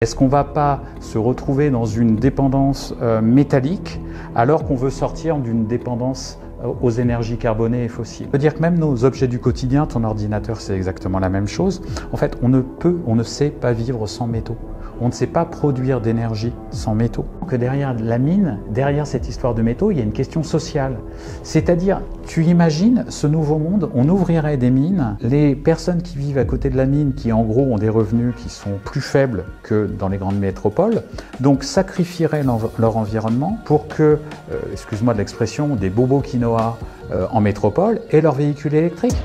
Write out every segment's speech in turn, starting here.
Est-ce qu'on ne va pas se retrouver dans une dépendance métallique alors qu'on veut sortir d'une dépendance aux énergies carbonées et fossiles? Ça veut dire que même nos objets du quotidien, ton ordinateur, c'est exactement la même chose. En fait, on ne sait pas vivre sans métaux. On ne sait pas produire d'énergie sans métaux. Que derrière la mine, derrière cette histoire de métaux, il y a une question sociale. C'est-à-dire, tu imagines ce nouveau monde, on ouvrirait des mines, les personnes qui vivent à côté de la mine, qui en gros ont des revenus qui sont plus faibles que dans les grandes métropoles, donc sacrifieraient leur environnement pour que, excuse-moi de l'expression, des bobos quinoa en métropole aient leur véhicule électrique.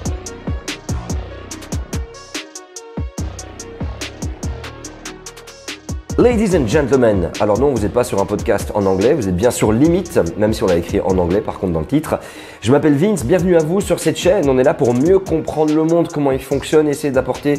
Ladies and gentlemen, alors non, vous n'êtes pas sur un podcast en anglais, vous êtes bien sur Limite, même si on l'a écrit en anglais par contre dans le titre. Je m'appelle Vince, bienvenue à vous sur cette chaîne. On est là pour mieux comprendre le monde, comment il fonctionne, essayer d'apporter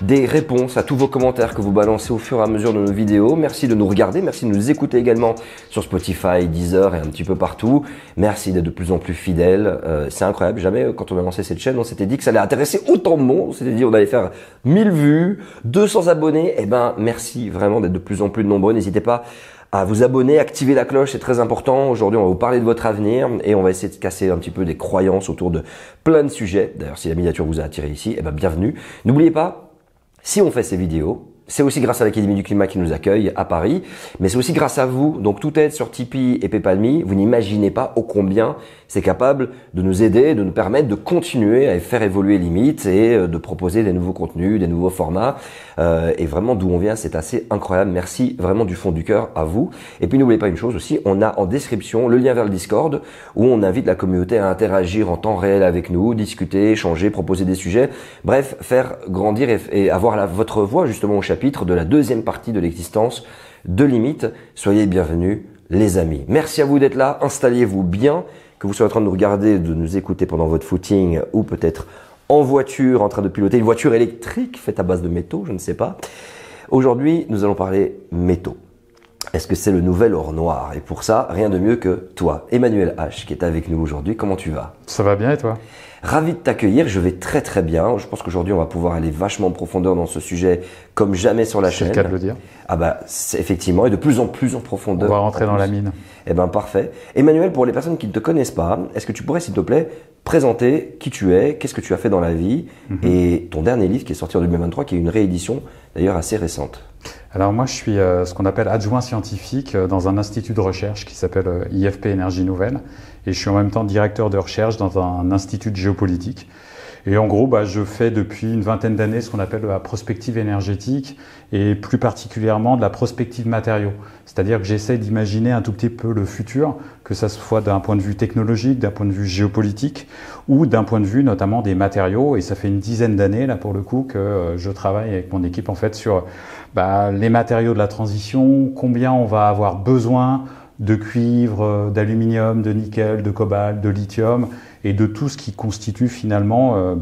des réponses à tous vos commentaires que vous balancez au fur et à mesure de nos vidéos. Merci de nous regarder, merci de nous écouter également sur Spotify, Deezer et un petit peu partout. Merci d'être de plus en plus fidèles, c'est incroyable. Jamais quand on a lancé cette chaîne, on s'était dit que ça allait intéresser autant de monde. On s'était dit on allait faire 1000 vues, 200 abonnés. Eh ben merci vraiment d'être de plus en plus nombreux. N'hésitez pas à vous abonner, activer la cloche, c'est très important. Aujourd'hui, on va vous parler de votre avenir et on va essayer de casser un petit peu des croyances autour de plein de sujets. D'ailleurs, si la miniature vous a attiré ici, eh ben bienvenue. N'oubliez pas, si on fait ces vidéos, c'est aussi grâce à l'Académie du Climat qui nous accueille à Paris, mais c'est aussi grâce à vous. Donc tout aide sur Tipeee et PayPal.me. Vous n'imaginez pas ô combien c'est capable de nous aider, de nous permettre de continuer à faire évoluer Limite et de proposer des nouveaux contenus, des nouveaux formats. Et vraiment d'où on vient, c'est assez incroyable. Merci vraiment du fond du cœur à vous. Et puis n'oubliez pas une chose aussi, on a en description le lien vers le Discord où on invite la communauté à interagir en temps réel avec nous, discuter, échanger, proposer des sujets. Bref, faire grandir et avoir votre voix justement au chapitre de la deuxième partie de l'existence de Limite. Soyez bienvenus les amis. Merci à vous d'être là, installez-vous bien, que vous soyez en train de nous regarder, de nous écouter pendant votre footing ou peut-être en voiture, en train de piloter une voiture électrique faite à base de métaux, je ne sais pas. Aujourd'hui, nous allons parler métaux. Est-ce que c'est le nouvel or noir? Et pour ça, rien de mieux que toi, Emmanuel H, qui est avec nous aujourd'hui. Comment tu vas? Ça va bien et toi? Ravi de t'accueillir, je vais très très bien. Je pense qu'aujourd'hui on va pouvoir aller vachement en profondeur dans ce sujet comme jamais sur la chaîne. C'est le cas de le dire. Ah bah effectivement, et de plus en profondeur. On va rentrer dans la mine. Eh ben parfait. Emmanuel, pour les personnes qui ne te connaissent pas, est-ce que tu pourrais s'il te plaît présenter qui tu es, qu'est-ce que tu as fait dans la vie et ton dernier livre qui est sorti en 2023, qui est une réédition d'ailleurs assez récente. Alors moi je suis ce qu'on appelle adjoint scientifique dans un institut de recherche qui s'appelle IFP Énergie Nouvelle et je suis en même temps directeur de recherche dans un institut de géopolitique. Et en gros, je fais depuis une vingtaine d'années ce qu'on appelle la prospective énergétique et plus particulièrement de la prospective matériaux. C'est-à-dire que j'essaie d'imaginer un tout petit peu le futur, que ça soit d'un point de vue technologique, d'un point de vue géopolitique ou d'un point de vue notamment des matériaux. Et ça fait une dizaine d'années là pour le coup que je travaille avec mon équipe en fait sur les matériaux de la transition, combien on va avoir besoin de cuivre, d'aluminium, de nickel, de cobalt, de lithium et de tout ce qui constitue finalement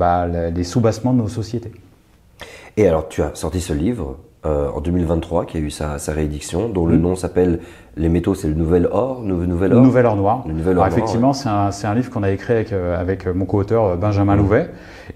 les soubassements de nos sociétés. Et alors tu as sorti ce livre en 2023 qui a eu sa réédition dont le nom s'appelle Les métaux, c'est le nouvel or, nouvel or. Le nouvel or noir. Le nouvel or noir, effectivement, ouais. C'est un livre qu'on a écrit avec mon co-auteur Benjamin Louvet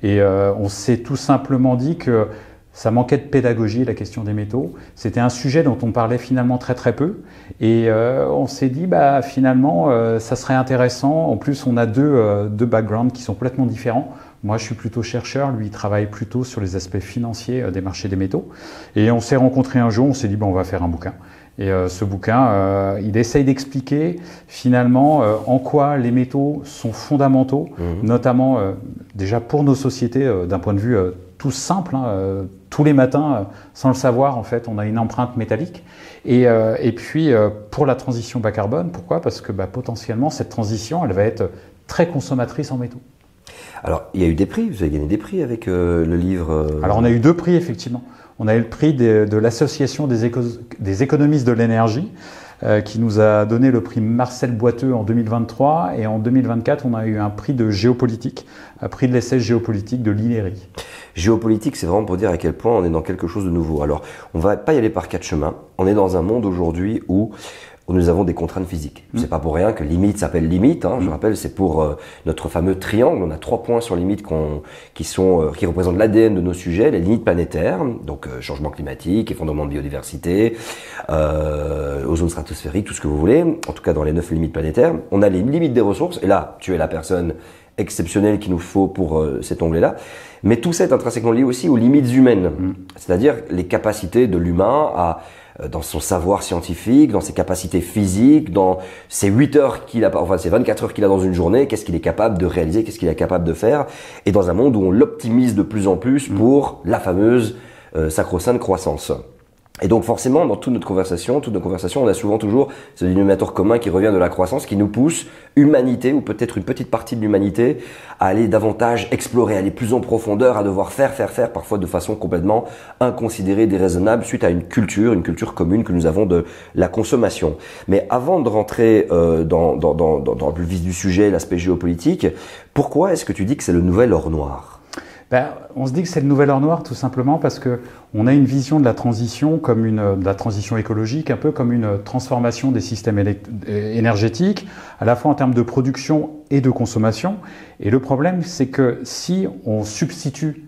et on s'est tout simplement dit que ça manquait de pédagogie, la question des métaux. C'était un sujet dont on parlait finalement très très peu. Et on s'est dit, finalement, ça serait intéressant. En plus, on a deux backgrounds qui sont complètement différents. Moi, je suis plutôt chercheur. Lui, il travaille plutôt sur les aspects financiers des marchés des métaux. Et on s'est rencontrés un jour, on s'est dit, on va faire un bouquin. Et ce bouquin, il essaye d'expliquer finalement en quoi les métaux sont fondamentaux, notamment déjà pour nos sociétés d'un point de vue tout simple. Tous les matins, sans le savoir, en fait, on a une empreinte métallique. Et puis, pour la transition bas carbone, pourquoi? Parce que potentiellement, cette transition, elle va être très consommatrice en métaux. Alors, il y a eu des prix, vous avez gagné des prix avec le livre Alors, on a eu 2 prix, effectivement. On a eu le prix de l'Association des économistes de l'énergie, qui nous a donné le prix Marcel Boiteux en 2023. Et en 2024, on a eu un prix de géopolitique, un prix de l'essai géopolitique de l'INERI. Géopolitique, c'est vraiment pour dire à quel point on est dans quelque chose de nouveau. Alors, on va pas y aller par 4 chemins. On est dans un monde aujourd'hui où où nous avons des contraintes physiques. C'est pas pour rien que limite s'appelle limite. Je rappelle, c'est pour notre fameux triangle. On a 3 points sur limite qui représentent l'ADN de nos sujets, les limites planétaires, donc changement climatique, effondrement de biodiversité, ozone stratosphérique, tout ce que vous voulez. En tout cas, dans les 9 limites planétaires, on a les limites des ressources. Et là, tu es la personne exceptionnelle qu'il nous faut pour cet onglet-là. Mais tout ça est intrinsèquement lié aussi aux limites humaines, c'est-à-dire les capacités de l'humain dans son savoir scientifique, dans ses capacités physiques, dans ces 8 heures qu'il a, enfin ces 24 heures qu'il a dans une journée, qu'est-ce qu'il est capable de réaliser, qu'est-ce qu'il est capable de faire, et dans un monde où on l'optimise de plus en plus pour la fameuse sacro-sainte croissance. Et donc forcément, dans toutes nos conversations, on a souvent toujours ce dénominateur commun qui revient de la croissance, qui nous pousse, humanité, ou peut-être une petite partie de l'humanité, à aller davantage explorer, à aller plus en profondeur, à devoir faire, parfois de façon complètement inconsidérée, déraisonnable, suite à une culture commune que nous avons de la consommation. Mais avant de rentrer dans le plus vif du sujet, l'aspect géopolitique, pourquoi est-ce que tu dis que c'est le nouvel or noir ? On se dit que c'est le nouvel or noir tout simplement parce que on a une vision de la transition comme de la transition écologique, un peu comme une transformation des systèmes énergétiques, à la fois en termes de production et de consommation. Et le problème, c'est que si on substituait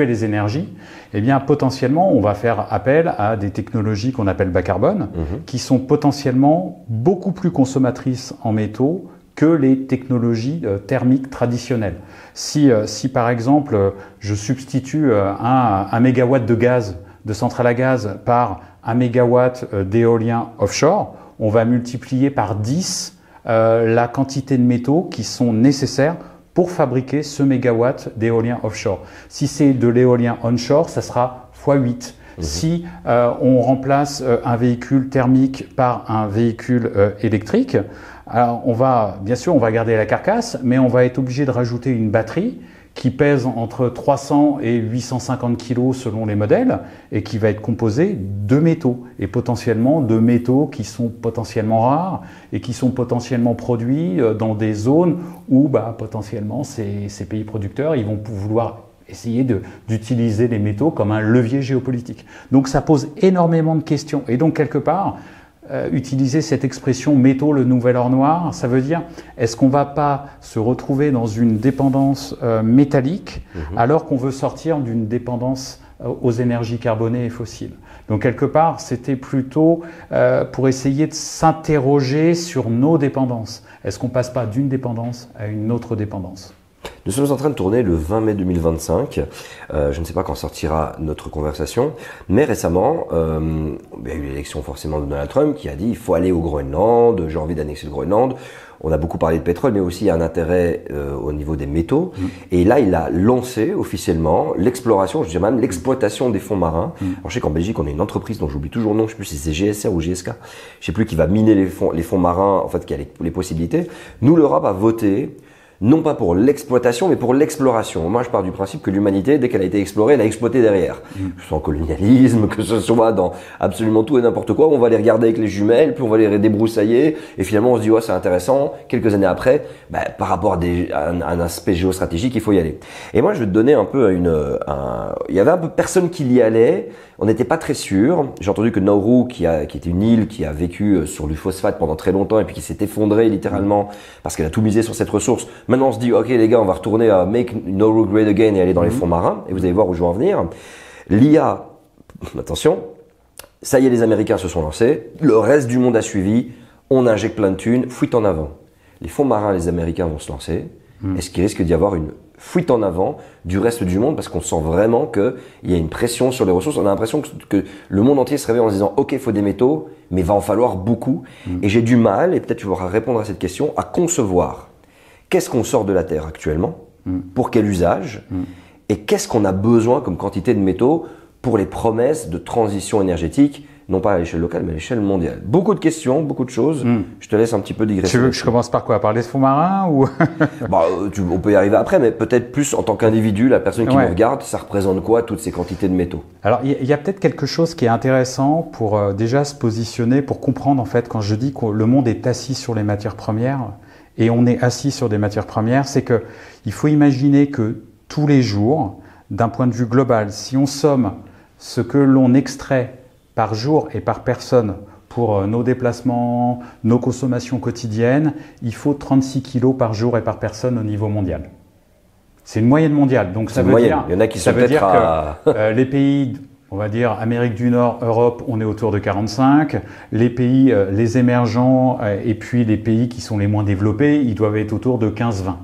les énergies, eh bien potentiellement on va faire appel à des technologies qu'on appelle bas carbone, qui sont potentiellement beaucoup plus consommatrices en métaux que les technologies thermiques traditionnelles. Si par exemple je substitue un mégawatt de gaz, de centrale à gaz par 1 mégawatt d'éolien offshore, on va multiplier par 10 la quantité de métaux qui sont nécessaires pour fabriquer ce mégawatt d'éolien offshore. Si c'est de l'éolien onshore, ça sera x8. Si on remplace un véhicule thermique par un véhicule électrique, alors on va garder la carcasse, mais on va être obligé de rajouter une batterie qui pèse entre 300 et 850 kg selon les modèles et qui va être composée de métaux et potentiellement de métaux qui sont potentiellement rares et qui sont potentiellement produits dans des zones où potentiellement ces pays producteurs ils vont vouloir essayer d'utiliser les métaux comme un levier géopolitique. Donc ça pose énormément de questions. Et donc quelque part, utiliser cette expression « métaux, le nouvel or noir », ça veut dire est-ce qu'on ne va pas se retrouver dans une dépendance métallique alors qu'on veut sortir d'une dépendance aux énergies carbonées et fossiles. Donc quelque part, c'était plutôt pour essayer de s'interroger sur nos dépendances. Est-ce qu'on ne passe pas d'une dépendance à une autre dépendance ? Nous sommes en train de tourner le 20 mai 2025. Je ne sais pas quand sortira notre conversation, mais récemment, il y a eu l'élection forcément de Donald Trump qui a dit il faut aller au Groenland, j'ai envie d'annexer le Groenland. On a beaucoup parlé de pétrole, mais aussi il y a un intérêt au niveau des métaux. Et là, il a lancé officiellement l'exploration, je dirais même l'exploitation des fonds marins. Alors, je sais qu'en Belgique, on a une entreprise dont j'oublie toujours le nom, je ne sais plus si c'est GSR ou GSK, je ne sais plus, qui va miner les fonds marins, en fait, qui a les possibilités. Nous, l'Europe a voté non pas pour l'exploitation, mais pour l'exploration. Moi, je pars du principe que l'humanité, dès qu'elle a été explorée, elle a exploité derrière. Que ce soit en colonialisme, que ce soit dans absolument tout et n'importe quoi, on va les regarder avec les jumelles, puis on va les débroussailler, et finalement on se dit, ouais, c'est intéressant. Quelques années après, par rapport à un aspect géostratégique, il faut y aller. Et moi, je vais te donner un peu il y avait un peu personne qui y allait, on n'était pas très sûr. J'ai entendu que Nauru, qui était une île qui a vécu sur du phosphate pendant très longtemps, et puis qui s'est effondrée littéralement, parce qu'elle a tout misé sur cette ressource. Maintenant, on se dit, ok les gars, on va retourner à Make Nauru Great Again et aller dans les fonds marins, et vous allez voir où je veux en venir. L'IA, attention, ça y est, les Américains se sont lancés, le reste du monde a suivi, on injecte plein de thunes, fuite en avant. Les fonds marins, les Américains vont se lancer. Est-ce qu'il risque d'y avoir une fuite en avant du reste du monde, parce qu'on sent vraiment qu'il y a une pression sur les ressources. On a l'impression que le monde entier se réveille en se disant « Ok, il faut des métaux, mais il va en falloir beaucoup. Et j'ai du mal, et peut-être tu pourras répondre à cette question, à concevoir qu'est-ce qu'on sort de la Terre actuellement, pour quel usage, et qu'est-ce qu'on a besoin comme quantité de métaux pour les promesses de transition énergétique, non pas à l'échelle locale, mais à l'échelle mondiale. Beaucoup de questions, beaucoup de choses. Je te laisse un petit peu digresser. Tu veux que je commence par quoi? Par les fonds marins ou on peut y arriver après, mais peut-être plus en tant qu'individu, la personne qui nous regarde, ça représente quoi, toutes ces quantités de métaux? Alors, il y a peut-être quelque chose qui est intéressant pour déjà se positionner, pour comprendre en fait, quand je dis que le monde est assis sur les matières premières, et on est assis sur des matières premières, c'est que il faut imaginer que tous les jours, d'un point de vue global, si on somme ce que l'on extrait par jour et par personne pour nos déplacements, nos consommations quotidiennes, il faut 36 kg par jour et par personne au niveau mondial. C'est une moyenne mondiale. Donc ça veut dire, il y en a qui sont peut-être que les pays, on va dire Amérique du Nord, Europe, on est autour de 45. Les pays, les émergents et puis les pays qui sont les moins développés, ils doivent être autour de 15-20.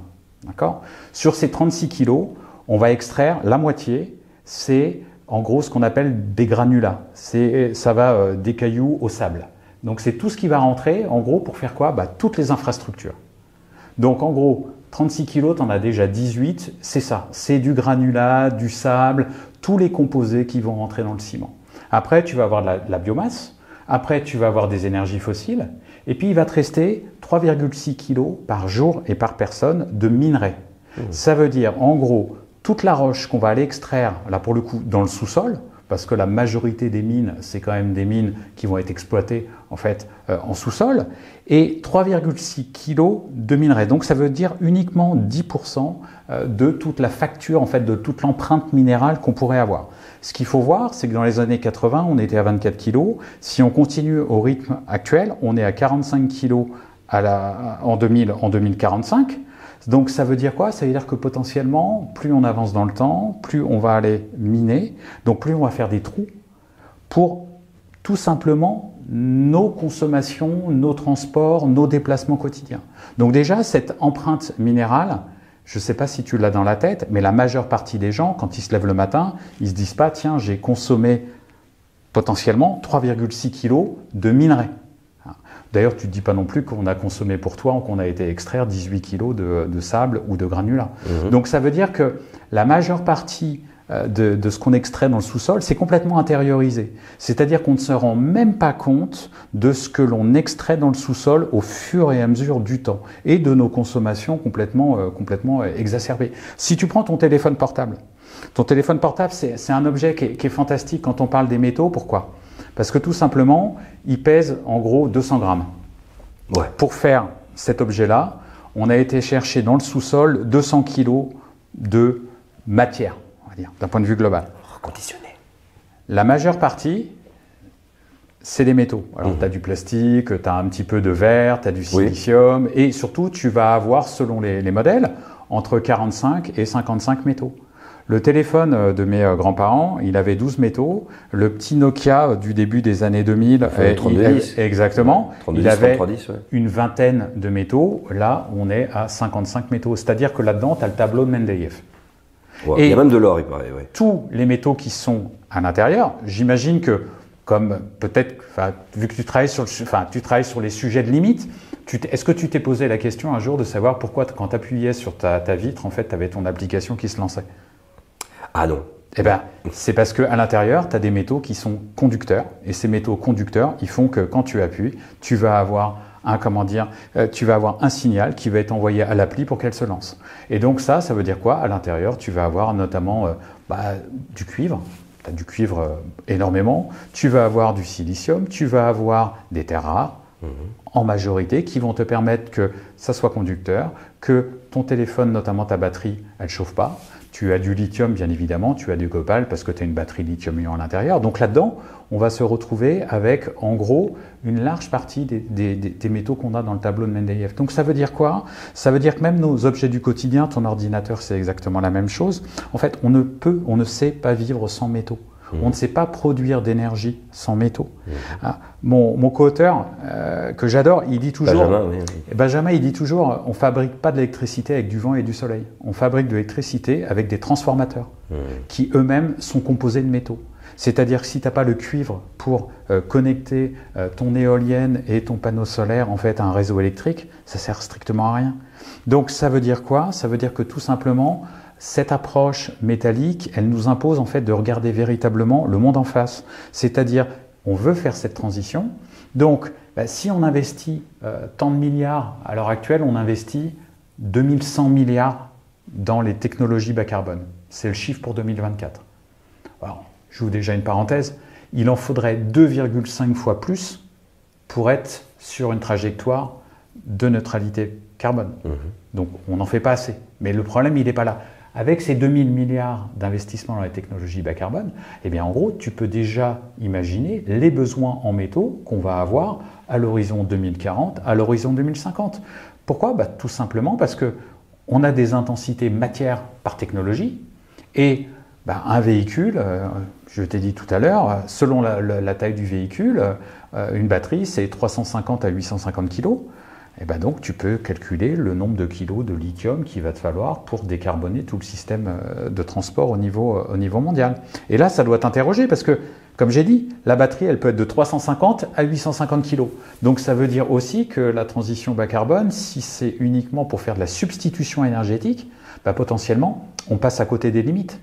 D'accord ? Sur ces 36 kilos, on va extraire la moitié, c'est en gros ce qu'on appelle des granulats. Ça va des cailloux au sable. Donc c'est tout ce qui va rentrer, en gros, pour faire quoi ? Toutes les infrastructures. Donc en gros, 36 kilos, tu en as déjà 18, c'est ça. C'est du granulat, du sable, tous les composés qui vont rentrer dans le ciment. Après, tu vas avoir de la biomasse. Après, tu vas avoir des énergies fossiles. Et puis, il va te rester 3,6 kilos par jour et par personne de minerais. Ça veut dire, en gros, toute la roche qu'on va aller extraire, là pour le coup, dans le sous-sol, parce que la majorité des mines, c'est quand même des mines qui vont être exploitées en fait en sous-sol, et 3,6 kg de minerais. Donc ça veut dire uniquement 10% de toute la facture, en fait, de toute l'empreinte minérale qu'on pourrait avoir. Ce qu'il faut voir, c'est que dans les années 80, on était à 24 kg. Si on continue au rythme actuel, on est à 45 kg en 2045. Donc ça veut dire quoi? Ça veut dire que potentiellement, plus on avance dans le temps, plus on va aller miner, donc plus on va faire des trous pour tout simplement nos consommations, nos transports, nos déplacements quotidiens. Donc déjà, cette empreinte minérale, je ne sais pas si tu l'as dans la tête, mais la majeure partie des gens, quand ils se lèvent le matin, ils ne se disent pas « tiens, j'ai consommé potentiellement 3,6 kg de minerais ». D'ailleurs, tu ne te dis pas non plus qu'on a consommé pour toi ou qu'on a été extraire 18 kg de sable ou de granulats. Donc ça veut dire que la majeure partie de ce qu'on extrait dans le sous-sol, c'est complètement intériorisé. C'est-à-dire qu'on ne se rend même pas compte de ce que l'on extrait dans le sous-sol au fur et à mesure du temps et de nos consommations complètement exacerbées. Si tu prends ton téléphone portable, c'est un objet qui est fantastique quand on parle des métaux. Pourquoi ? Parce que tout simplement, il pèse en gros 200 grammes. Ouais. Pour faire cet objet-là, on a été chercher dans le sous-sol 200 kilos de matière, on va dire, d'un point de vue global. Reconditionné. La majeure partie, c'est des métaux. Alors, tu as du plastique, tu as un petit peu de verre, tu as du silicium, et surtout, tu vas avoir, selon les modèles, entre 45 et 55 métaux. Le téléphone de mes grands-parents, il avait 12 métaux. Le petit Nokia du début des années 2000, exactement, 3210, il avait 3310, une vingtaine de métaux. Là, on est à 55 métaux. C'est-à-dire que là-dedans, tu as le tableau de Mendeleïev. Ouais, il y a même de l'or, il paraît. Ouais. Tous les métaux qui sont à l'intérieur, j'imagine que, comme peut-être, vu que tu travailles sur les sujets de limite, est-ce que tu t'es posé la question un jour de savoir pourquoi, quand tu appuyais sur ta vitre, en fait, tu avais ton application qui se lançait ? Ah non. Eh bien, c'est parce qu'à l'intérieur, tu as des métaux qui sont conducteurs. Et ces métaux conducteurs, ils font que quand tu appuies, tu vas avoir un signal qui va être envoyé à l'appli pour qu'elle se lance. Et donc ça veut dire quoi? À l'intérieur, tu vas avoir notamment du cuivre. Tu as du cuivre énormément. Tu vas avoir du silicium. Tu vas avoir des terres rares, en majorité, qui vont te permettre que ça soit conducteur, que ton téléphone, notamment ta batterie, elle ne chauffe pas. Tu as du lithium, bien évidemment, tu as du cobalt parce que tu as une batterie lithium-ion à l'intérieur. Donc là-dedans, on va se retrouver avec, en gros, une large partie des métaux qu'on a dans le tableau de Mendeleïev. Donc ça veut dire quoi? Ça veut dire que même nos objets du quotidien, ton ordinateur, c'est exactement la même chose. En fait, on ne sait pas vivre sans métaux. On ne sait pas produire d'énergie sans métaux. Mon co-auteur, que j'adore, il dit toujours... Benjamin, il dit toujours, on ne fabrique pas de l'électricité avec du vent et du soleil. On fabrique de l'électricité avec des transformateurs qui eux-mêmes sont composés de métaux. C'est-à-dire que si tu n'as pas le cuivre pour connecter ton éolienne et ton panneau solaire en fait, à un réseau électrique, ça ne sert strictement à rien. Donc ça veut dire quoi? Ça veut dire que tout simplement... Cette approche métallique, elle nous impose en fait de regarder véritablement le monde en face. C'est-à-dire, on veut faire cette transition. Donc, si on investit tant de milliards, à l'heure actuelle, on investit 2100 milliards dans les technologies bas carbone. C'est le chiffre pour 2024. Alors, je vous déjà une parenthèse. Il en faudrait 2,5 fois plus pour être sur une trajectoire de neutralité carbone. Donc, on n'en fait pas assez. Mais le problème, il n'est pas là. Avec ces 2000 milliards d'investissements dans les technologies bas carbone, eh bien en gros, tu peux déjà imaginer les besoins en métaux qu'on va avoir à l'horizon 2040, à l'horizon 2050. Pourquoi? Tout simplement parce qu'on a des intensités matière par technologie et un véhicule, je t'ai dit tout à l'heure, selon la taille du véhicule, une batterie c'est 350 à 850 kg. Et donc tu peux calculer le nombre de kilos de lithium qu'il va te falloir pour décarboner tout le système de transport au niveau mondial. Et là, ça doit t'interroger parce que, comme j'ai dit, la batterie, elle peut être de 350 à 850 kilos. Donc ça veut dire aussi que la transition bas carbone, si c'est uniquement pour faire de la substitution énergétique, potentiellement, on passe à côté des limites.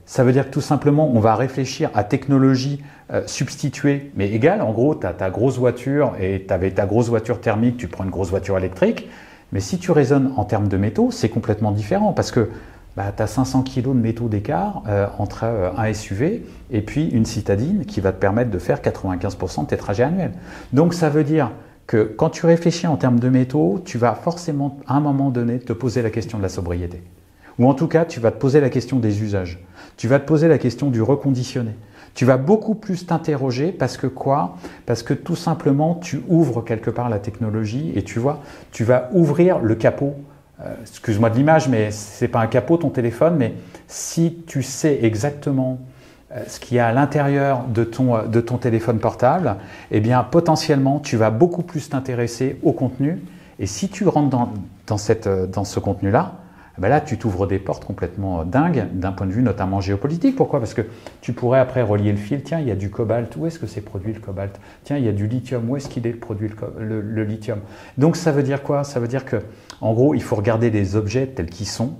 Ça veut dire que tout simplement, on va réfléchir à technologie substituée, mais égale. En gros, tu as ta grosse voiture et tu avais ta grosse voiture thermique, tu prends une grosse voiture électrique. Mais si tu raisonnes en termes de métaux, c'est complètement différent parce que tu as 500 kg de métaux d'écart entre un SUV et puis une citadine qui va te permettre de faire 95% de tes trajets annuels. Donc ça veut dire que quand tu réfléchis en termes de métaux, tu vas forcément à un moment donné te poser la question de la sobriété. Ou en tout cas, tu vas te poser la question des usages. Tu vas te poser la question du reconditionné. Tu vas beaucoup plus t'interroger parce que quoi? Parce que tout simplement, tu ouvres quelque part la technologie et tu vois, tu vas ouvrir le capot. Excuse-moi de l'image, mais c'est pas un capot ton téléphone, mais si tu sais exactement ce qu'il y a à l'intérieur de ton téléphone portable, eh bien potentiellement, tu vas beaucoup plus t'intéresser au contenu. Et si tu rentres dans ce contenu-là, là, tu t'ouvres des portes complètement dingues d'un point de vue notamment géopolitique. Pourquoi? Parce que tu pourrais après relier le fil. Tiens, il y a du cobalt. Où est-ce que c'est produit le cobalt? Tiens, il y a du lithium. Où est-ce qu'il est produit le lithium? Donc, ça veut dire quoi? Ça veut dire que, en gros, il faut regarder les objets tels qu'ils sont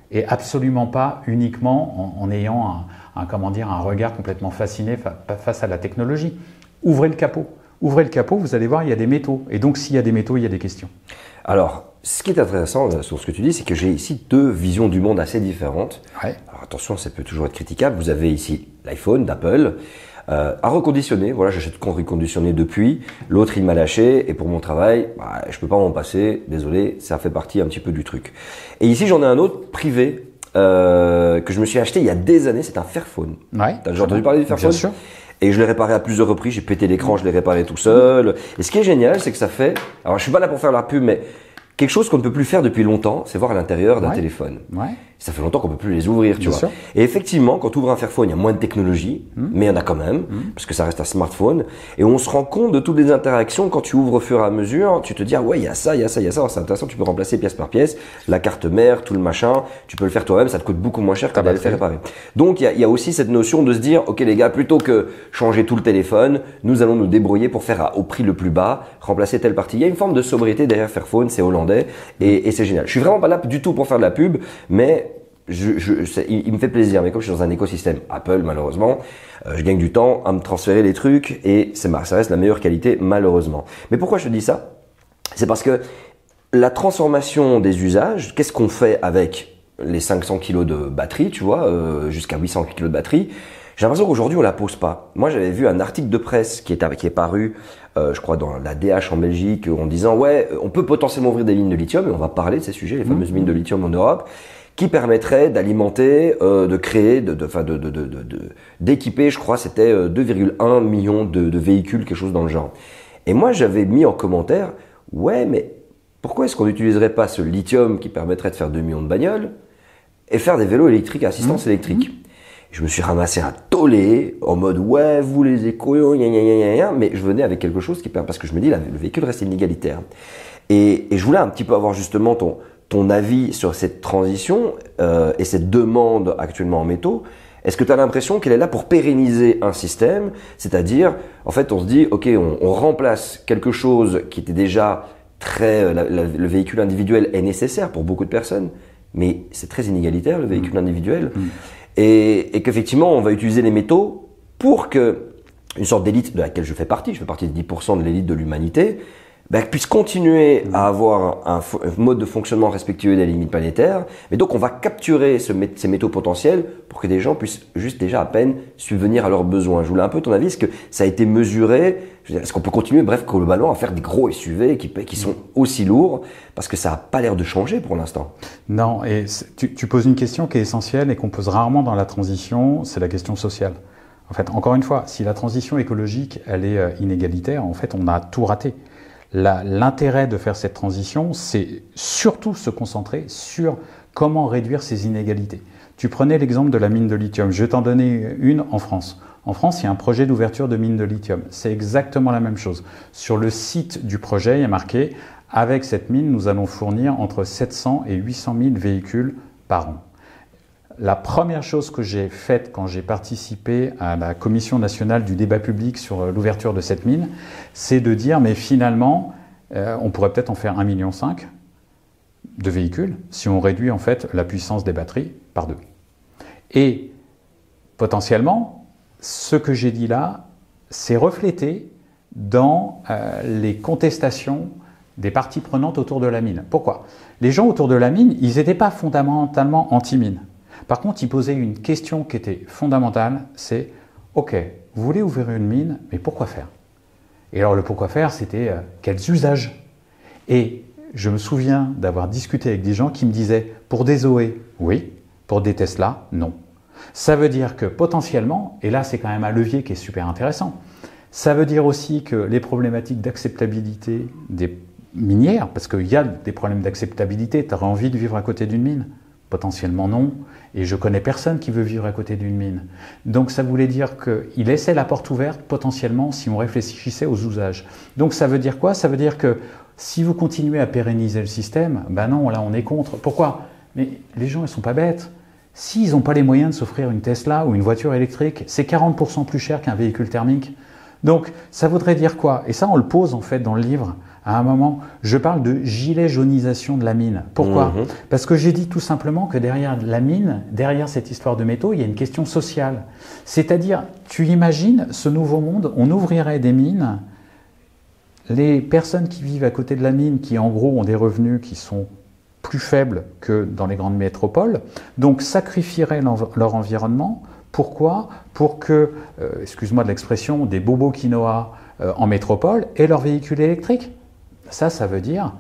et absolument pas uniquement en ayant un regard complètement fasciné face à la technologie. Ouvrez le capot. Ouvrez le capot, vous allez voir, il y a des métaux. Et donc, s'il y a des métaux, il y a des questions. Alors, ce qui est intéressant sur ce que tu dis, c'est que j'ai ici deux visions du monde assez différentes. Ouais. Alors attention, ça peut toujours être critiquable. Vous avez ici l'iPhone d'Apple à reconditionner. Voilà, j'achète reconditionné depuis. L'autre, il m'a lâché et pour mon travail, je peux pas m'en passer. Désolé, ça fait partie un petit peu du truc. Et ici, j'en ai un autre privé que je me suis acheté il y a des années. C'est un Fairphone. Ouais. T'as déjà entendu parler du Fairphone? Bien sûr. Et je l'ai réparé à plusieurs reprises. J'ai pété l'écran, je l'ai réparé tout seul. Et ce qui est génial, c'est que ça fait. Alors, je suis pas là pour faire la pub, mais quelque chose qu'on ne peut plus faire depuis longtemps, c'est voir à l'intérieur d'un téléphone. Ouais. Ça fait longtemps qu'on ne peut plus les ouvrir, tu Bien vois. sûr. Et effectivement, quand tu ouvres un Fairphone, il y a moins de technologie, mais il y en a quand même, parce que ça reste un smartphone. Et on se rend compte de toutes les interactions. Quand tu ouvres au fur et à mesure, tu te dis, ouais, il y a ça, il y a ça, il y a ça. Alors, c'est intéressant, tu peux remplacer pièce par pièce, la carte mère, tout le machin. Tu peux le faire toi-même, ça te coûte beaucoup moins cher que d'aller le faire réparer. Donc, il y a aussi cette notion de se dire, ok les gars, plutôt que changer tout le téléphone, nous allons nous débrouiller pour faire au prix le plus bas, remplacer telle partie. Il y a une forme de sobriété derrière Fairphone, c'est hollandais, et c'est génial. Je suis vraiment pas là du tout pour faire de la pub, mais il me fait plaisir, mais comme je suis dans un écosystème Apple, malheureusement, je gagne du temps à me transférer les trucs et ça reste la meilleure qualité, malheureusement. Mais pourquoi je te dis ça? C'est parce que la transformation des usages, qu'est-ce qu'on fait avec les 500 kg de batterie, tu vois, jusqu'à 800 kg de batterie? J'ai l'impression qu'aujourd'hui, on la pose pas. Moi, j'avais vu un article de presse qui est paru, je crois, dans la DH en Belgique, en disant, ouais, on peut potentiellement ouvrir des mines de lithium, et on va parler de ces sujets, les fameuses mines de lithium en Europe, qui permettrait d'alimenter, de créer, d'équiper, je crois, c'était 2,1 millions de véhicules, quelque chose dans le genre. Et moi, j'avais mis en commentaire, ouais, mais pourquoi est-ce qu'on n'utiliserait pas ce lithium qui permettrait de faire 2 millions de bagnoles et faire des vélos électriques à assistance électrique? Je me suis ramassé un tollé en mode, ouais, vous les écolos, mais je venais avec quelque chose parce que je me dis, le véhicule reste inégalitaire. Et je voulais un petit peu avoir justement ton avis sur cette transition et cette demande actuellement en métaux. Est-ce que tu as l'impression qu'elle est là pour pérenniser un système? C'est-à-dire, en fait, on se dit, ok, on remplace quelque chose qui était déjà le véhicule individuel est nécessaire pour beaucoup de personnes, mais c'est très inégalitaire le véhicule individuel. Et qu'effectivement, on va utiliser les métaux pour que une sorte d'élite de laquelle je fais partie des 10% de l'élite de l'humanité, puisse continuer à avoir un mode de fonctionnement respectueux des limites planétaires. Mais donc, on va capturer ces métaux potentiels pour que des gens puissent juste déjà à peine subvenir à leurs besoins. Je voulais un peu ton avis, est-ce que ça a été mesuré? Est-ce qu'on peut continuer, bref, globalement, à faire des gros SUV qui sont aussi lourds? Parce que ça n'a pas l'air de changer pour l'instant. Non, et tu poses une question qui est essentielle et qu'on pose rarement dans la transition, c'est la question sociale. En fait, encore une fois, si la transition écologique, elle est inégalitaire, en fait, on a tout raté. L'intérêt de faire cette transition, c'est surtout se concentrer sur comment réduire ces inégalités. Tu prenais l'exemple de la mine de lithium. Je vais t'en donner une en France. En France, il y a un projet d'ouverture de mine de lithium. C'est exactement la même chose. Sur le site du projet, il y a marqué « Avec cette mine, nous allons fournir entre 700 et 800 000 véhicules par an ». La première chose que j'ai faite quand j'ai participé à la Commission nationale du débat public sur l'ouverture de cette mine, c'est de dire, mais finalement, on pourrait peut-être en faire 1,5 million de véhicules si on réduit en fait la puissance des batteries par 2. Et potentiellement, ce que j'ai dit là, c'est reflété dans les contestations des parties prenantes autour de la mine. Pourquoi? Les gens autour de la mine, ils n'étaient pas fondamentalement anti-mine. Par contre, ils posaient une question qui était fondamentale, c'est « Ok, vous voulez ouvrir une mine, mais pourquoi faire ?» Et alors le pourquoi faire, c'était quels usages? Et je me souviens d'avoir discuté avec des gens qui me disaient « Pour des Zoé, oui. Pour des Tesla, non. » Ça veut dire que potentiellement, et là c'est quand même un levier qui est super intéressant, ça veut dire aussi que les problématiques d'acceptabilité des minières, parce qu'il y a des problèmes d'acceptabilité, tu aurais envie de vivre à côté d'une mine? Potentiellement non, et je connais personne qui veut vivre à côté d'une mine. Donc ça voulait dire qu'il laissait la porte ouverte potentiellement si on réfléchissait aux usages. Donc ça veut dire quoi? Ça veut dire que si vous continuez à pérenniser le système, ben non, là on est contre. Pourquoi? Mais les gens ils sont pas bêtes. S'ils n'ont pas les moyens de s'offrir une Tesla ou une voiture électrique, c'est 40% plus cher qu'un véhicule thermique. Donc ça voudrait dire quoi? Et ça on le pose en fait dans le livre. À un moment, je parle de gilet jaunisation de la mine. Pourquoi? Parce que j'ai dit tout simplement que derrière la mine, derrière cette histoire de métaux, il y a une question sociale. C'est-à-dire, tu imagines ce nouveau monde, on ouvrirait des mines, les personnes qui vivent à côté de la mine, qui en gros ont des revenus qui sont plus faibles que dans les grandes métropoles, donc sacrifieraient leur environnement. Pourquoi? Pour que, excuse-moi de l'expression, des bobos quinoa en métropole aient leur véhicule électrique. Ça veut dire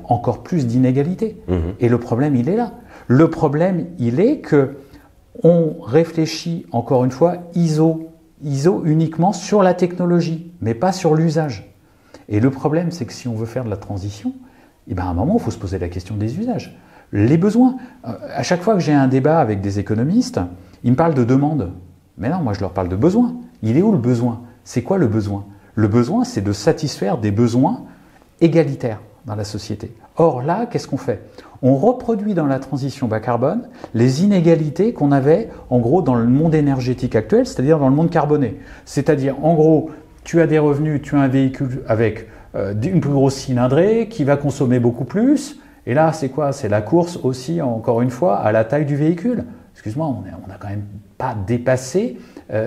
encore plus d'inégalités. Et le problème, il est là. Le problème, il est que on réfléchit, encore une fois, ISO uniquement sur la technologie, mais pas sur l'usage. Et le problème, c'est que si on veut faire de la transition, eh ben à un moment, il faut se poser la question des usages. Les besoins. À chaque fois que j'ai un débat avec des économistes, ils me parlent de demande. Mais non, moi, je leur parle de besoin. Il est où le besoin? C'est quoi le besoin? Le besoin, c'est de satisfaire des besoins égalitaires dans la société. Or là, qu'est-ce qu'on fait? On reproduit dans la transition bas carbone les inégalités qu'on avait en gros dans le monde énergétique actuel, c'est-à-dire dans le monde carboné. C'est-à-dire en gros, tu as des revenus, tu as un véhicule avec une plus grosse cylindrée qui va consommer beaucoup plus. Et là, c'est quoi? C'est la course aussi, encore une fois, à la taille du véhicule. Excuse-moi, on n'a quand même pas dépassé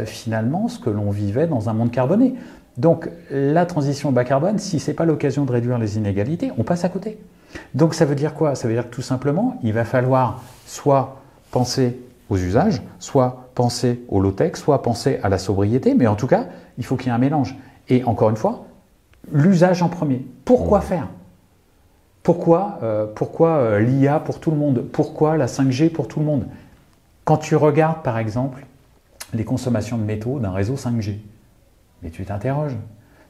finalement ce que l'on vivait dans un monde carboné. Donc la transition bas carbone, si ce n'est pas l'occasion de réduire les inégalités, on passe à côté. Donc ça veut dire quoi? Ça veut dire que tout simplement, il va falloir soit penser aux usages, soit penser au low-tech, soit penser à la sobriété, mais en tout cas, il faut qu'il y ait un mélange. Et encore une fois, l'usage en premier. Pourquoi faire? Pourquoi l'IA pour tout le monde? Pourquoi la 5G pour tout le monde? Quand tu regardes par exemple les consommations de métaux d'un réseau 5G, mais tu t'interroges.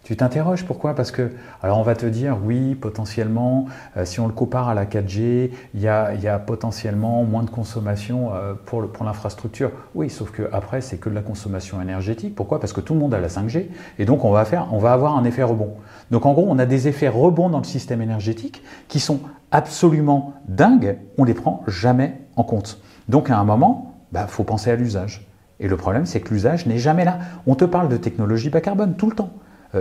Tu t'interroges, pourquoi? Parce que, alors on va te dire, oui, potentiellement, si on le compare à la 4G, il y a potentiellement moins de consommation pour l'infrastructure. Oui, sauf qu'après, c'est que de la consommation énergétique. Pourquoi? Parce que tout le monde a la 5G, et donc on va avoir un effet rebond. Donc en gros, on a des effets rebonds dans le système énergétique qui sont absolument dingues, on ne les prend jamais en compte. Donc à un moment, faut penser à l'usage. Et le problème, c'est que l'usage n'est jamais là. On te parle de technologie bas carbone tout le temps.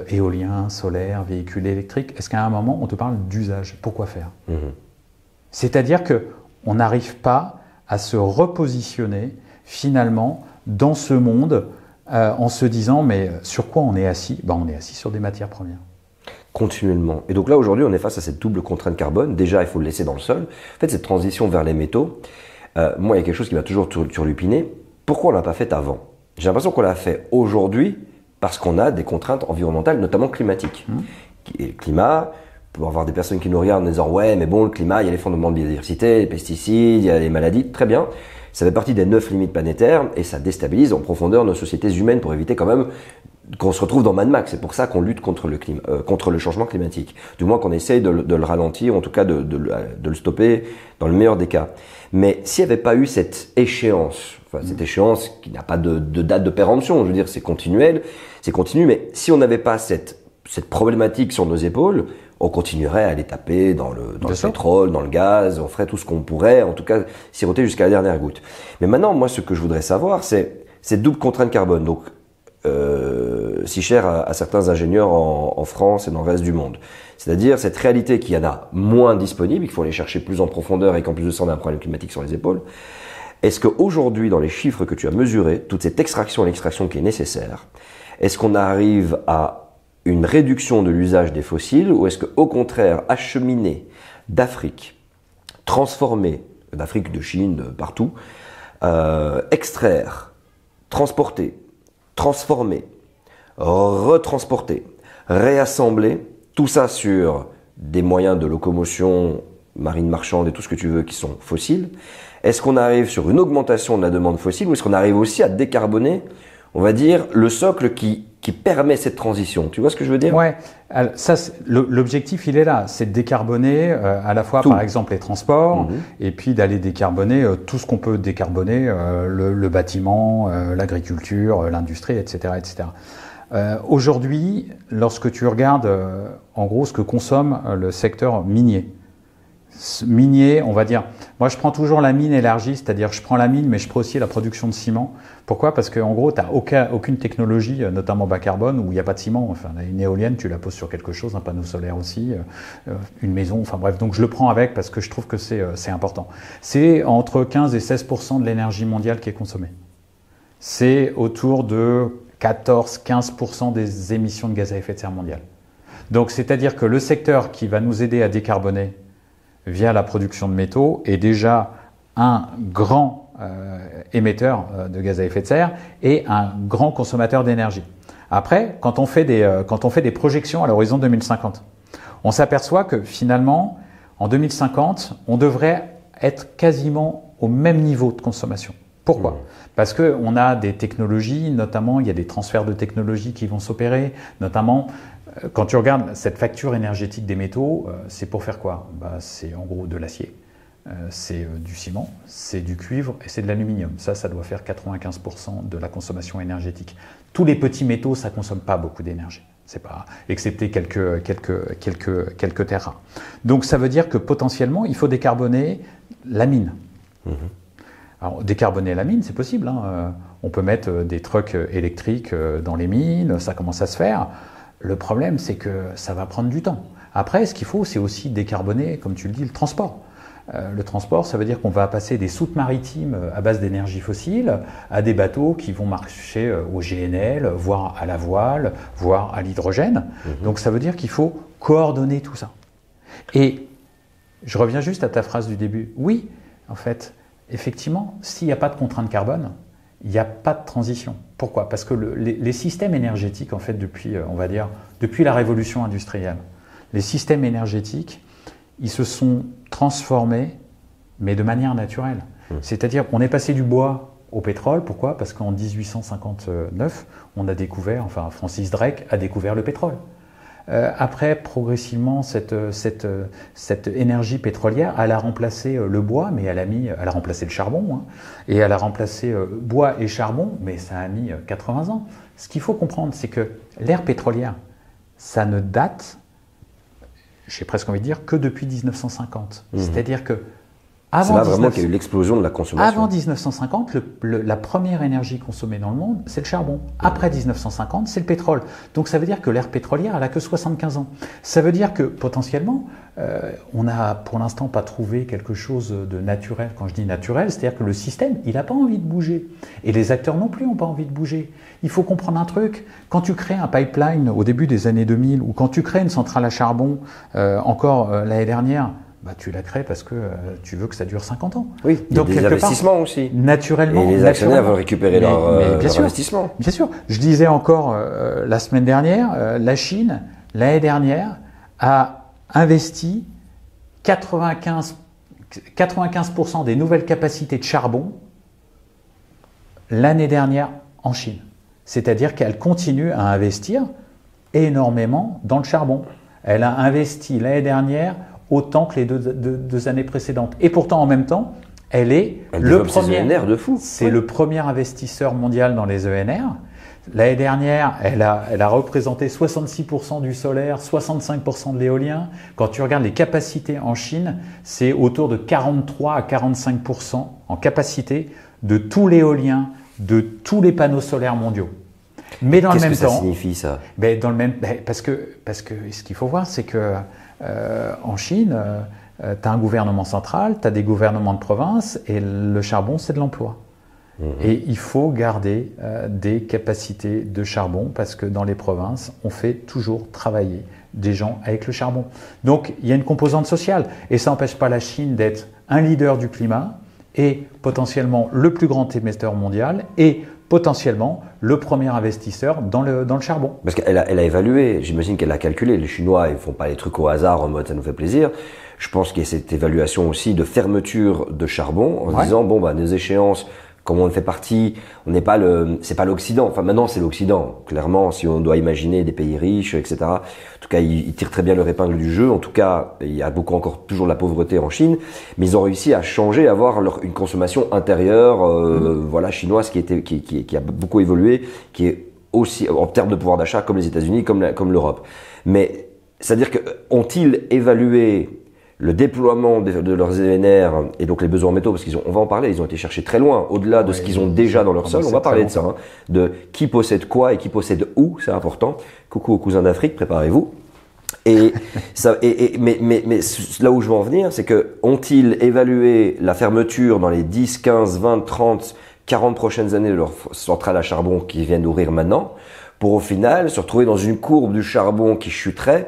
Éolien, solaire, véhicules électriques. Est-ce qu'à un moment, on te parle d'usage? Pourquoi faire? C'est-à-dire qu'on n'arrive pas à se repositionner finalement dans ce monde en se disant, mais sur quoi on est assis? On est assis sur des matières premières. continuellement. Et donc là, aujourd'hui, on est face à cette double contrainte carbone. Déjà, il faut le laisser dans le sol. En fait, cette transition vers les métaux, moi, il y a quelque chose qui m'a toujours turlupiné. Pourquoi on ne l'a pas fait avant? J'ai l'impression qu'on l'a fait aujourd'hui parce qu'on a des contraintes environnementales, notamment climatiques. Et le climat, pour avoir des personnes qui nous regardent en disant « Ouais, mais bon, le climat, il y a l'effondrement de biodiversité, les pesticides, il y a les maladies. » Très bien. Ça fait partie des 9 limites planétaires et ça déstabilise en profondeur nos sociétés humaines pour éviter quand même qu'on se retrouve dans Mad Max. C'est pour ça qu'on lutte contre le changement climatique. Du moins qu'on essaye de le ralentir, en tout cas de le stopper dans le meilleur des cas. Mais s'il n'y avait pas eu cette échéance, cette échéance qui n'a pas de date de péremption, je veux dire c'est continuel, c'est continu, mais si on n'avait pas cette problématique sur nos épaules, on continuerait à aller taper dans le pétrole, dans le gaz, on ferait tout ce qu'on pourrait, en tout cas siroter jusqu'à la dernière goutte. Mais maintenant, moi, ce que je voudrais savoir, c'est cette double contrainte carbone, donc si chère à certains ingénieurs en France et dans le reste du monde. C'est-à-dire cette réalité qu'il y en a moins disponible, qu'il faut aller chercher plus en profondeur et qu'en plus de ça, on a un problème climatique sur les épaules. Est-ce qu'aujourd'hui, dans les chiffres que tu as mesurés, toute cette extraction et l'extraction qui est nécessaire, est-ce qu'on arrive à une réduction de l'usage des fossiles ou est-ce qu'au contraire, acheminer d'Afrique, transformer, d'Afrique, de Chine, de partout, extraire, transporter, transformer, retransporter, réassembler, tout ça sur des moyens de locomotion, marine marchande et tout ce que tu veux qui sont fossiles, est-ce qu'on arrive sur une augmentation de la demande fossile ou est-ce qu'on arrive aussi à décarboner, on va dire, le socle qui permet cette transition? Tu vois ce que je veux dire? Ouais, ça, l'objectif il est là, c'est de décarboner à la fois tout. Par exemple les transports et puis d'aller décarboner tout ce qu'on peut décarboner, le bâtiment, l'agriculture, l'industrie, etc. etc. Aujourd'hui, lorsque tu regardes en gros ce que consomme le secteur minier, on va dire, moi je prends toujours la mine élargie, c'est-à-dire je prends la mine mais je prends aussi la production de ciment. Pourquoi? Parce qu'en gros tu n'as aucune technologie, notamment bas carbone, où il n'y a pas de ciment. Enfin, une éolienne tu la poses sur quelque chose, un panneau solaire aussi, une maison, enfin bref, donc je le prends avec parce que je trouve que c'est important. C'est entre 15 et 16% de l'énergie mondiale qui est consommée. C'est autour de 14-15% des émissions de gaz à effet de serre mondiales. Donc c'est-à-dire que le secteur qui va nous aider à décarboner via la production de métaux est déjà un grand émetteur de gaz à effet de serre et un grand consommateur d'énergie. Après, quand on fait des projections à l'horizon 2050, on s'aperçoit que finalement, en 2050, on devrait être quasiment au même niveau de consommation. Pourquoi? Parce qu'on a des technologies, notamment il y a des transferts de technologies qui vont s'opérer, notamment quand tu regardes cette facture énergétique des métaux, c'est pour faire quoi? C'est en gros de l'acier, c'est du ciment, c'est du cuivre et c'est de l'aluminium. Ça doit faire 95% de la consommation énergétique. Tous les petits métaux, ça ne consomme pas beaucoup d'énergie. C'est pas, excepté quelques terres rares. Donc ça veut dire que potentiellement, il faut décarboner la mine. Alors, décarboner la mine, c'est possible. On peut mettre des trucks électriques dans les mines, ça commence à se faire. Le problème, c'est que ça va prendre du temps. Après, ce qu'il faut, c'est aussi décarboner, comme tu le dis, le transport. Le transport, ça veut dire qu'on va passer des soutes maritimes à base d'énergie fossile à des bateaux qui vont marcher au GNL, voire à la voile, voire à l'hydrogène. Donc ça veut dire qu'il faut coordonner tout ça. Et je reviens juste à ta phrase du début. Oui, en fait, effectivement, s'il n'y a pas de contrainte carbone, il n'y a pas de transition. Pourquoi? Parce que les systèmes énergétiques, en fait, depuis la révolution industrielle, les systèmes énergétiques, ils se sont transformés, mais de manière naturelle. C'est-à-dire qu'on est passé du bois au pétrole. Pourquoi? Parce qu'en 1859, on a découvert, enfin Francis Drake a découvert le pétrole. Après, progressivement, cette énergie pétrolière, elle a remplacé le bois, mais elle a remplacé le charbon, et elle a remplacé bois et charbon, mais ça a mis 80 ans. Ce qu'il faut comprendre, c'est que l'ère pétrolière, ça ne date, j'ai presque envie de dire, que depuis 1950. C'est-à-dire que C'est là vraiment qu'il y a eu l'explosion de la consommation. Avant 1950, la première énergie consommée dans le monde, c'est le charbon. Après 1950, c'est le pétrole. Donc ça veut dire que l'ère pétrolière, elle n'a que 75 ans. Ça veut dire que potentiellement, on n'a pour l'instant pas trouvé quelque chose de naturel. Quand je dis naturel, c'est-à-dire que le système, il n'a pas envie de bouger. Et les acteurs non plus n'ont pas envie de bouger. Il faut comprendre un truc. Quand tu crées un pipeline au début des années 2000, ou quand tu crées une centrale à charbon, l'année dernière, bah, tu la crées parce que tu veux que ça dure 50 ans. Oui, il y a donc, des investissements aussi. Naturellement. Et les actionnaires veulent récupérer leur investissement. Bien sûr. Je disais encore la semaine dernière, la Chine, l'année dernière, a investi 95% des nouvelles capacités de charbon l'année dernière en Chine. C'est-à-dire qu'elle continue à investir énormément dans le charbon. Elle a investi l'année dernière autant que les deux années précédentes. Et pourtant, en même temps, elle est le premier. ENR de fou. C'est le premier investisseur mondial dans les ENR. L'année dernière, elle a représenté 66% du solaire, 65% de l'éolien. Quand tu regardes les capacités en Chine, c'est autour de 43 à 45% en capacité de tout l'éolien, de tous les panneaux solaires mondiaux. Mais dans le même temps, qu'est-ce que ça signifie ça ? Parce que ce qu'il faut voir, c'est que en Chine, tu as un gouvernement central, tu as des gouvernements de province, et le charbon, c'est de l'emploi. Et il faut garder des capacités de charbon, parce que dans les provinces, on fait toujours travailler des gens avec le charbon. Donc, il y a une composante sociale, et ça n'empêche pas la Chine d'être un leader du climat, et potentiellement le plus grand émetteur mondial, et potentiellement le premier investisseur dans le charbon. Parce qu'elle a évalué, j'imagine qu'elle a calculé. Les Chinois, ils ne font pas les trucs au hasard en mode ça nous fait plaisir. Je pense qu'il y a cette évaluation aussi de fermeture de charbon en se disant bon bah nos échéances, comme on fait partie, on n'est pas c'est pas l'Occident. Enfin maintenant c'est l'Occident. Clairement, si on doit imaginer des pays riches, etc. En tout cas, ils tirent très bien leur épingle du jeu. En tout cas, il y a encore toujours de la pauvreté en Chine, mais ils ont réussi à changer, à avoir une consommation intérieure, voilà, chinoise qui a beaucoup évolué, qui est aussi en termes de pouvoir d'achat comme les États-Unis, comme l'Europe. Mais c'est-à-dire que ont-ils évalué le déploiement de leurs ENR et donc les besoins en métaux, parce on va en parler, ils ont été cherchés très loin, au-delà de ce qu'ils ont déjà dans leur sol. On va parler de ça, hein, de qui possède quoi et qui possède où, c'est important. Coucou aux cousins d'Afrique, préparez-vous. Mais là où je veux en venir, c'est que ont-ils évalué la fermeture dans les 10, 15, 20, 30, 40 prochaines années de leur centrale à charbon qui viennent d'ouvrir maintenant, pour au final se retrouver dans une courbe du charbon qui chuterait,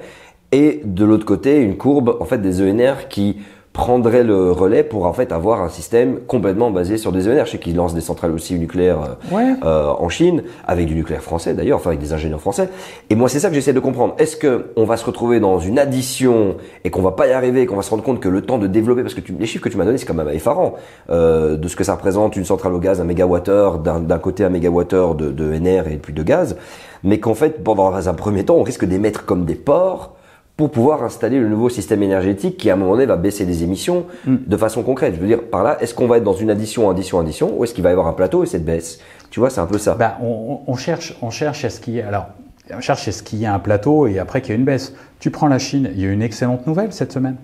et de l'autre côté, une courbe en fait des ENR qui prendrait le relais pour en fait avoir un système complètement basé sur des ENR. Je sais qu'ils lancent des centrales aussi nucléaires en Chine, avec du nucléaire français d'ailleurs, enfin avec des ingénieurs français. Et moi, c'est ça que j'essaie de comprendre. Est-ce que on va se retrouver dans une addition et qu'on va pas y arriver, qu'on va se rendre compte que le temps de développer, parce que les chiffres que tu m'as donnés, c'est quand même effarant, de ce que ça représente une centrale au gaz, un mégawattheure, d'un côté un mégawattheure de ENR et puis de gaz, mais qu'en fait, dans un premier temps, on risque d'émettre comme des porcs pour pouvoir installer le nouveau système énergétique qui, à un moment donné, va baisser les émissions de façon concrète. Je veux dire, par là, est-ce qu'on va être dans une addition, ou est-ce qu'il va y avoir un plateau et cette baisse ? Tu vois, c'est un peu ça. On cherche à ce qu'il y ait, on cherche à ce qu'il y ait un plateau et après qu'il y ait une baisse. Tu prends la Chine, il y a une excellente nouvelle cette semaine.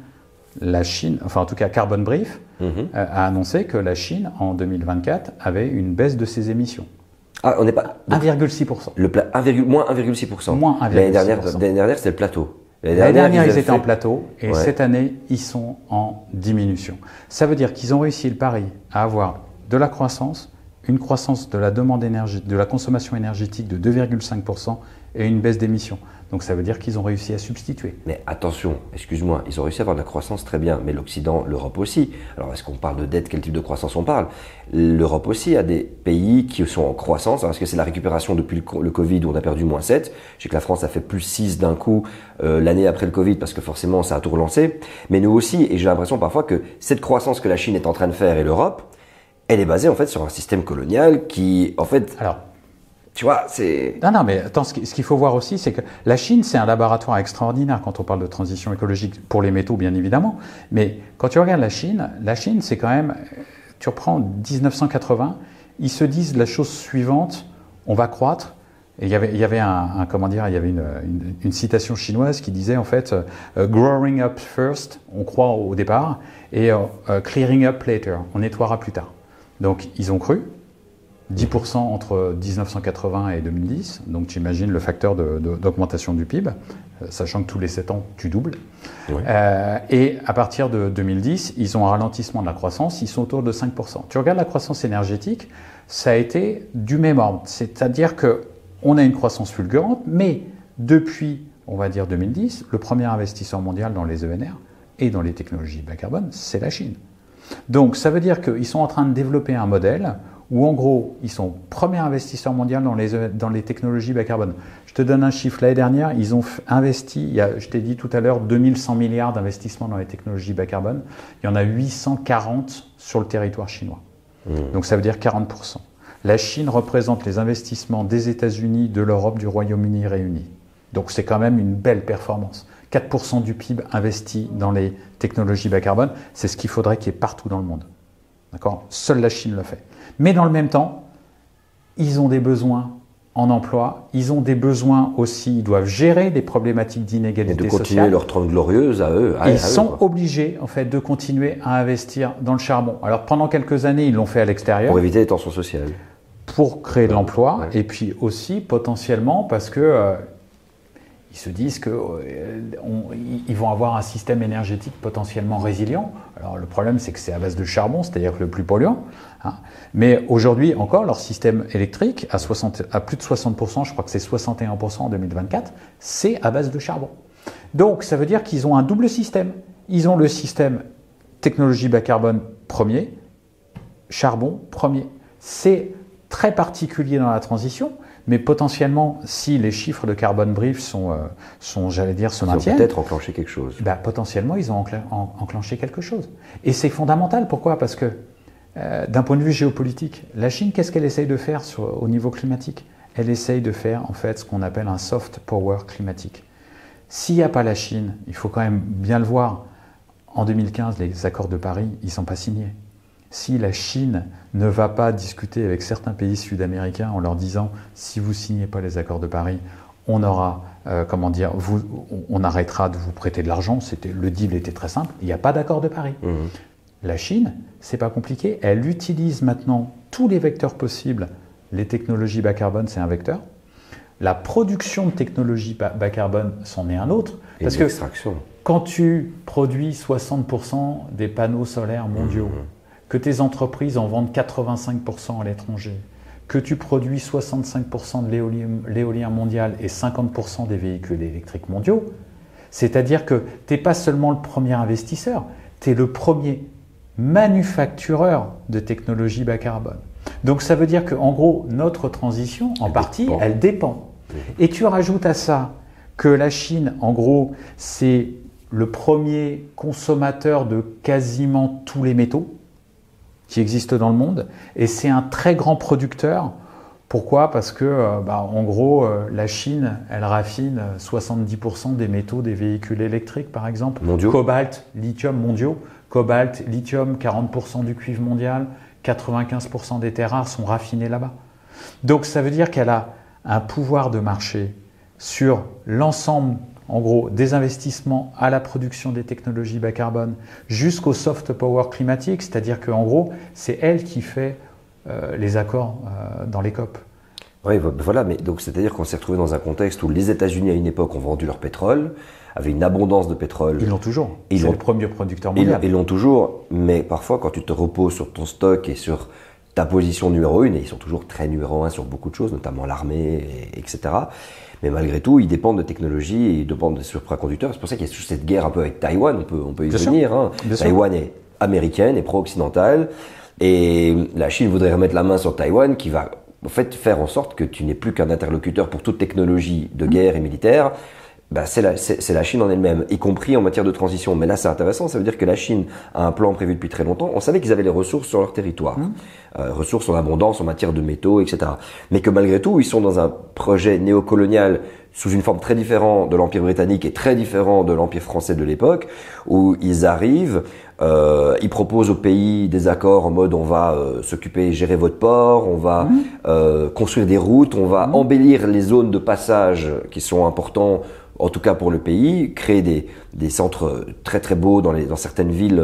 La Chine, enfin en tout cas Carbon Brief, a annoncé que la Chine, en 2024, avait une baisse de ses émissions. Ah, on n'est pas... 1,6%. Moins 1,6%. Moins 1,6%. L'année dernière, c'était le plateau. L'année dernière, ils étaient en plateau et cette année, ils sont en diminution. Ça veut dire qu'ils ont réussi le pari à avoir de la croissance, une croissance de la demande d'énergie, de la consommation énergétique de 2,5% et une baisse d'émissions. Donc ça veut dire qu'ils ont réussi à substituer. Mais attention, excuse-moi, ils ont réussi à avoir de la croissance très bien, mais l'Occident, l'Europe aussi. Alors est-ce qu'on parle de dette, quel type de croissance on parle ? L'Europe aussi a des pays qui sont en croissance. Alors, est-ce que c'est la récupération depuis le Covid où on a perdu -7 ? Je sais que la France a fait +6 d'un coup l'année après le Covid parce que forcément ça a tout relancé. Mais nous aussi, et j'ai l'impression parfois que cette croissance que la Chine est en train de faire et l'Europe, elle est basée en fait sur un système colonial qui en fait... Alors, tu vois, c'est... Non, mais attends, ce qu'il faut voir aussi, c'est que la Chine, c'est un laboratoire extraordinaire quand on parle de transition écologique pour les métaux, bien évidemment. Mais quand tu regardes la Chine, c'est quand même... Tu reprends 1980, ils se disent la chose suivante, on va croître Et il y avait une citation chinoise qui disait en fait growing up first, on croit au départ, et clearing up later, on nettoiera plus tard. Donc ils ont cru, 10% entre 1980 et 2010, donc tu imagines le facteur d'augmentation du PIB, sachant que tous les 7 ans tu doubles. Ouais. Et à partir de 2010, ils ont un ralentissement de la croissance, ils sont autour de 5%. Tu regardes la croissance énergétique, ça a été du même ordre, c'est-à-dire qu'on a une croissance fulgurante, mais depuis, on va dire 2010, le premier investisseur mondial dans les ENR et dans les technologies bas carbone, c'est la Chine. Donc ça veut dire qu'ils sont en train de développer un modèle où en gros, ils sont premier investisseur mondial dans les technologies bas carbone. Je te donne un chiffre. L'année dernière, ils ont investi, je t'ai dit tout à l'heure, 2100 milliards d'investissements dans les technologies bas carbone. Il y en a 840 sur le territoire chinois. Donc ça veut dire 40%. La Chine représente les investissements des États-Unis, de l'Europe, du Royaume-Uni réunis. Donc c'est quand même une belle performance. 4% du PIB investi dans les technologies bas carbone, c'est ce qu'il faudrait qu'il y ait partout dans le monde. D'accord ? Seule la Chine le fait. Mais dans le même temps, ils ont des besoins en emploi, ils ont des besoins aussi, ils doivent gérer des problématiques d'inégalité sociale. Et de continuer leur trente glorieuse à eux. Ils sont obligés en fait de continuer à investir dans le charbon. Alors pendant quelques années, ils l'ont fait à l'extérieur. Pour éviter les tensions sociales. Pour créer de l'emploi et puis aussi potentiellement parce que ils se disent qu'ils vont avoir un système énergétique potentiellement résilient. Alors le problème, c'est que c'est à base de charbon, c'est-à-dire le plus polluant. Hein. Mais aujourd'hui encore, leur système électrique, à plus de 60%, je crois que c'est 61% en 2024, c'est à base de charbon. Donc ça veut dire qu'ils ont un double système. Ils ont le système technologie bas carbone premier, charbon premier. C'est très particulier dans la transition. Mais potentiellement, si les chiffres de Carbon Brief j'allais dire, se maintiennent... Ils ont peut-être enclenché quelque chose. Potentiellement, ils ont enclenché quelque chose. Et c'est fondamental. Pourquoi ? Parce que, d'un point de vue géopolitique, la Chine, qu'est-ce qu'elle essaye de faire au niveau climatique ? Elle essaye de faire, en fait, ce qu'on appelle un soft power climatique. S'il n'y a pas la Chine, il faut quand même bien le voir, en 2015, les accords de Paris, ils ne sont pas signés. Si la Chine ne va pas discuter avec certains pays sud-américains en leur disant « si vous ne signez pas les accords de Paris, on aura, on arrêtera de vous prêter de l'argent », le deal était très simple, il n'y a pas d'accord de Paris. La Chine, c'est pas compliqué, elle utilise maintenant tous les vecteurs possibles. Les technologies bas carbone, c'est un vecteur. La production de technologies bas carbone, c'en est un autre. Parce que quand tu produis 60% des panneaux solaires mondiaux, que tes entreprises en vendent 85% à l'étranger, que tu produis 65% de l'éolien mondial et 50% des véhicules électriques mondiaux, c'est-à-dire que tu n'es pas seulement le premier investisseur, tu es le premier manufactureur de technologies bas carbone. Donc ça veut dire qu'en gros, notre transition, en partie, elle dépend. Et tu rajoutes à ça que la Chine, en gros, c'est le premier consommateur de quasiment tous les métaux qui existent dans le monde, et c'est un très grand producteur. Pourquoi ? Parce que, en gros, la Chine, elle raffine 70% des métaux des véhicules électriques, par exemple. Mondiaux. Cobalt, lithium mondiaux. Cobalt, lithium, 40% du cuivre mondial, 95% des terres rares sont raffinés là-bas. Donc ça veut dire qu'elle a un pouvoir de marché sur l'ensemble, en gros, des investissements à la production des technologies bas carbone jusqu'au soft power climatique, c'est-à-dire qu'en gros, c'est elle qui fait les accords dans les COP. Oui, voilà, mais donc c'est-à-dire qu'on s'est retrouvé dans un contexte où les États-Unis à une époque ont vendu leur pétrole, avaient une abondance de pétrole. Ils l'ont toujours. C'est le premier producteur mondial. Ils l'ont toujours, mais parfois quand tu te reposes sur ton stock et sur ta position numéro 1, et ils sont toujours très numéro 1 sur beaucoup de choses, notamment l'armée, etc. Mais malgré tout, ils dépendent de technologies et ils dépendent de supraconducteurs. C'est pour ça qu'il y a cette guerre un peu avec Taïwan, on peut y venir. Hein. Taïwan est américaine, est pro-occidentale, et la Chine voudrait remettre la main sur Taïwan, qui va en fait faire en sorte que tu n'es plus qu'un interlocuteur pour toute technologie de guerre et militaire. C'est la Chine en elle-même, y compris en matière de transition. Mais là, c'est intéressant, ça veut dire que la Chine a un plan prévu depuis très longtemps. On savait qu'ils avaient les ressources sur leur territoire, ressources en abondance en matière de métaux, etc. Mais que malgré tout, ils sont dans un projet néocolonial sous une forme très différente de l'Empire britannique et très différent de l'Empire français de l'époque, où ils arrivent, ils proposent au pays des accords en mode on va s'occuper, gérer votre port, on va construire des routes, on va embellir les zones de passage qui sont importants, en tout cas pour le pays, créer des centres très très beaux dans certaines villes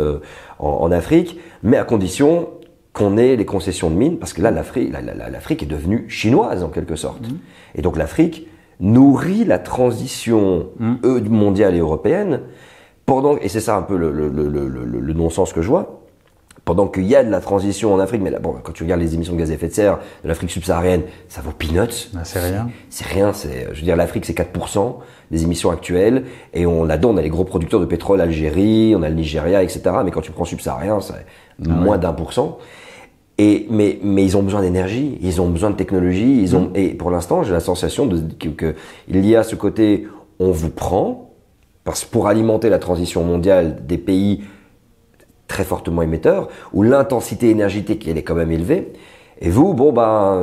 en Afrique, mais à condition qu'on ait les concessions de mines, parce que là l'Afrique est devenue chinoise en quelque sorte. Et donc l'Afrique nourrit la transition mondiale et européenne, et c'est ça un peu le non-sens que je vois, pendant qu'il y a de la transition en Afrique, mais là, bon, quand tu regardes les émissions de gaz à effet de serre de l'Afrique subsaharienne, ça vaut peanuts. C'est rien. C'est rien, je veux dire, l'Afrique c'est 4% des émissions actuelles, et là-dedans on a les gros producteurs de pétrole, Algérie, on a le Nigeria, etc. Mais quand tu prends subsaharien, c'est moins d'1%. Mais ils ont besoin d'énergie, ils ont besoin de technologie, et pour l'instant j'ai la sensation qu'il y a ce côté, on vous prend, parce que pour alimenter la transition mondiale des pays très fortement émetteurs, où l'intensité énergétique elle est quand même élevée, et vous,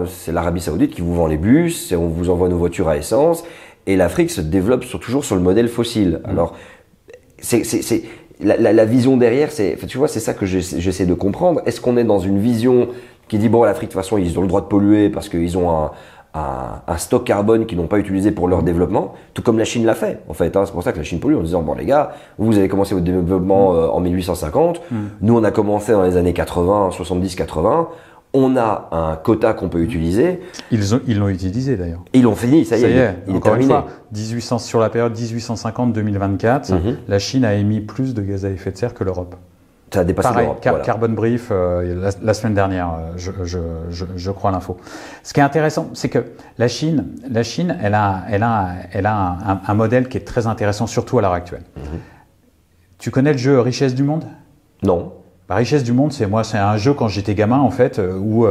c'est l'Arabie Saoudite qui vous vend les bus, et on vous envoie nos voitures à essence, et l'Afrique se développe toujours sur le modèle fossile. Alors, la vision derrière, tu vois, c'est ça que j'essaie de comprendre. Est-ce qu'on est dans une vision qui dit, l'Afrique, de toute façon, ils ont le droit de polluer parce qu'ils ont un stock carbone qu'ils n'ont pas utilisé pour leur développement, tout comme la Chine l'a fait, en fait. C'est pour ça que la Chine pollue en disant, les gars, vous avez commencé votre développement en 1850, nous on a commencé dans les années 80, 70-80, on a un quota qu'on peut utiliser. Ils l'ont utilisé d'ailleurs. Ils l'ont fini, ça y est, il est terminé. Sur la période 1850-2024, la Chine a émis plus de gaz à effet de serre que l'Europe. Ça a dépassé l'Europe. Voilà. Carbon Brief, la semaine dernière, je crois l'info. Ce qui est intéressant, c'est que la Chine, elle a un modèle qui est très intéressant, surtout à l'heure actuelle. Tu connais le jeu Richesse du Monde ? Non. La richesse du monde, c'est un jeu quand j'étais gamin en fait, où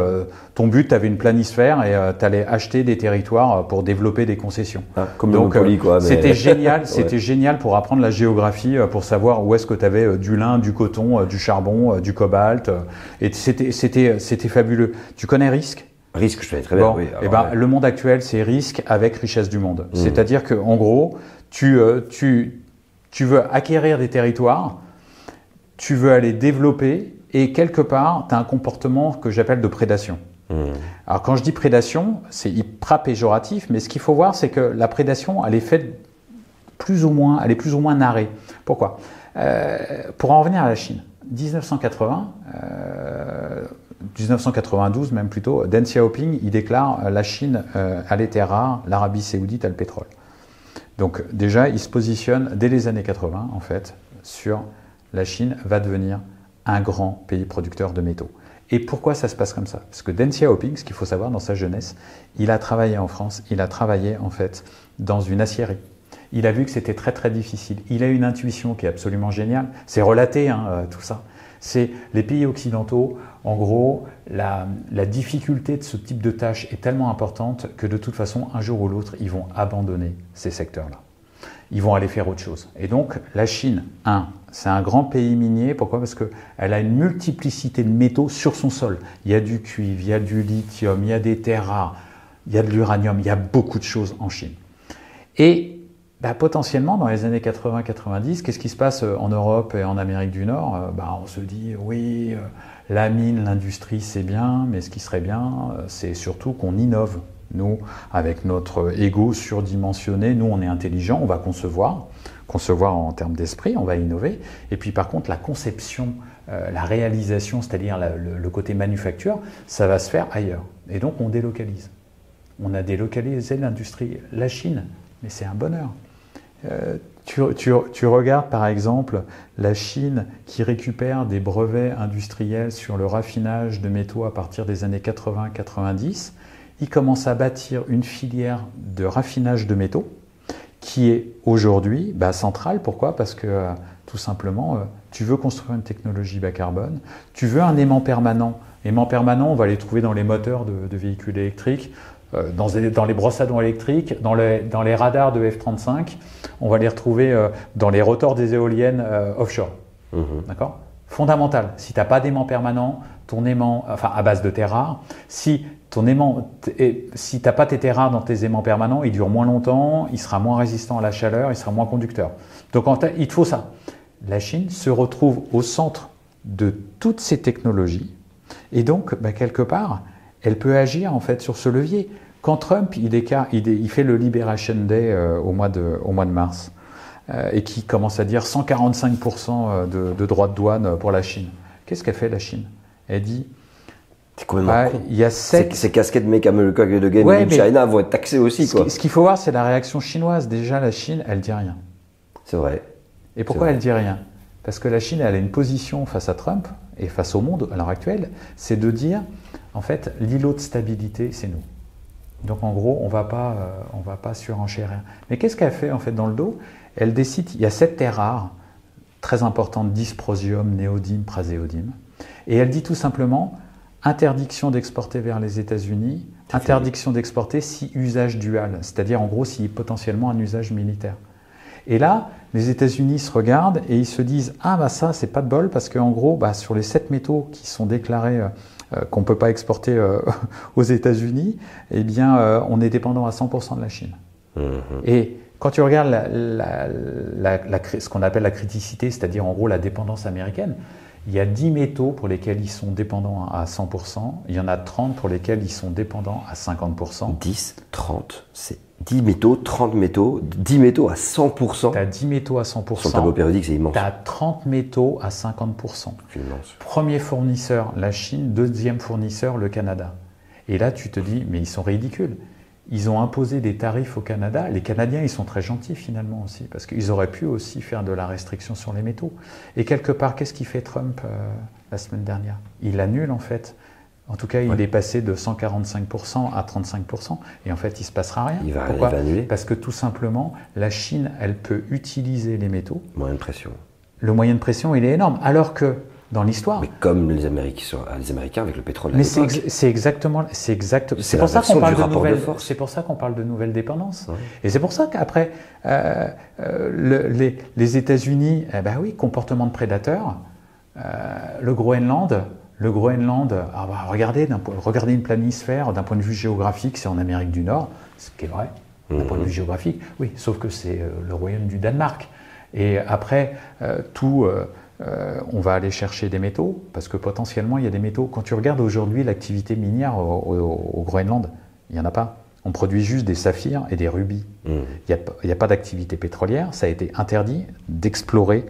ton but, tu avais une planisphère et tu allais acheter des territoires pour développer des concessions. Comme le Monopoly quoi. C'était génial, c'était génial pour apprendre la géographie, pour savoir où est-ce que tu avais du lin, du coton, du charbon, du cobalt. Et c'était fabuleux. Tu connais Risk ? Risk, je connais très bien. Oui, le monde actuel, c'est Risk avec richesse du monde. C'est-à-dire que en gros, tu veux acquérir des territoires. Tu veux aller développer et quelque part, tu as un comportement que j'appelle de prédation. Alors quand je dis prédation, c'est hyper péjoratif, mais ce qu'il faut voir, c'est que la prédation, elle est plus ou moins narrée. Pourquoi ? Pour en revenir à la Chine, 1992 même plutôt, Deng Xiaoping, il déclare la Chine a les terres rares, l'Arabie Saoudite a le pétrole. Donc déjà, il se positionne dès les années 80 en fait sur la Chine va devenir un grand pays producteur de métaux. Et pourquoi ça se passe comme ça ? Parce que Deng Xiaoping, ce qu'il faut savoir dans sa jeunesse, il a travaillé en France, il a travaillé en fait dans une aciérie. Il a vu que c'était très très difficile. Il a une intuition qui est absolument géniale. C'est relaté tout ça. C'est les pays occidentaux, en gros, la difficulté de ce type de tâche est tellement importante que de toute façon, un jour ou l'autre, ils vont abandonner ces secteurs-là. Ils vont aller faire autre chose. Et donc, la Chine, c'est un grand pays minier. Pourquoi ? Parce qu'elle a une multiplicité de métaux sur son sol. Il y a du cuivre, il y a du lithium, il y a des terres rares, il y a de l'uranium, il y a beaucoup de choses en Chine. Et potentiellement, dans les années 80-90, qu'est-ce qui se passe en Europe et en Amérique du Nord ? On se dit, oui, la mine, l'industrie, c'est bien, mais ce qui serait bien, c'est surtout qu'on innove. Nous, avec notre ego surdimensionné, nous, on est intelligent, on va concevoir en termes d'esprit, on va innover. Et puis, par contre, la conception, la réalisation, c'est-à-dire le côté manufacture, ça va se faire ailleurs. Et donc, on délocalise. On a délocalisé l'industrie. La Chine, mais c'est un bonheur. Tu regardes, par exemple, la Chine qui récupère des brevets industriels sur le raffinage de métaux à partir des années 80-90. Ils commencent à bâtir une filière de raffinage de métaux qui est aujourd'hui centrale. Pourquoi ? Parce que tout simplement, tu veux construire une technologie bas carbone, tu veux un aimant permanent. Aimant permanent, on va les trouver dans les moteurs de véhicules électriques, dans les brosses à dents électriques, dans les radars de F-35, on va les retrouver dans les rotors des éoliennes offshore. D'accord ? fondamentale. Si tu n'as pas d'aimant permanent, ton aimant, enfin à base de terres rares, si tu n'as pas tes terres rares dans tes aimants permanents, il dure moins longtemps, il sera moins résistant à la chaleur, il sera moins conducteur. Donc il te faut ça. La Chine se retrouve au centre de toutes ces technologies et donc quelque part, elle peut agir en fait sur ce levier. Quand Trump il fait le Liberation Day au mois de mars et qui commence à dire 145% de droits de douane pour la Chine, qu'est-ce qu'elle fait la Chine? Elle dit il y a ces casquettes Make America Great Again in China vont être taxées aussi. Ce qu'il faut voir, c'est la réaction chinoise. Déjà, la Chine, elle dit rien. C'est vrai. Et pourquoi elle dit rien? Parce que la Chine, elle a une position face à Trump et face au monde à l'heure actuelle, c'est de dire, en fait, l'îlot de stabilité, c'est nous. Donc en gros, on va pas surenchérir. Mais qu'est-ce qu'elle fait en fait dans le dos? Elle décide, il y a 7 terres rares très importantes, dysprosium, néodyme, praséodyme, et elle dit tout simplement interdiction d'exporter vers les États-Unis, interdiction d'exporter si usage dual, c'est-à-dire en gros si potentiellement un usage militaire. Et là, les États-Unis se regardent et ils se disent ça c'est pas de bol parce qu'en gros sur les 7 métaux qui sont déclarés qu'on ne peut pas exporter aux États-Unis, eh bien on est dépendant à 100% de la Chine. Et quand tu regardes ce qu'on appelle la criticité, c'est-à-dire en gros la dépendance américaine, il y a 10 métaux pour lesquels ils sont dépendants à 100%, il y en a 30 pour lesquels ils sont dépendants à 50%. 10, 30, c'est 10 métaux, 30 métaux, 10 métaux à 100%. Tu as 10 métaux à 100%. Sur le tableau périodique, c'est immense. Tu as 30 métaux à 50%. C'est immense. Premier fournisseur, la Chine. Deuxième fournisseur, le Canada. Et là, tu te dis, mais ils sont ridicules. Ils ont imposé des tarifs au Canada. Les Canadiens, ils sont très gentils finalement aussi, parce qu'ils auraient pu aussi faire de la restriction sur les métaux. Et quelque part, qu'est-ce qu'il fait Trump la semaine dernière? Il annule en fait. En tout cas, il est passé de 145% à 35%. Et en fait, il ne se passera rien. Pourquoi? Il va annuler. Parce que tout simplement, la Chine, elle peut utiliser les métaux. Moyen de pression. Le moyen de pression, il est énorme. Alors que dans l'histoire. Mais comme les Américains avec le pétrole. Mais c'est exactement. C'est pour ça qu'on parle de nouvelles. C'est pour ça qu'on parle de nouvelles dépendances. Ouais. Et c'est pour ça qu'après les États-Unis, comportement de prédateur. Le Groenland, regardez une planisphère d'un point de vue géographique, c'est en Amérique du Nord, ce qui est vrai. D'un point de vue géographique, oui, sauf que c'est le royaume du Danemark. Et après on va aller chercher des métaux, parce que potentiellement il y a des métaux. Quand tu regardes aujourd'hui l'activité minière au Groenland, il n'y en a pas. On produit juste des saphirs et des rubis. Il n'y a pas d'activité pétrolière. Ça a été interdit d'explorer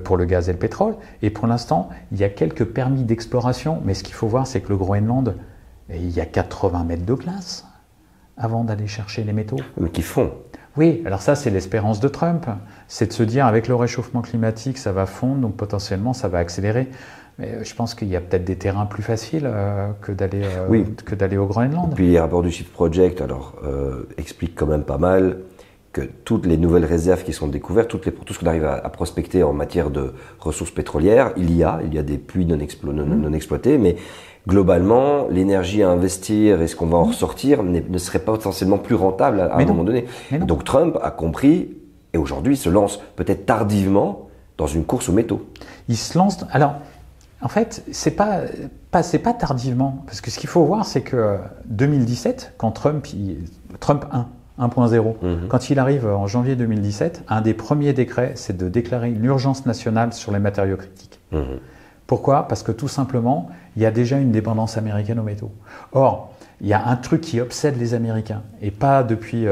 pour le gaz et le pétrole. Et pour l'instant, il y a quelques permis d'exploration. Mais ce qu'il faut voir, c'est que le Groenland, il y a 80 mètres de glace avant d'aller chercher les métaux. Mais qu'ils font. Oui, alors ça, c'est l'espérance de Trump. C'est de se dire, avec le réchauffement climatique, ça va fondre, donc potentiellement, ça va accélérer. Mais je pense qu'il y a peut-être des terrains plus faciles que d'aller au Groenland. Et puis les rapports du Shift Project expliquent quand même pas mal que toutes les nouvelles réserves qui sont découvertes, tout ce qu'on arrive à prospecter en matière de ressources pétrolières, il y a des puits non exploités, mais globalement, l'énergie à investir et ce qu'on va en ressortir ne serait pas potentiellement plus rentable à un moment donné. Donc Trump a compris et aujourd'hui se lance peut-être tardivement dans une course aux métaux. Il se lance. Alors, en fait, c'est pas tardivement, parce que ce qu'il faut voir, c'est que 2017, quand Trump 1.0, quand il arrive en janvier 2017, un des premiers décrets, c'est de déclarer une urgence nationale sur les matériaux critiques. Pourquoi? Parce que tout simplement, il y a déjà une dépendance américaine aux métaux. Or, il y a un truc qui obsède les Américains, et pas depuis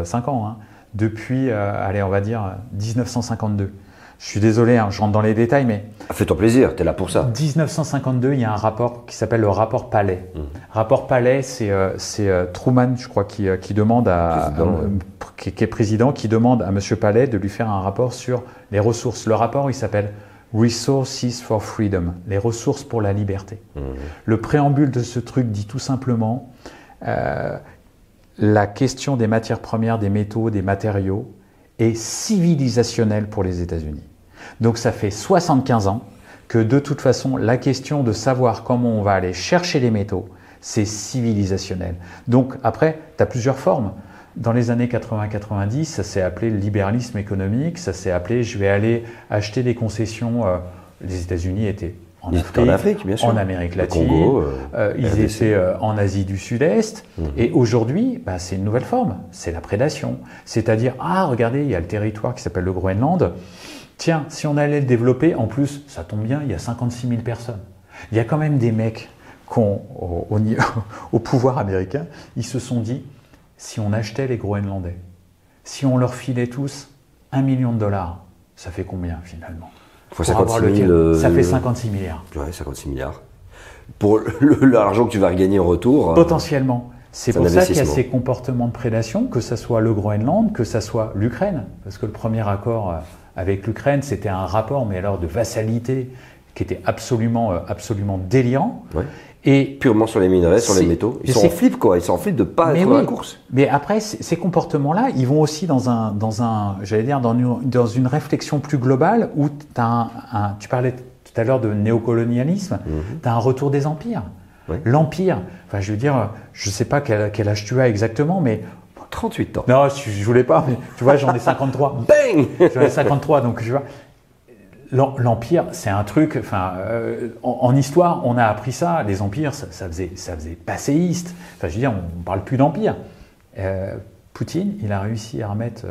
5 ans, depuis, on va dire, 1952. Je suis désolé, je rentre dans les détails, mais... Fais-toi plaisir, tu es là pour ça. 1952, il y a un rapport qui s'appelle le rapport Palais. Rapport Palais, c'est Truman, je crois, qui demande qui est président, qui demande à M. Palais de lui faire un rapport sur les ressources. Le rapport, il s'appelle Resources for Freedom, les ressources pour la liberté. Le préambule de ce truc dit tout simplement la question des matières premières, des métaux, des matériaux est civilisationnelle pour les États-Unis. Donc ça fait 75 ans que de toute façon, la question de savoir comment on va aller chercher les métaux, c'est civilisationnel. Donc après, tu as plusieurs formes. Dans les années 80-90, ça s'est appelé le libéralisme économique, ça s'est appelé je vais aller acheter des concessions. Les États-Unis étaient en Afrique, bien sûr. En Amérique latine, Congo, ils étaient en Asie du Sud-Est. Et aujourd'hui, c'est une nouvelle forme, c'est la prédation. C'est-à-dire, regardez, il y a le territoire qui s'appelle le Groenland. Tiens, si on allait le développer, en plus, ça tombe bien, il y a 56 000 personnes. Il y a quand même des mecs qui ont, au pouvoir américain, ils se sont dit, si on achetait les Groenlandais, si on leur filait tous $1 million, ça fait combien finalement? Faut 56 000, ça fait 56 milliards. Ouais, 56 milliards. Pour l'argent que tu vas regagner en retour. Potentiellement. C'est pour ça qu'il y a ces comportements de prédation, que ce soit le Groenland, que ce soit l'Ukraine. Parce que le premier accord avec l'Ukraine, c'était un rapport, mais alors de vassalité, qui était absolument délirant. Ouais. Et purement sur les minerais, sur les métaux. Ils sont en flip, quoi. Ils sont en flip de pas être dans la course. Mais après, ces comportements-là, ils vont aussi dans une réflexion plus globale où tu parlais tout à l'heure de néocolonialisme, tu as un retour des empires. Ouais. L'empire, enfin, je veux dire, je ne sais pas quel âge tu as exactement, mais 38 ans. Non, je voulais pas, mais tu vois, j'en ai 53. Bang. J'en ai 53, donc je vois. L'empire, c'est un truc. Enfin, en histoire, on a appris ça. Les empires, ça faisait passéiste. Enfin, je veux dire, on parle plus d'empire. Poutine, il a réussi à remettre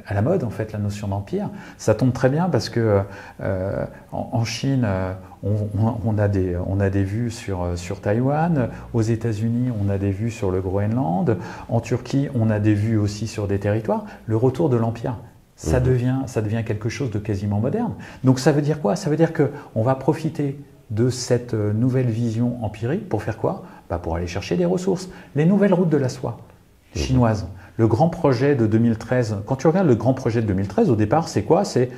à la mode en fait la notion d'empire. Ça tombe très bien parce que en Chine, on a des vues sur Taïwan. Aux États-Unis, on a des vues sur le Groenland. En Turquie, on a des vues aussi sur des territoires. Le retour de l'empire. Ça devient quelque chose de quasiment moderne. Donc ça veut dire quoi? Ça veut dire qu'on va profiter de cette nouvelle vision empirique pour faire quoi? Pour aller chercher des ressources. Les nouvelles routes de la soie chinoises. Le grand projet de 2013, quand tu regardes le grand projet de 2013, au départ, c'est quoi? C'est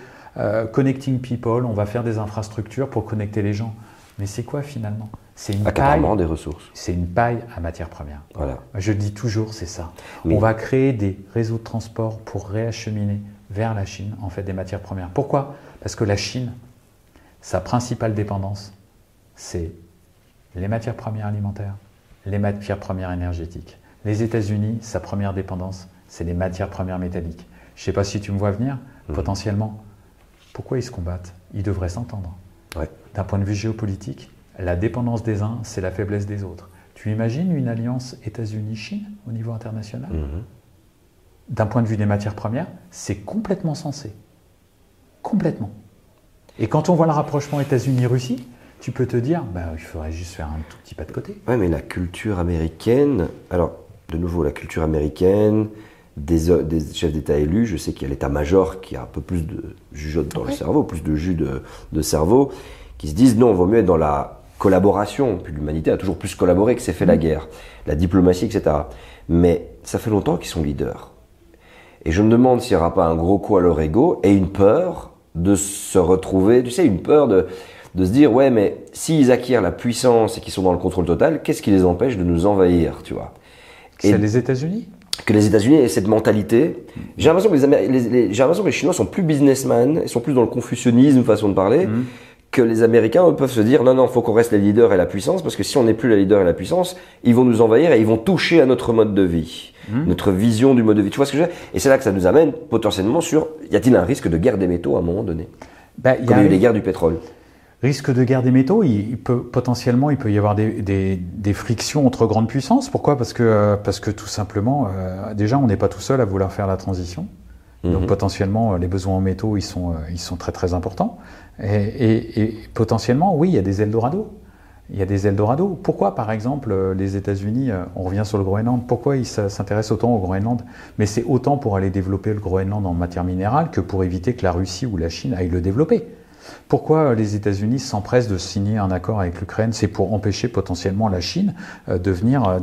connecting people, on va faire des infrastructures pour connecter les gens. Mais c'est quoi finalement? C'est une paille, des ressources. C'est une paille à matière première. Voilà. Je le dis toujours, c'est ça. Oui. On va créer des réseaux de transport pour réacheminer vers la Chine, en fait, des matières premières. Pourquoi? Parce que la Chine, sa principale dépendance, c'est les matières premières alimentaires, les matières premières énergétiques. Les États-Unis, sa première dépendance, c'est les matières premières métalliques. Je ne sais pas si tu me vois venir, potentiellement. Pourquoi ils se combattent? Ils devraient s'entendre. Ouais. D'un point de vue géopolitique, la dépendance des uns, c'est la faiblesse des autres. Tu imagines une alliance États-Unis-Chine au niveau international? D'un point de vue des matières premières, c'est complètement sensé. Complètement. Et quand on voit le rapprochement États-Unis-Russie, tu peux te dire, il faudrait juste faire un tout petit pas de côté. Oui, mais la culture américaine, alors, de nouveau, la culture américaine, des chefs d'État élus, je sais qu'il y a l'état-major qui a un peu plus de jugeote dans le cerveau, plus de jus de cerveau, qui se disent, non, on vaut mieux être dans la collaboration. Puis l'humanité a toujours plus collaboré que s'est fait la guerre, la diplomatie, etc. Mais ça fait longtemps qu'ils sont leaders. Et je me demande s'il n'y aura pas un gros coup à leur ego et une peur de se retrouver, tu sais, une peur de se dire, ouais, mais s'ils acquièrent la puissance et qu'ils sont dans le contrôle total, qu'est-ce qui les empêche de nous envahir, tu vois? C'est les États-Unis? Que les États-Unis aient cette mentalité. J'ai l'impression que j'ai l'impression que les Chinois sont plus businessmen, ils sont plus dans le confucianisme, façon de parler, que les Américains, eux, peuvent se dire, non, faut qu'on reste les leaders et la puissance, parce que si on n'est plus les leaders et la puissance, ils vont nous envahir et ils vont toucher à notre mode de vie. Notre vision du mode de vie. Tu vois ce que je veux dire? Et c'est là que ça nous amène potentiellement sur, y a-t-il un risque de guerre des métaux à un moment donné? Comme il y a eu les guerres du pétrole. Risque de guerre des métaux, potentiellement, il peut y avoir des frictions entre grandes puissances. Pourquoi? Parce que tout simplement, déjà, on n'est pas tout seul à vouloir faire la transition. Donc potentiellement, les besoins en métaux, ils sont très très importants. Et potentiellement, oui, il y a des Eldorado. Il y a des Eldorado. Pourquoi, par exemple, les États-Unis, on revient sur le Groenland, pourquoi ils s'intéressent autant au Groenland? Mais c'est autant pour aller développer le Groenland en matière minérale que pour éviter que la Russie ou la Chine aillent le développer. Pourquoi les États-Unis s'empressent de signer un accord avec l'Ukraine? C'est pour empêcher potentiellement la Chine de venir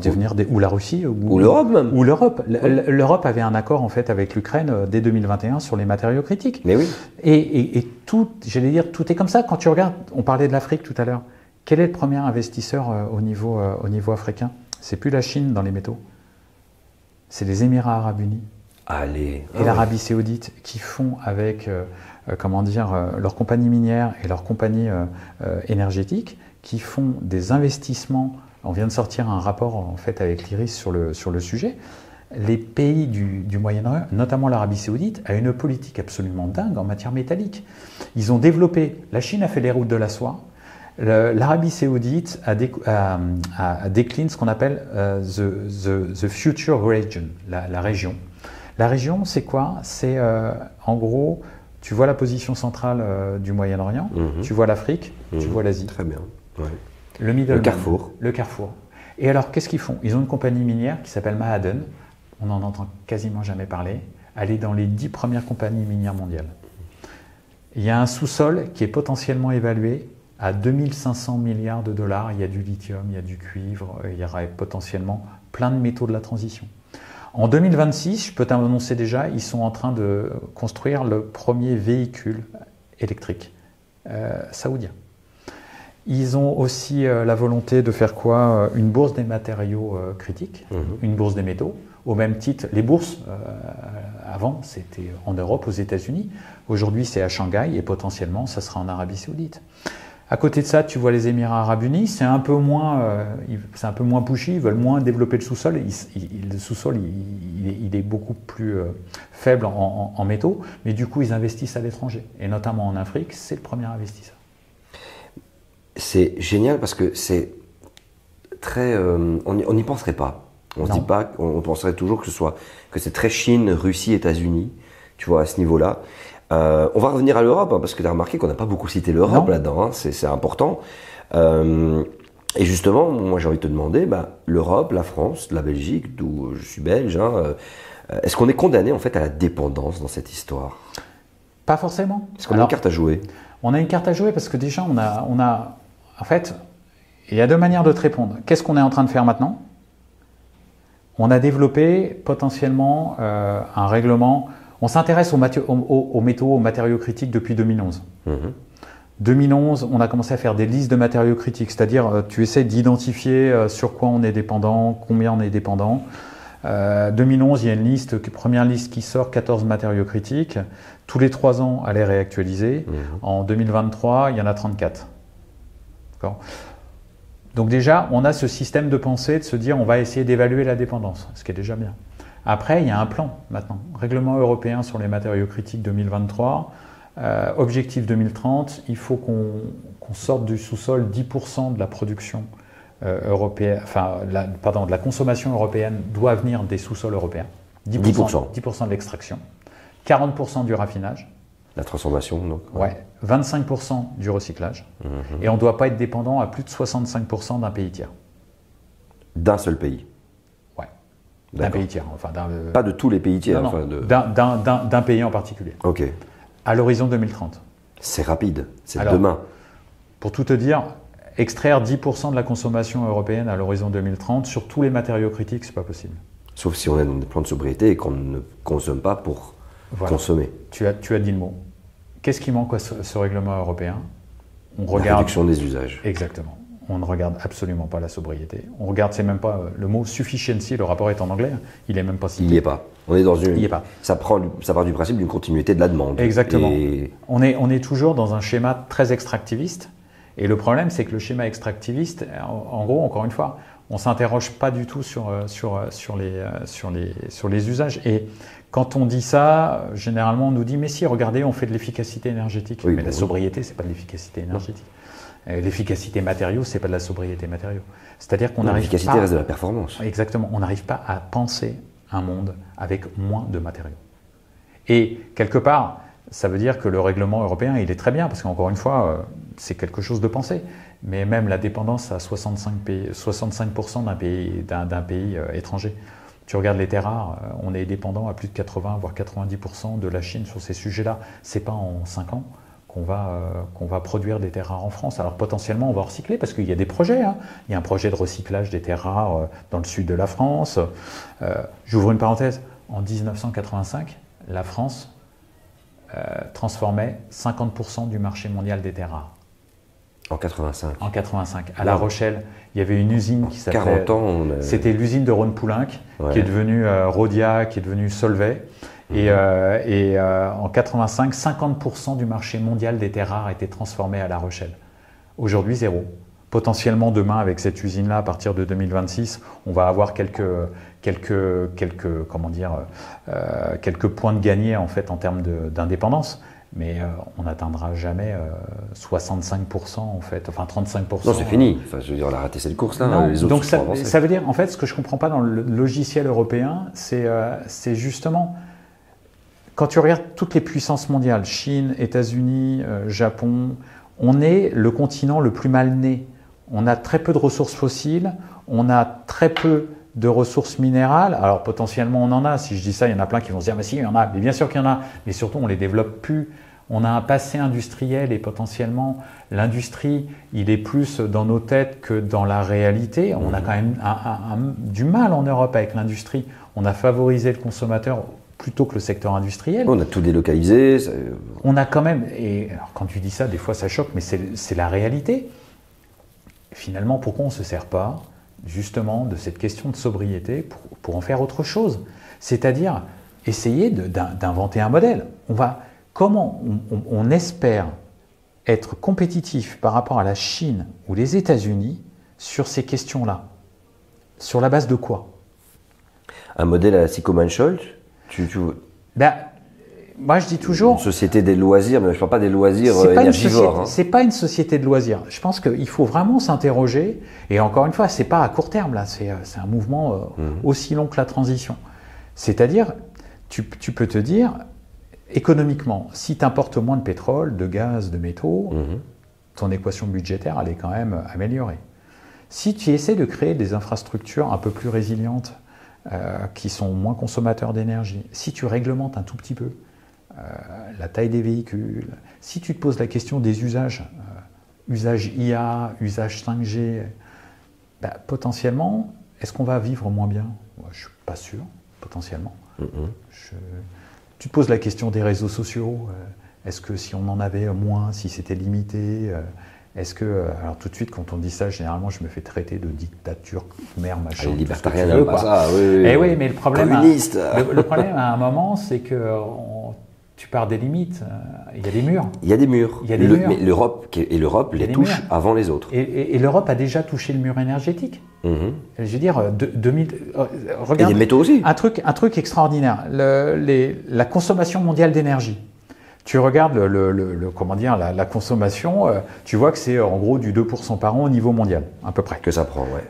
ou la Russie ou l'Europe même. Ou l'Europe. L'Europe avait un accord en fait avec l'Ukraine dès 2021 sur les matériaux critiques. Mais oui. Et tout, j'allais dire, tout est comme ça. Quand tu regardes, on parlait de l'Afrique tout à l'heure. Quel est le premier investisseur au niveau africain? C'est plus la Chine dans les métaux. C'est les Émirats Arabes Unis. Allez. Et l'Arabie Saoudite qui font avec leurs compagnies minières et leurs compagnies énergétiques qui font des investissements. On vient de sortir un rapport en fait avec l'IRIS sur le sujet. les pays du Moyen-Orient, notamment l'Arabie Saoudite, a une politique absolument dingue en matière métallique. Ils ont développé, la Chine a fait les routes de la soie, l'Arabie Saoudite a décliné ce qu'on appelle the future region, la région. La région, c'est quoi? C'est en gros, tu vois la position centrale du Moyen-Orient, tu vois l'Afrique, tu vois l'Asie. Très bien. Ouais. Le carrefour. Le carrefour. Et alors, qu'est-ce qu'ils font? Ils ont une compagnie minière qui s'appelle Ma'aden. On n'en entend quasiment jamais parler. Elle est dans les 10 premières compagnies minières mondiales. Il y a un sous-sol qui est potentiellement évalué à 2500 milliards de dollars. Il y a du lithium, il y a du cuivre, il y aurait potentiellement plein de métaux de la transition. En 2026, je peux t'annoncer déjà, ils sont en train de construire le premier véhicule électrique saoudien. Ils ont aussi la volonté de faire quoi? Une bourse des matériaux critiques, une bourse des métaux. Au même titre, les bourses, avant, c'était en Europe, aux États-Unis. Aujourd'hui, c'est à Shanghai et potentiellement, ça sera en Arabie Saoudite. À côté de ça, tu vois les Émirats Arabes Unis, c'est un peu moins pushy, ils veulent moins développer le sous-sol. Le sous-sol, il est beaucoup plus faible en métaux, mais du coup, ils investissent à l'étranger. Et notamment en Afrique, c'est le premier investisseur. C'est génial parce que c'est très... on n'y penserait pas. On se dit pas, on penserait toujours que c'est très Chine, Russie, États-Unis, tu vois, à ce niveau-là. On va revenir à l'Europe, parce que tu as remarqué qu'on n'a pas beaucoup cité l'Europe là-dedans, c'est important. Et justement, moi j'ai envie de te demander, l'Europe, la France, la Belgique, d'où je suis belge, est-ce qu'on est condamné en fait à la dépendance dans cette histoire? Pas forcément. Est-ce qu'on a une carte à jouer? On a une carte à jouer parce que déjà on a en fait, il y a deux manières de te répondre. Qu'est-ce qu'on est en train de faire maintenant? On a développé potentiellement un règlement. On s'intéresse aux métaux, aux matériaux critiques depuis 2011. 2011, on a commencé à faire des listes de matériaux critiques, c'est-à-dire tu essaies d'identifier sur quoi on est dépendant, combien on est dépendant. 2011, il y a une première liste qui sort, 14 matériaux critiques. Tous les 3 ans, elle est réactualisée. En 2023, il y en a 34. D'accord ? Donc déjà, on a ce système de pensée de se dire on va essayer d'évaluer la dépendance, ce qui est déjà bien. Après, il y a un plan maintenant. Règlement européen sur les matériaux critiques 2023, objectif 2030, il faut qu'on sorte du sous-sol 10% de la production européenne, de la consommation européenne doit venir des sous-sols européens. 10% de l'extraction, 40% du raffinage. La transformation, donc. Ouais, 25% du recyclage. Et on ne doit pas être dépendant à plus de 65% d'un pays tiers. D'un seul pays? Ouais, d'un pays tiers. Pas de tous les pays tiers? Non, d'un pays en particulier. Ok. À l'horizon 2030. C'est rapide, c'est demain. Pour tout te dire, extraire 10% de la consommation européenne à l'horizon 2030 sur tous les matériaux critiques, c'est pas possible. Sauf si on a un plan de sobriété et qu'on ne consomme pas pour consommer. Tu as dit le mot. Qu'est-ce qui manque à ce règlement européen? La réduction des usages. Exactement. On ne regarde absolument pas la sobriété. On regarde, c'est même pas le mot sufficiency, le rapport est en anglais, il est même pas cité. Il n'y est pas. On est dans une. Il n'y est pas. Ça part du principe d'une continuité de la demande. Exactement. On est toujours dans un schéma très extractiviste. Et le problème, c'est que le schéma extractiviste, en gros, encore une fois, on ne s'interroge pas du tout sur les usages. Et quand on dit ça, généralement, on nous dit « mais si, regardez, on fait de l'efficacité énergétique ». Mais la sobriété, ce n'est pas de l'efficacité énergétique. L'efficacité matériaux, ce n'est pas de la sobriété matériaux. C'est-à-dire qu'on n'arrive pas… L'efficacité reste de la performance. Exactement. On n'arrive pas à penser un monde avec moins de matériaux. Et quelque part, ça veut dire que le règlement européen, il est très bien, parce qu'encore une fois, c'est quelque chose de pensé. Mais même la dépendance à 65% d'un pays étranger. Tu regardes les terres rares, on est dépendant à plus de 80 voire 90% de la Chine sur ces sujets-là. Ce n'est pas en 5 ans qu'on va produire des terres rares en France. Alors potentiellement, on va recycler parce qu'il y a des projets. Il y a un projet de recyclage des terres rares dans le sud de la France. J'ouvre une parenthèse. En 1985, la France transformait 50% du marché mondial des terres rares. En 85. En 85. À La Rochelle, il y avait une usine qui s'appelait… 40 ans. C'était l'usine de Rhône-Poulenc, qui est devenue Rhodia, qui est devenue Solvay. Et en 85, 50% du marché mondial des terres rares était transformé à La Rochelle. Aujourd'hui, 0. Potentiellement demain, avec cette usine-là, à partir de 2026, on va avoir quelques points de gagné en fait en termes d'indépendance. Mais on n'atteindra jamais 65% en fait, enfin 35%. Non, c'est fini. Enfin, je veux dire, on a raté cette course-là. Non, les autres donc ça veut dire, en fait, ce que je ne comprends pas dans le logiciel européen, c'est justement, quand tu regardes toutes les puissances mondiales, Chine, États-Unis, Japon, on est le continent le plus mal né. On a très peu de ressources fossiles, on a très peu de ressources minérales. Alors potentiellement on en a, si je dis ça, il y en a plein qui vont se dire mais si, il y en a, mais bien sûr qu'il y en a, mais surtout on ne les développe plus. On a un passé industriel et potentiellement l'industrie, il est plus dans nos têtes que dans la réalité. On a quand même du mal en Europe avec l'industrie. On a favorisé le consommateur plutôt que le secteur industriel. On a tout délocalisé. On a quand même, et alors quand tu dis ça, des fois ça choque, mais c'est la réalité. Finalement, pourquoi on ne se sert pas justement de cette question de sobriété pour en faire autre chose? C'est-à-dire essayer d'inventer un modèle. Comment on espère être compétitif par rapport à la Chine ou les États-Unis sur ces questions-là? Sur la base de quoi? Un modèle à la Sycoman Scholt moi, je dis toujours... Une société des loisirs, mais je ne parle pas des loisirs énergivores. C'est pas une société de loisirs. Je pense qu'il faut vraiment s'interroger. Et encore une fois, ce n'est pas à court terme, là. C'est un mouvement aussi long que la transition. C'est-à-dire, tu peux te dire, économiquement, si tu importes moins de pétrole, de gaz, de métaux, ton équation budgétaire, elle est quand même améliorée. Si tu essaies de créer des infrastructures un peu plus résilientes, qui sont moins consommateurs d'énergie, si tu réglementes un tout petit peu la taille des véhicules, si tu te poses la question des usages, usage IA, usage 5G, potentiellement, est-ce qu'on va vivre moins bien? Moi, je ne suis pas sûr, potentiellement. Tu te poses la question des réseaux sociaux, est-ce que si on en avait moins, si c'était limité, est-ce que, alors tout de suite, quand on dit ça, généralement, je me fais traiter de dictature, mère, machin. Les libertariens n'aiment pas ça, oui. Eh oui, mais le problème, communiste. Le problème à un moment, c'est que tu pars des limites. Il y a des murs. Il y a des murs. Il y a des murs. Mais l'Europe les touche avant les autres. Et l'Europe a déjà touché le mur énergétique. Je veux dire, regarde. Et les métaux aussi. Un truc extraordinaire. La consommation mondiale d'énergie. Tu regardes la consommation, tu vois que c'est en gros du 2% par an au niveau mondial, à peu près. Que ça prend, ouais.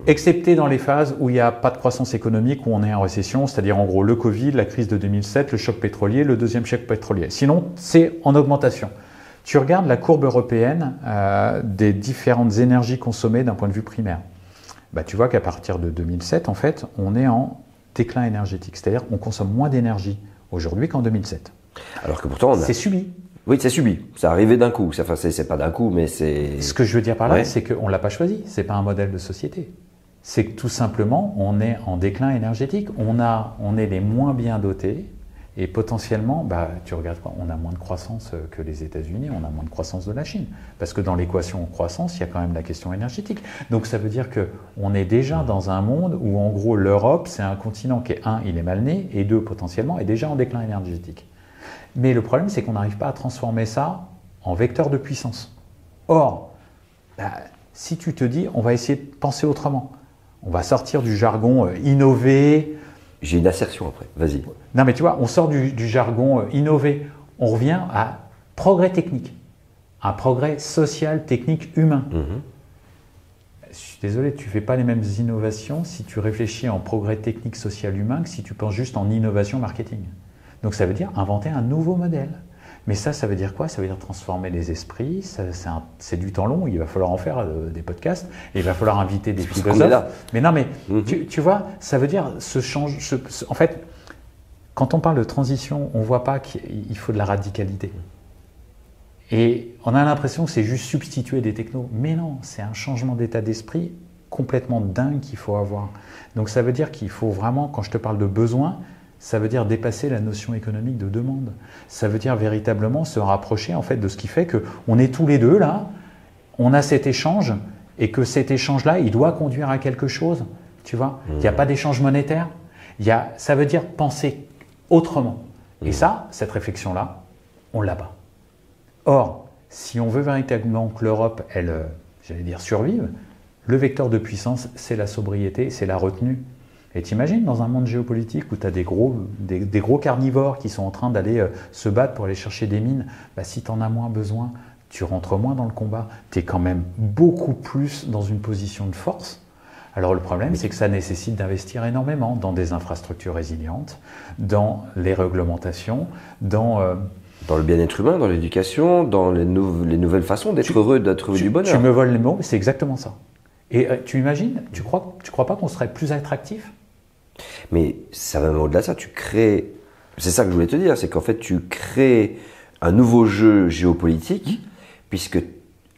Excepté dans les phases où il n'y a pas de croissance économique, où on est en récession, c'est-à-dire en gros le Covid, la crise de 2007, le choc pétrolier, le deuxième choc pétrolier. Sinon, c'est en augmentation. Tu regardes la courbe européenne des différentes énergies consommées d'un point de vue primaire. Tu vois qu'à partir de 2007, en fait, on est en déclin énergétique, c'est-à-dire qu'on consomme moins d'énergie aujourd'hui qu'en 2007. Alors que pourtant, c'est subi. Oui, c'est subi. Ça arrivait d'un coup. Enfin, c'est pas d'un coup, mais c'est... Ce que je veux dire par là, c'est qu'on ne l'a pas choisi. Ce n'est pas un modèle de société. C'est que tout simplement, on est en déclin énergétique. On est les moins bien dotés. Et potentiellement, tu regardes quoi, on a moins de croissance que les États-Unis, on a moins de croissance de la Chine. Parce que dans l'équation croissance, il y a quand même la question énergétique. Donc ça veut dire qu'on est déjà dans un monde où en gros l'Europe, c'est un continent qui est, il est mal né, et deux, potentiellement, est déjà en déclin énergétique. Mais le problème, c'est qu'on n'arrive pas à transformer ça en vecteur de puissance. Or, si tu te dis, on va essayer de penser autrement, on va sortir du jargon innover. J'ai une assertion après, vas-y. Non mais tu vois, on sort du jargon innover, on revient à progrès technique, un progrès social, technique, humain. Je suis désolé, tu ne fais pas les mêmes innovations si tu réfléchis en progrès technique, social, humain que si tu penses juste en innovation marketing. Donc ça veut dire inventer un nouveau modèle. Mais ça veut dire quoi? Ça veut dire transformer les esprits, c'est du temps long, il va falloir en faire des podcasts, et il va falloir inviter des philosophes. Mais non, mais tu vois, ça veut dire en fait, quand on parle de transition, on ne voit pas qu'il faut de la radicalité. Et on a l'impression que c'est juste substituer des technos. Mais non, c'est un changement d'état d'esprit complètement dingue qu'il faut avoir. Donc ça veut dire qu'il faut vraiment, quand je te parle de besoin, ça veut dire dépasser la notion économique de demande. Ça veut dire véritablement se rapprocher en fait de ce qui fait qu'on est tous les deux là, on a cet échange et que cet échange-là, il doit conduire à quelque chose. Tu vois, il n'y a pas d'échange monétaire. Ça veut dire penser autrement. Et ça, cette réflexion-là, on ne l'a pas. Or, si on veut véritablement que l'Europe, elle j'allais dire, survivent, le vecteur de puissance, c'est la sobriété, c'est la retenue. Et t'imagines dans un monde géopolitique où tu as des gros carnivores qui sont en train d'aller se battre pour aller chercher des mines, bah, si tu en as moins besoin, tu rentres moins dans le combat, tu es quand même beaucoup plus dans une position de force. Alors le problème, c'est que ça nécessite d'investir énormément dans des infrastructures résilientes, dans les réglementations, dans le bien-être humain, dans l'éducation, dans les nouvelles façons d'être heureux, d'être du bonheur. Tu me voles les mots, mais c'est exactement ça. Et tu imagines, tu crois pas qu'on serait plus attractif ? Mais ça va même au-delà de ça, tu crées... C'est ça que je voulais te dire, c'est qu'en fait tu crées un nouveau jeu géopolitique, puisque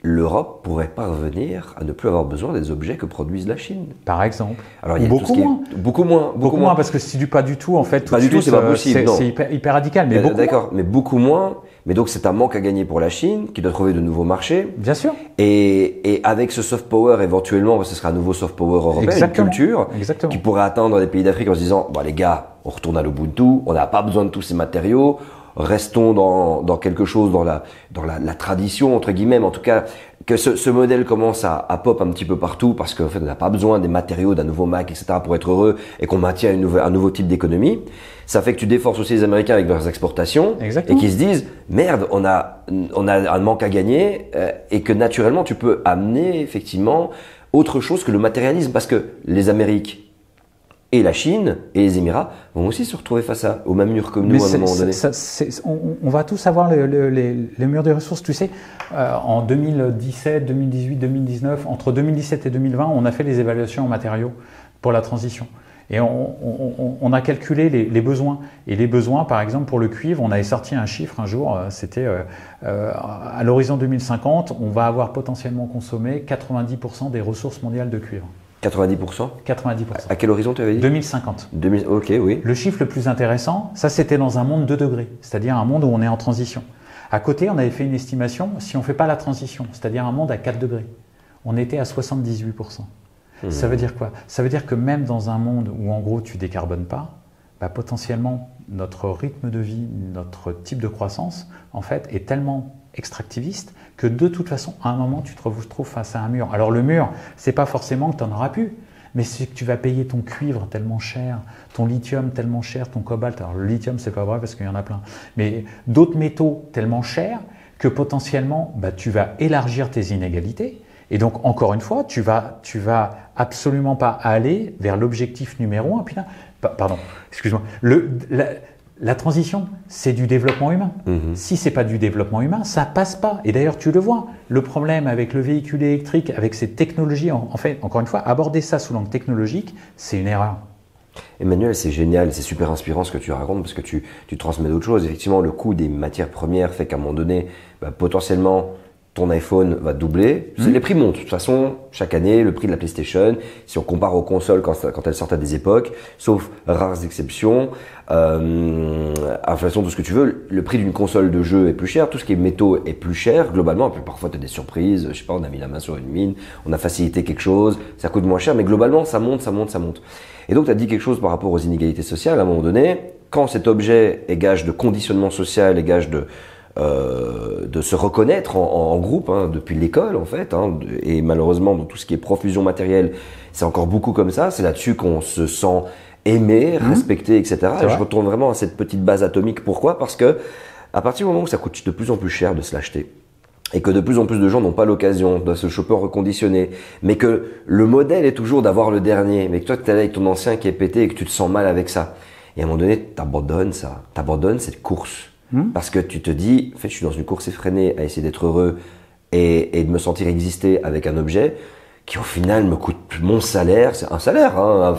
l'Europe pourrait parvenir à ne plus avoir besoin des objets que produise la Chine. Par exemple. Alors, il y a beaucoup moins. Beaucoup moins, parce que si tu dis pas du tout, en fait, tout pas de du tout, suite, c'est pas possible. C'est hyper radical, mais beaucoup d'accord, moins. mais beaucoup moins. Mais donc, c'est un manque à gagner pour la Chine, qui doit trouver de nouveaux marchés. Bien sûr. Et avec ce soft power, éventuellement, ce sera un nouveau soft power européen, Exactement. une culture Exactement. qui pourrait atteindre les pays d'Afrique en se disant, bon, les gars, on retourne à l'Ubuntu, on n'a pas besoin de tous ces matériaux, restons dans quelque chose, dans la tradition, entre guillemets, mais en tout cas, que ce modèle commence à pop un petit peu partout parce qu'en fait, on n'a pas besoin des matériaux, d'un nouveau Mac, etc. pour être heureux et qu'on maintient un nouveau type d'économie. Ça fait que tu déforces aussi les Américains avec leurs exportations. Exactement. Et qui se disent, merde, on a un manque à gagner et que naturellement, tu peux amener effectivement autre chose que le matérialisme parce que les Amériques et la Chine et les Émirats vont aussi se retrouver face au même mur que nous à un moment donné. On va tous avoir les murs des ressources. Tu sais, en 2017, 2018, 2019, entre 2017 et 2020, on a fait les évaluations en matériaux pour la transition. Et on a calculé les besoins. Et les besoins, par exemple, pour le cuivre, on avait sorti un chiffre un jour, c'était à l'horizon 2050, on va avoir potentiellement consommé 90% des ressources mondiales de cuivre. 90%. 90%. À quel horizon tu avais dit ? 2050. Ok, oui. Le chiffre le plus intéressant, ça c'était dans un monde 2 degrés, c'est-à-dire un monde où on est en transition. À côté, on avait fait une estimation, si on ne fait pas la transition, c'est-à-dire un monde à 4 degrés, on était à 78%. Ça veut dire quoi ? Ça veut dire que même dans un monde où en gros tu décarbones pas, bah, potentiellement notre rythme de vie, notre type de croissance, en fait, est tellement extractiviste que de toute façon, à un moment, tu te retrouves face à un mur. Alors le mur, c'est pas forcément que tu n'en auras plus, mais c'est que tu vas payer ton cuivre tellement cher, ton lithium tellement cher, ton cobalt. Alors le lithium, c'est pas vrai parce qu'il y en a plein, mais d'autres métaux tellement chers que potentiellement, bah, tu vas élargir tes inégalités. Et donc, encore une fois, tu vas absolument pas aller vers l'objectif numéro 1. Puis là, pardon, excuse-moi. La transition, c'est du développement humain. Si c'est pas du développement humain, ça passe pas. Et d'ailleurs, tu le vois. Le problème avec le véhicule électrique, avec ces technologies, en fait, encore une fois, aborder ça sous l'angle technologique, c'est une erreur. Emmanuel, c'est génial, c'est super inspirant ce que tu racontes parce que tu transmets d'autres choses. Effectivement, le coût des matières premières fait qu'à un moment donné, potentiellement, ton iPhone va doubler. Les prix montent. De toute façon, chaque année, le prix de la PlayStation, si on compare aux consoles quand elles sortent à des époques, sauf rares exceptions, inflation, tout ce que tu veux, le prix d'une console de jeu est plus cher, tout ce qui est métaux est plus cher, globalement. Puis parfois, tu as des surprises, je sais pas, on a mis la main sur une mine, on a facilité quelque chose, ça coûte moins cher, mais globalement, ça monte. Et donc, tu as dit quelque chose par rapport aux inégalités sociales. À un moment donné, quand cet objet est gage de conditionnement social, est gage de se reconnaître en groupe, depuis l'école en fait, et malheureusement dans tout ce qui est profusion matérielle, c'est encore beaucoup comme ça, c'est là-dessus qu'on se sent aimé, respecté, etc. Et je retourne vraiment à cette petite base atomique. Pourquoi ? Parce que à partir du moment où ça coûte de plus en plus cher de se l'acheter, et que de plus en plus de gens n'ont pas l'occasion de se choper en reconditionné, mais que le modèle est toujours d'avoir le dernier, mais que toi tu es allé avec ton ancien qui est pété et que tu te sens mal avec ça, et à un moment donné t'abandonnes cette course. Parce que tu te dis, en fait, je suis dans une course effrénée à essayer d'être heureux et de me sentir exister avec un objet qui, au final, me coûte mon salaire. C'est un salaire,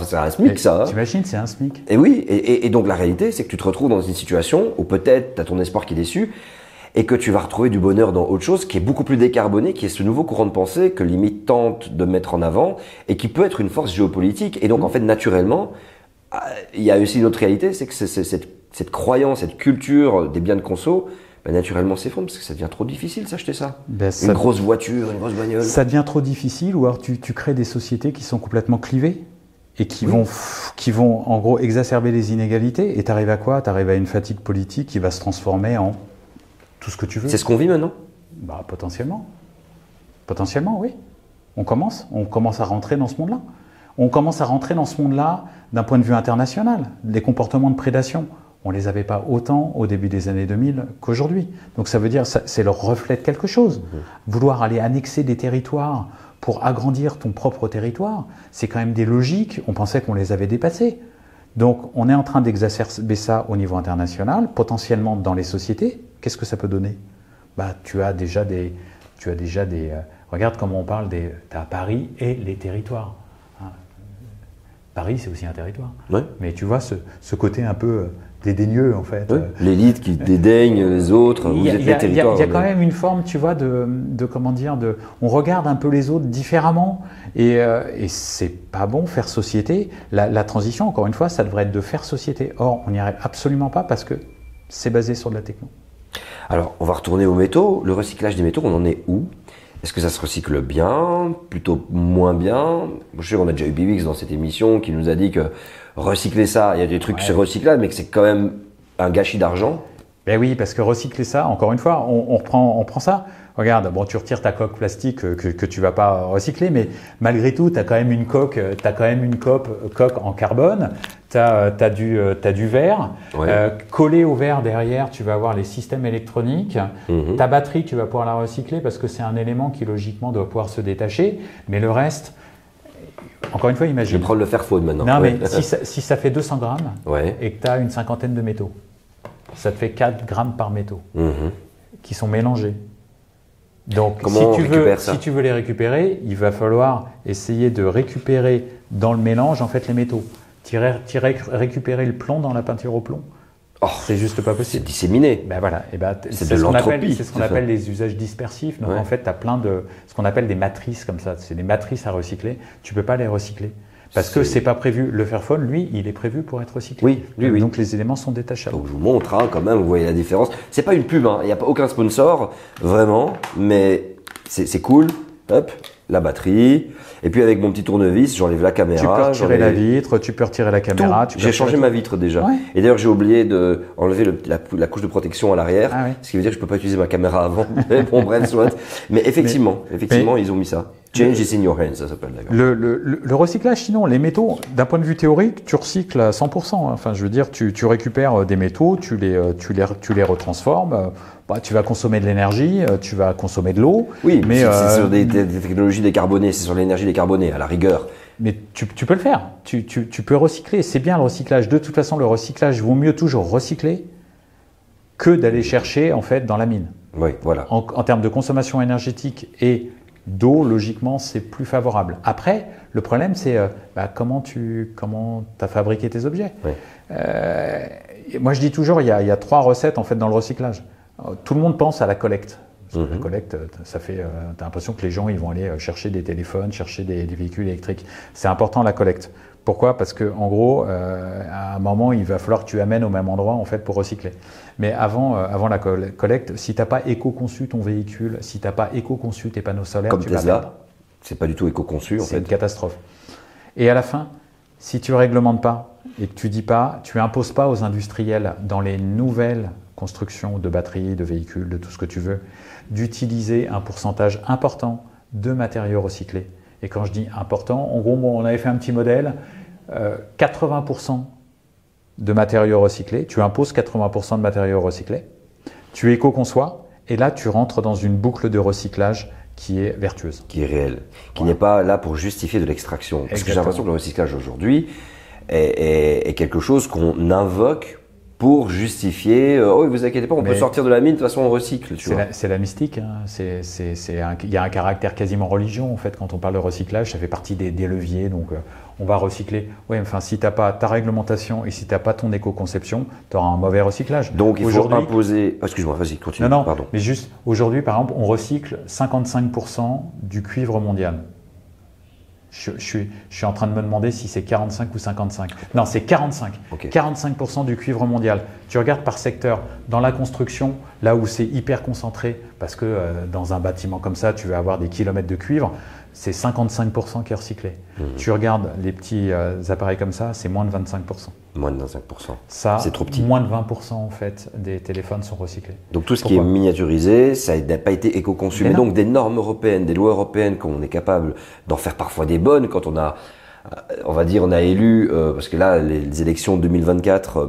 c'est un SMIC, ça. T'imagines, c'est un SMIC. Et oui, et donc la réalité, c'est que tu te retrouves dans une situation où peut-être tu as ton espoir qui est déçu et que tu vas retrouver du bonheur dans autre chose qui est beaucoup plus décarboné, qui est ce nouveau courant de pensée que limite tente de mettre en avant et qui peut être une force géopolitique. Et donc, en fait, naturellement, il y a aussi une autre réalité, c'est que cette croyance, cette culture des biens de conso, naturellement s'effondre parce que ça devient trop difficile s'acheter ça. Une grosse voiture, une grosse bagnole. Ça devient trop difficile ou alors tu crées des sociétés qui sont complètement clivées et qui vont en gros exacerber les inégalités. Et tu arrives à quoi ? Tu arrives à une fatigue politique qui va se transformer en tout ce que tu veux. C'est ce qu'on vit maintenant ? Potentiellement. Potentiellement, oui. On commence à rentrer dans ce monde-là. On commence à rentrer dans ce monde-là d'un point de vue international. Les comportements de prédation, on ne les avait pas autant au début des années 2000 qu'aujourd'hui. Donc ça veut dire, c'est le reflet de quelque chose. Vouloir aller annexer des territoires pour agrandir ton propre territoire, c'est quand même des logiques, on pensait qu'on les avait dépassées. Donc on est en train d'exacerber ça au niveau international, potentiellement dans les sociétés. Qu'est-ce que ça peut donner? Tu as déjà des regarde comment on parle t'as Paris et les territoires. Paris, c'est aussi un territoire. Ouais. Mais tu vois ce côté un peu dédaigneux, en fait. Ouais. L'élite qui dédaigne les autres, vous êtes les territoires. Il y a quand même une forme, tu vois, on regarde un peu les autres différemment. Et c'est pas bon faire société. La transition, encore une fois, ça devrait être de faire société. Or, on n'y arrive absolument pas parce que c'est basé sur de la techno. Alors, on va retourner aux métaux. Le recyclage des métaux, on en est où? Est-ce que ça se recycle bien, plutôt moins bien? Je sais qu'on a déjà eu Bibix dans cette émission qui nous a dit que recycler ça, il y a des trucs c'est recyclable, mais que c'est quand même un gâchis d'argent. Ben oui, parce que recycler ça, encore une fois, on prend ça. Regarde, bon, tu retires ta coque plastique que tu vas pas recycler, mais malgré tout, tu as quand même une coque, coque en carbone. Tu as du verre. Ouais. Collé au verre derrière, tu vas avoir les systèmes électroniques. Ta batterie, tu vas pouvoir la recycler parce que c'est un élément qui logiquement doit pouvoir se détacher. Mais le reste, encore une fois, imagine. Je vais prendre le Fairphone maintenant. Non, mais si ça fait 200 grammes ouais. et que tu as une cinquantaine de métaux, ça te fait 4 grammes par métaux qui sont mélangés. Donc, si tu veux les récupérer, il va falloir essayer de récupérer dans le mélange en fait les métaux. Récupérer le plomb dans la peinture au plomb. Oh, c'est juste pas possible. C'est disséminé. Ben voilà. C'est de l'entropie. C'est ce qu'on appelle les usages dispersifs. Donc en fait, tu as plein de ce qu'on appelle des matrices comme ça. C'est des matrices à recycler. Tu peux pas les recycler. Parce que c'est pas prévu. Le Fairphone, lui, il est prévu pour être recyclé. Oui. Donc les éléments sont détachables. Donc je vous montre quand même, vous voyez la différence. C'est pas une pub, il n'y a pas aucun sponsor, vraiment, mais c'est cool. Hop, la batterie. Et puis avec mon petit tournevis, j'enlève la caméra. Tu peux retirer la vitre, tu peux retirer la caméra. J'ai changé ma vitre déjà. Ouais. Et d'ailleurs, j'ai oublié d'enlever la couche de protection à l'arrière. Ah ouais. Ce qui veut dire que je peux pas utiliser ma caméra avant. Bon, bref, soit. Mais effectivement, ils ont mis ça. Change is in your hands, ça s'appelle d'ailleurs. Le recyclage, sinon, les métaux, d'un point de vue théorique, tu recycles à 100%. Enfin, je veux dire, tu récupères des métaux, tu les retransformes. Tu vas consommer de l'énergie, tu vas consommer de l'eau. Oui, mais c'est sur des technologies décarbonées, c'est sur l'énergie décarbonée, à la rigueur. Mais tu peux le faire. Tu peux recycler. C'est bien le recyclage. De toute façon, le recyclage vaut mieux toujours recycler que d'aller chercher en fait dans la mine. Oui, voilà. En termes de consommation énergétique et d'eau, logiquement, c'est plus favorable. Après, le problème, c'est comment tu as fabriqué tes objets. Oui. Moi, je dis toujours, il y a 3 recettes en fait dans le recyclage. Tout le monde pense à la collecte. Parce que la collecte, ça fait, t'as l'impression que les gens ils vont aller chercher des téléphones, chercher des véhicules électriques. C'est important la collecte. Pourquoi? Parce que en gros, à un moment, il va falloir que tu amènes au même endroit en fait pour recycler. Mais avant la collecte, si t'as pas éco-conçu ton véhicule, si t'as pas éco-conçu tes panneaux solaires, comme tu Tesla, vas perdre. C'est pas du tout éco-conçu en fait. C'est une catastrophe. Et à la fin, si tu réglementes pas et que tu imposes pas aux industriels dans les nouvelles construction de batteries, de véhicules, de tout ce que tu veux, d'utiliser un pourcentage important de matériaux recyclés. Et quand je dis important, en gros, on avait fait un petit modèle, 80% de matériaux recyclés, tu imposes 80% de matériaux recyclés, tu éco-conçois, et là, tu rentres dans une boucle de recyclage qui est vertueuse. Qui est réelle, qui n'est pas là pour justifier de l'extraction. Parce que j'ai l'impression que le recyclage aujourd'hui est quelque chose qu'on invoque pour justifier, oh, vous inquiétez pas, on peut sortir de la mine, de toute façon on recycle. C'est la mystique, hein. Il y a un caractère quasiment religion en fait quand on parle de recyclage, ça fait partie des leviers, donc on va recycler. Oui, enfin si tu n'as pas ta réglementation et si tu n'as pas ton éco-conception, tu auras un mauvais recyclage. Donc il faut imposer… Excuse-moi, vas-y, continue. Non, pardon. Mais juste, aujourd'hui par exemple, on recycle 55% du cuivre mondial. Je suis en train de me demander si c'est 45 ou 55. Non, c'est 45. Okay. 45% du cuivre mondial. Tu regardes par secteur. Dans la construction, là où c'est hyper concentré, parce que dans un bâtiment comme ça, tu vas avoir des kilomètres de cuivre, c'est 55% qui est recyclé. Tu regardes les petits appareils comme ça, c'est moins de 25%. Moins de 25%. Ça, c'est trop petit. Moins de 20% en fait des téléphones sont recyclés. Donc tout ce qui est miniaturisé, ça n'a pas été éco-conçu. Mais donc des normes européennes, des lois européennes, qu'on est capable d'en faire parfois des bonnes quand on a, on va dire, on a élu, parce que là, les élections de 2024,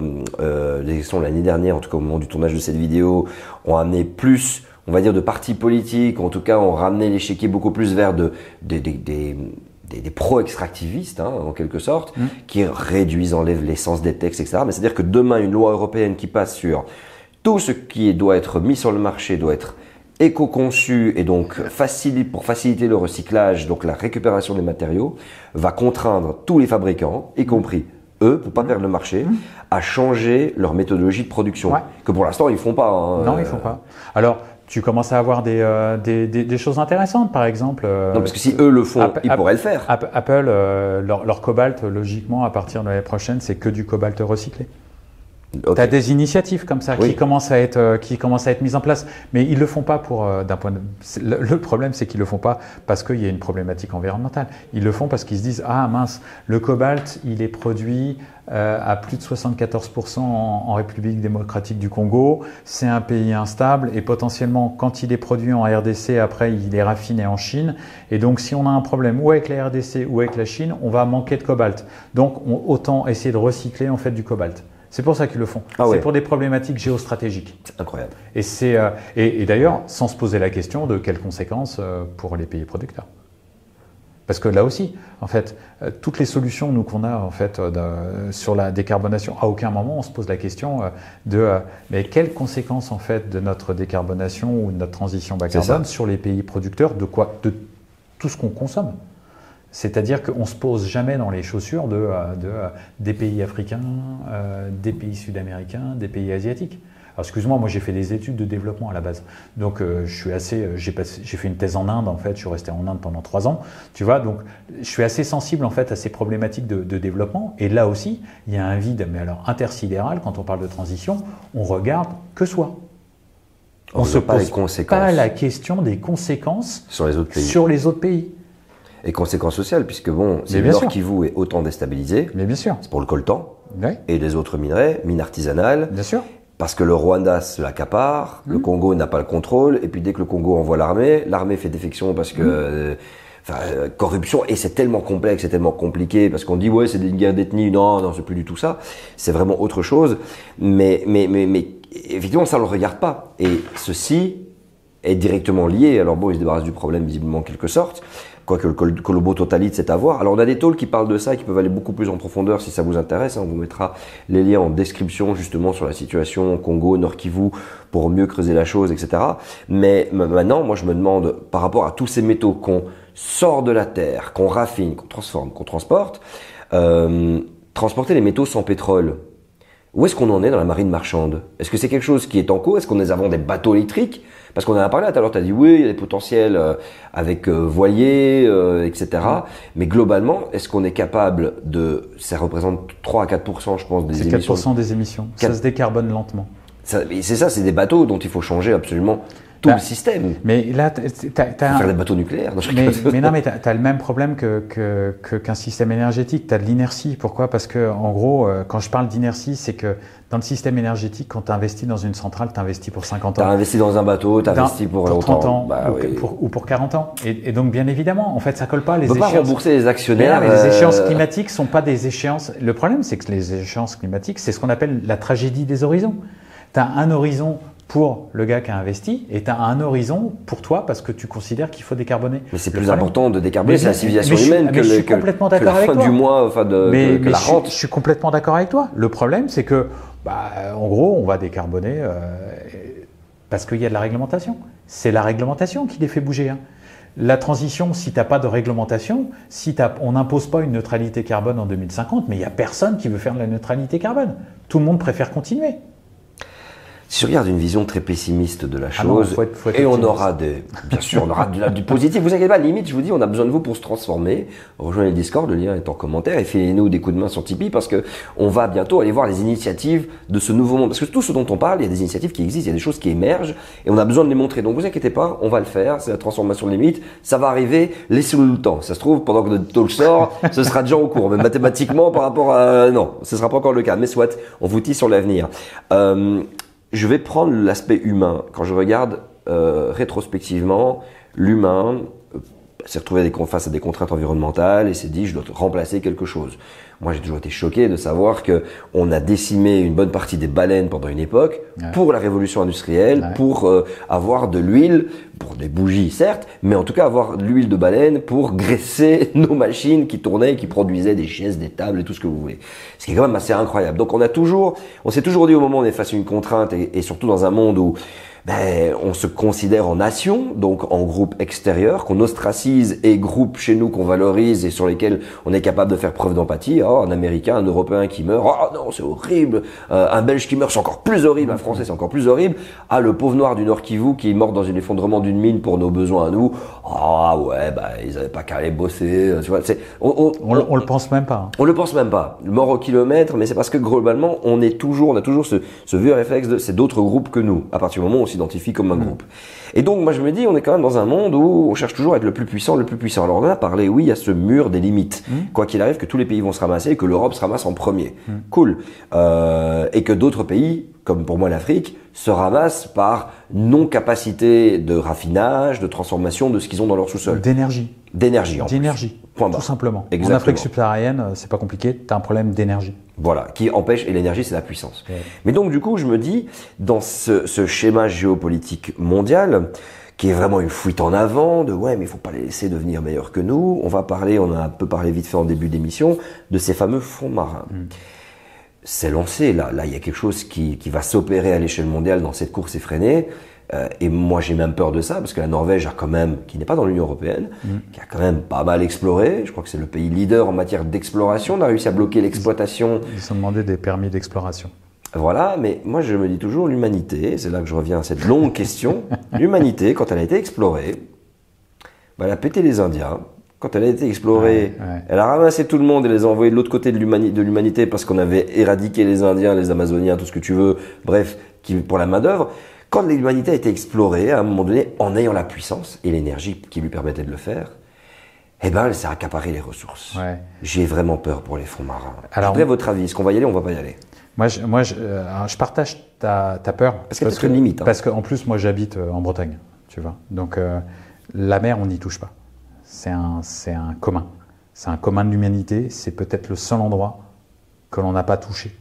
les élections de l'année dernière, en tout cas au moment du tournage de cette vidéo, ont amené plus, on va dire, de partis politiques, en tout cas ont ramené l'échiquier beaucoup plus vers des pro-extractivistes, hein, en quelque sorte, qui réduisent, enlèvent l'essence des textes, etc. Mais c'est-à-dire que demain, une loi européenne qui passe sur tout ce qui doit être mis sur le marché doit être éco-conçu et donc pour faciliter le recyclage, donc la récupération des matériaux, va contraindre tous les fabricants, y compris eux, pour pas perdre le marché, à changer leur méthodologie de production. Ouais. Que pour l'instant, ils font pas. Hein, non, ils font pas. Alors, tu commences à avoir des choses intéressantes, par exemple. Non, parce que si eux le font, ils pourraient le faire. Apple, leur cobalt, logiquement, à partir de l'année prochaine, c'est que du cobalt recyclé. Okay. Tu as des initiatives comme ça qui commencent à être mises en place, mais ils le font pas d'un point de le problème, c'est qu'ils le font pas parce qu'il y a une problématique environnementale. Ils le font parce qu'ils se disent ah mince, le cobalt il est produit à plus de 74% en République démocratique du Congo, c'est un pays instable et potentiellement quand il est produit en RDC après il est raffiné en Chine et donc si on a un problème ou avec la RDC ou avec la Chine, on va manquer de cobalt. Donc autant essayer de recycler en fait du cobalt. C'est pour ça qu'ils le font. C'est pour des problématiques géostratégiques. C'est incroyable. Et d'ailleurs, sans se poser la question de quelles conséquences pour les pays producteurs. Parce que là aussi, en fait, toutes les solutions nous qu'on a en fait sur la décarbonation, à aucun moment on se pose la question mais quelles conséquences en fait de notre décarbonation ou de notre transition bas carbone sur les pays producteurs de tout ce qu'on consomme. C'est-à-dire qu'on ne se pose jamais dans les chaussures des pays africains, des pays sud-américains, des pays asiatiques. Alors excuse-moi, moi j'ai fait des études de développement à la base. Donc j'ai fait une thèse en Inde en fait, je suis resté en Inde pendant 3 ans. Tu vois, donc je suis assez sensible en fait à ces problématiques de développement. Et là aussi, il y a un vide, mais alors intersidéral, quand on parle de transition, on regarde que soi. On ne se pose pas la question des conséquences sur les autres pays. Et conséquences sociales, puisque bon, si le Nord Kivu est autant déstabilisé, c'est pour le coltan et les autres minerais, mines artisanales, parce que le Rwanda se l'accapare, le Congo n'a pas le contrôle, et puis dès que le Congo envoie l'armée fait défection parce que corruption, et c'est tellement complexe, c'est tellement compliqué, parce qu'on dit ouais c'est une guerre d'ethnie, non c'est plus du tout ça, c'est vraiment autre chose, mais effectivement ça ne le regarde pas, et ceci est directement lié, alors bon ils se débarrassent du problème visiblement en quelque sorte, quoique le Colombo Totalite, c'est à voir. Alors on a des talks qui parlent de ça, qui peuvent aller beaucoup plus en profondeur si ça vous intéresse. On vous mettra les liens en description justement sur la situation au Congo, Nord Kivu, pour mieux creuser la chose, etc. Mais maintenant, moi je me demande, par rapport à tous ces métaux qu'on sort de la terre, qu'on raffine, qu'on transforme, qu'on transporte, transporter les métaux sans pétrole, où est-ce qu'on en est dans la marine marchande? Est-ce que c'est quelque chose qui est en cours? Est-ce qu'on avons des bateaux électriques? Parce qu'on en a parlé tout à l'heure, tu as dit oui, il y a des potentiels avec voiliers, etc. Mais globalement, est-ce qu'on est capable ça représente 3 à 4%, je pense, des émissions. C'est 4% des émissions. Ça se décarbone lentement. C'est ça, c'est des bateaux dont il faut changer absolument tout le système. Mais là, faire des bateaux nucléaires. Mais non, mais tu as le même problème qu'un système énergétique. Tu as de l'inertie. Pourquoi? Parce que, en gros, quand je parle d'inertie, c'est que dans le système énergétique, quand tu investis dans une centrale, tu investis pour 50 ans. Tu as investi dans un bateau, tu as investi pour 30 ans ou pour 40 ans. Et donc, bien évidemment, en fait, ça colle pas. Les échéances. On ne peut pas rembourser les actionnaires. Mais les échéances climatiques ne sont pas des échéances. Le problème, c'est que les échéances climatiques, c'est ce qu'on appelle la tragédie des horizons. Tu as un horizon pour le gars qui a investi et tu as un horizon pour toi parce que tu considères qu'il faut décarboner. Mais c'est plus important de décarboner, c'est la civilisation humaine que la fin du mois, que la rente. Je suis complètement d'accord avec toi. Le problème, c'est que, en gros, on va décarboner parce qu'il y a de la réglementation. C'est la réglementation qui les fait bouger. Hein. La transition, si tu n'as pas de réglementation, on n'impose pas une neutralité carbone en 2050, mais il n'y a personne qui veut faire de la neutralité carbone. Tout le monde préfère continuer. Si je regarde une vision très pessimiste de la chose, non, faut être et on optimiste. aura bien sûr, on aura du positif. Vous inquiétez pas, limite, je vous dis, on a besoin de vous pour se transformer. Rejoignez le Discord, le lien est en commentaire, et filez-nous des coups de main sur Tipeee parce que on va bientôt aller voir les initiatives de ce nouveau monde. Parce que tout ce dont on parle, il y a des initiatives qui existent, il y a des choses qui émergent, et on a besoin de les montrer. Donc vous inquiétez pas, on va le faire. C'est la transformation limite. Ça va arriver. Laissez-nous le temps. Ça se trouve, pendant que notre talk sort, ce sera déjà en cours. Même mathématiquement, par rapport à non, ce sera pas encore le cas. Mais soit, on vous tisse sur l'avenir. Je vais prendre l'aspect humain. Quand je regarde rétrospectivement, l'humain s'est retrouvé face à des contraintes environnementales et s'est dit je dois remplacer quelque chose. Moi, j'ai toujours été choqué de savoir que on a décimé une bonne partie des baleines pendant une époque pour la révolution industrielle, pour avoir de l'huile, pour des bougies certes, mais en tout cas avoir de l'huile de baleine pour graisser nos machines qui tournaient, qui produisaient des chaises, des tables et tout ce que vous voulez. Ce qui est quand même assez incroyable. Donc on s'est toujours dit au moment où on est face à une contrainte et surtout dans un monde où on se considère en nation, donc en groupe extérieur, qu'on ostracise et groupe chez nous qu'on valorise et sur lesquels on est capable de faire preuve d'empathie. Oh, un Américain, un Européen qui meurt, oh non, c'est horrible. Un Belge qui meurt, c'est encore plus horrible. Un Français, c'est encore plus horrible. Ah, le pauvre noir du Nord-Kivu qui est mort dans un effondrement d'une mine pour nos besoins à nous. Ah ouais, ils avaient pas qu'à aller bosser. Tu vois, on le pense même pas. On le pense même pas. Mort au kilomètre, mais c'est parce que globalement, on a toujours ce vieux réflexe de c'est d'autres groupes que nous. À partir du moment où on s'identifie comme un groupe. Et donc, moi, je me dis, on est quand même dans un monde où on cherche toujours à être le plus puissant, le plus puissant. Alors, on en a parlé, oui, il y a ce mur des limites. Quoi qu'il arrive, que tous les pays vont se ramasser et que l'Europe se ramasse en premier. Cool. Et que d'autres pays, comme pour moi l'Afrique, se ramassent par non-capacité de raffinage, de transformation de ce qu'ils ont dans leur sous-sol. D'énergie. D'énergie, Point barre. Tout simplement. Exactement. En Afrique subsaharienne, c'est pas compliqué, tu as un problème d'énergie. Voilà, qui empêche, et l'énergie, c'est la puissance. Ouais. Mais donc, du coup, je me dis, dans ce schéma géopolitique mondial, qui est vraiment une fuite en avant, de ouais, mais il faut pas les laisser devenir meilleurs que nous, on a un peu parlé vite fait en début d'émission, de ces fameux fonds marins. C'est lancé, là, il y a quelque chose qui va s'opérer à l'échelle mondiale dans cette course effrénée. Et moi, j'ai même peur de ça, parce que la Norvège a quand même, qui n'est pas dans l'Union européenne, qui a quand même pas mal exploré. Je crois que c'est le pays leader en matière d'exploration. On a réussi à bloquer l'exploitation. Ils se sont demandé des permis d'exploration. Voilà, mais moi, je me dis toujours, l'humanité, c'est là que je reviens à cette longue question. L'humanité, quand elle a été explorée, elle a pété les Indiens. Quand elle a été explorée, elle a ramassé tout le monde et les a envoyés de l'autre côté de l'humanité parce qu'on avait éradiqué les Indiens, les Amazoniens, tout ce que tu veux, bref, pour la main-d'œuvre. Quand l'humanité a été explorée, à un moment donné, en ayant la puissance et l'énergie qui lui permettait de le faire, elle s'est accaparée les ressources. Ouais. J'ai vraiment peur pour les fonds marins. Alors, je voudrais votre avis. Est-ce qu'on va y aller ou on va pas y aller? Moi, je partage ta peur. Parce qu'il y a peut-être une limite. Parce qu'en plus, moi, j'habite en Bretagne, tu vois. Donc, la mer, on n'y touche pas. C'est un commun. C'est un commun de l'humanité. C'est peut-être le seul endroit que l'on n'a pas touché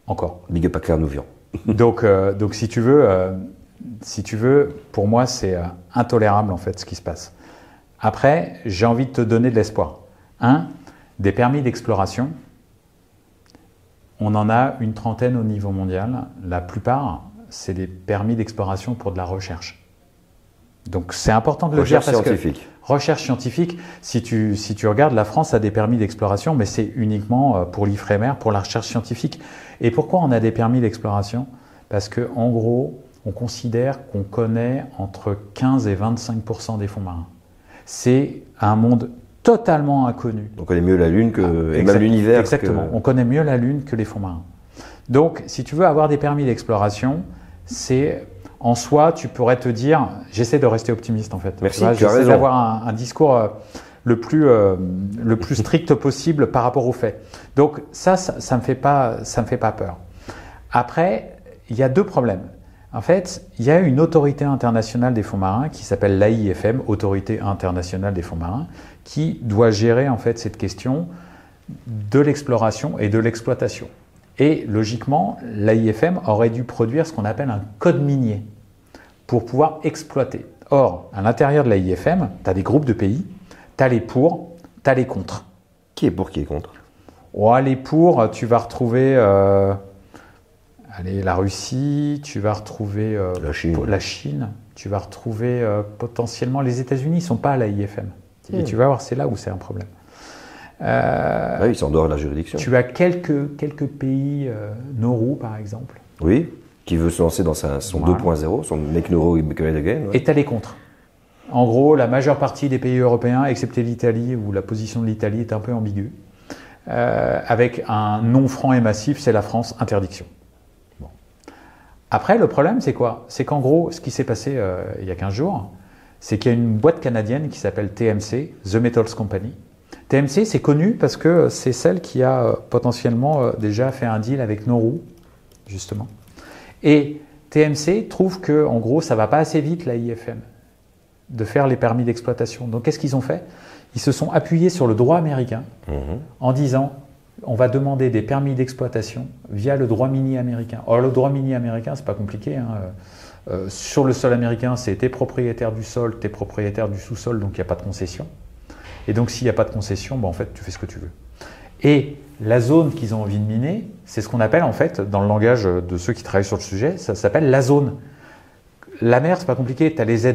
encore. Big up à Claire Nouvion. Donc, si tu veux, pour moi, c'est intolérable en fait ce qui se passe. Après, j'ai envie de te donner de l'espoir. Des permis d'exploration, on en a une trentaine au niveau mondial. La plupart, c'est des permis d'exploration pour de la recherche. Donc, c'est important de le dire parce que recherche scientifique, si tu regardes, la France a des permis d'exploration, mais c'est uniquement pour l'IFREMER, pour la recherche scientifique. Et pourquoi on a des permis d'exploration? Parce qu'en gros, on considère qu'on connaît entre 15 et 25% des fonds marins. C'est un monde totalement inconnu. On connaît mieux la Lune et même l'univers. Exactement, on connaît mieux la Lune que les fonds marins. Donc, si tu veux avoir des permis d'exploration, c'est... En soi, tu pourrais te dire, j'essaie de rester optimiste en fait. Merci, j'essaie d'avoir un discours le plus strict possible par rapport aux faits. Donc ça me fait pas peur. Après, il y a deux problèmes. En fait, il y a une autorité internationale des fonds marins qui s'appelle l'AIFM, Autorité internationale des fonds marins, qui doit gérer en fait cette question de l'exploration et de l'exploitation. Et logiquement, l'AIFM aurait dû produire ce qu'on appelle un code minier pour pouvoir exploiter. Or, à l'intérieur de l'AIFM, tu as des groupes de pays, tu as les pour, tu as les contre. Qui est pour, qui est contre? Les pour, tu vas retrouver la Russie, tu vas retrouver la Chine, tu vas retrouver potentiellement les États-Unis, ils ne sont pas à l'AIFM. Et tu vas voir, c'est là où c'est un problème. Ils sont en dehors de la juridiction. Tu as quelques pays, Nauru par exemple. Oui. qui veut se lancer dans son 2.0, son Make Neuro Great Again. Est allé contre. En gros, la majeure partie des pays européens, excepté l'Italie, où la position de l'Italie est un peu ambiguë, avec un non franc et massif, c'est la France, interdiction. Bon. Après, le problème, c'est quoi? C'est qu'en gros, ce qui s'est passé il y a 15 jours, c'est qu'il y a une boîte canadienne qui s'appelle TMC, The Metals Company. TMC, c'est connu parce que c'est celle qui a potentiellement déjà fait un deal avec Nauru, justement. Et TMC trouve que, en gros, ça ne va pas assez vite, la IFM, de faire les permis d'exploitation. Donc, qu'est-ce qu'ils ont fait? Ils se sont appuyés sur le droit américain en disant on va demander des permis d'exploitation via le droit minier américain. Or, le droit minier américain, c'est pas compliqué. Sur le sol américain, c'est t'es propriétaire du sol, t'es propriétaire du sous-sol, donc il n'y a pas de concession. Et donc, s'il n'y a pas de concession, en fait, tu fais ce que tu veux. Et la zone qu'ils ont envie de miner, c'est ce qu'on appelle, en fait, dans le langage de ceux qui travaillent sur le sujet, ça s'appelle la zone. La mer, c'est pas compliqué. Tu as les ZEE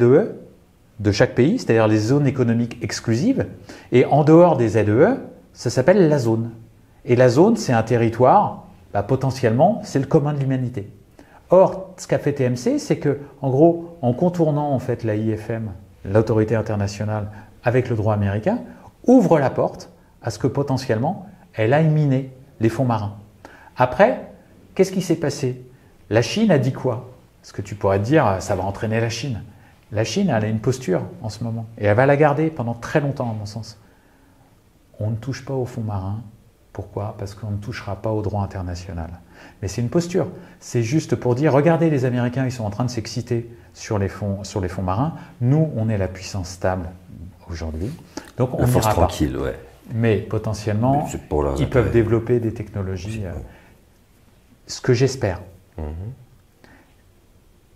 de chaque pays, c'est-à-dire les zones économiques exclusives. Et en dehors des ZEE, ça s'appelle la zone. Et la zone, c'est un territoire, potentiellement, c'est le commun de l'humanité. Or, ce qu'a fait TMC, c'est que, en gros, en contournant en fait la IFM, l'autorité internationale, avec le droit américain, ouvre la porte à ce que potentiellement elle aille miner les fonds marins. Après, qu'est-ce qui s'est passé? La Chine a dit quoi? Parce que tu pourrais te dire, ça va entraîner la Chine. La Chine, elle a une posture en ce moment, et elle va la garder pendant très longtemps, à mon sens. On ne touche pas aux fonds marins. Pourquoi? Parce qu'on ne touchera pas au droit international. Mais c'est une posture. C'est juste pour dire, regardez, les Américains, ils sont en train de s'exciter sur les fonds marins. Nous, on est la puissance stable aujourd'hui. Donc, on n'ira pas. Tranquille, ouais. Mais potentiellement, ils peuvent développer des technologies. Ce que j'espère.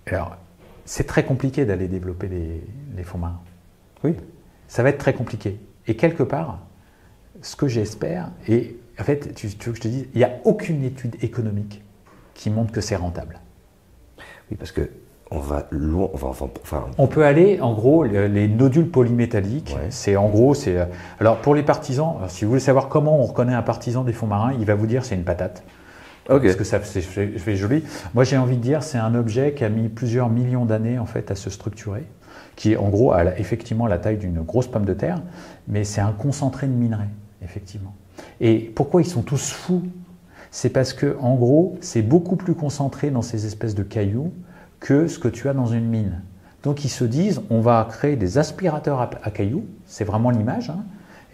Alors, c'est très compliqué d'aller développer les fonds marins. Oui. Ça va être très compliqué. Et quelque part, ce que j'espère, et en fait, tu veux que je te dise, il n'y a aucune étude économique qui montre que c'est rentable. Oui, parce que on va loin, on peut aller, en gros, les nodules polymétalliques, c'est en gros, alors pour les partisans, si vous voulez savoir comment on reconnaît un partisan des fonds marins, il va vous dire c'est une patate. Okay. Parce que ça fait joli. Moi, j'ai envie de dire, c'est un objet qui a mis plusieurs millions d'années en fait à se structurer, qui en gros a effectivement la taille d'une grosse pomme de terre, mais c'est un concentré de minerai, effectivement. Et pourquoi ils sont tous fous? C'est parce que en gros, c'est beaucoup plus concentré dans ces espèces de cailloux que ce que tu as dans une mine. Donc ils se disent, on va créer des aspirateurs à cailloux, c'est vraiment l'image.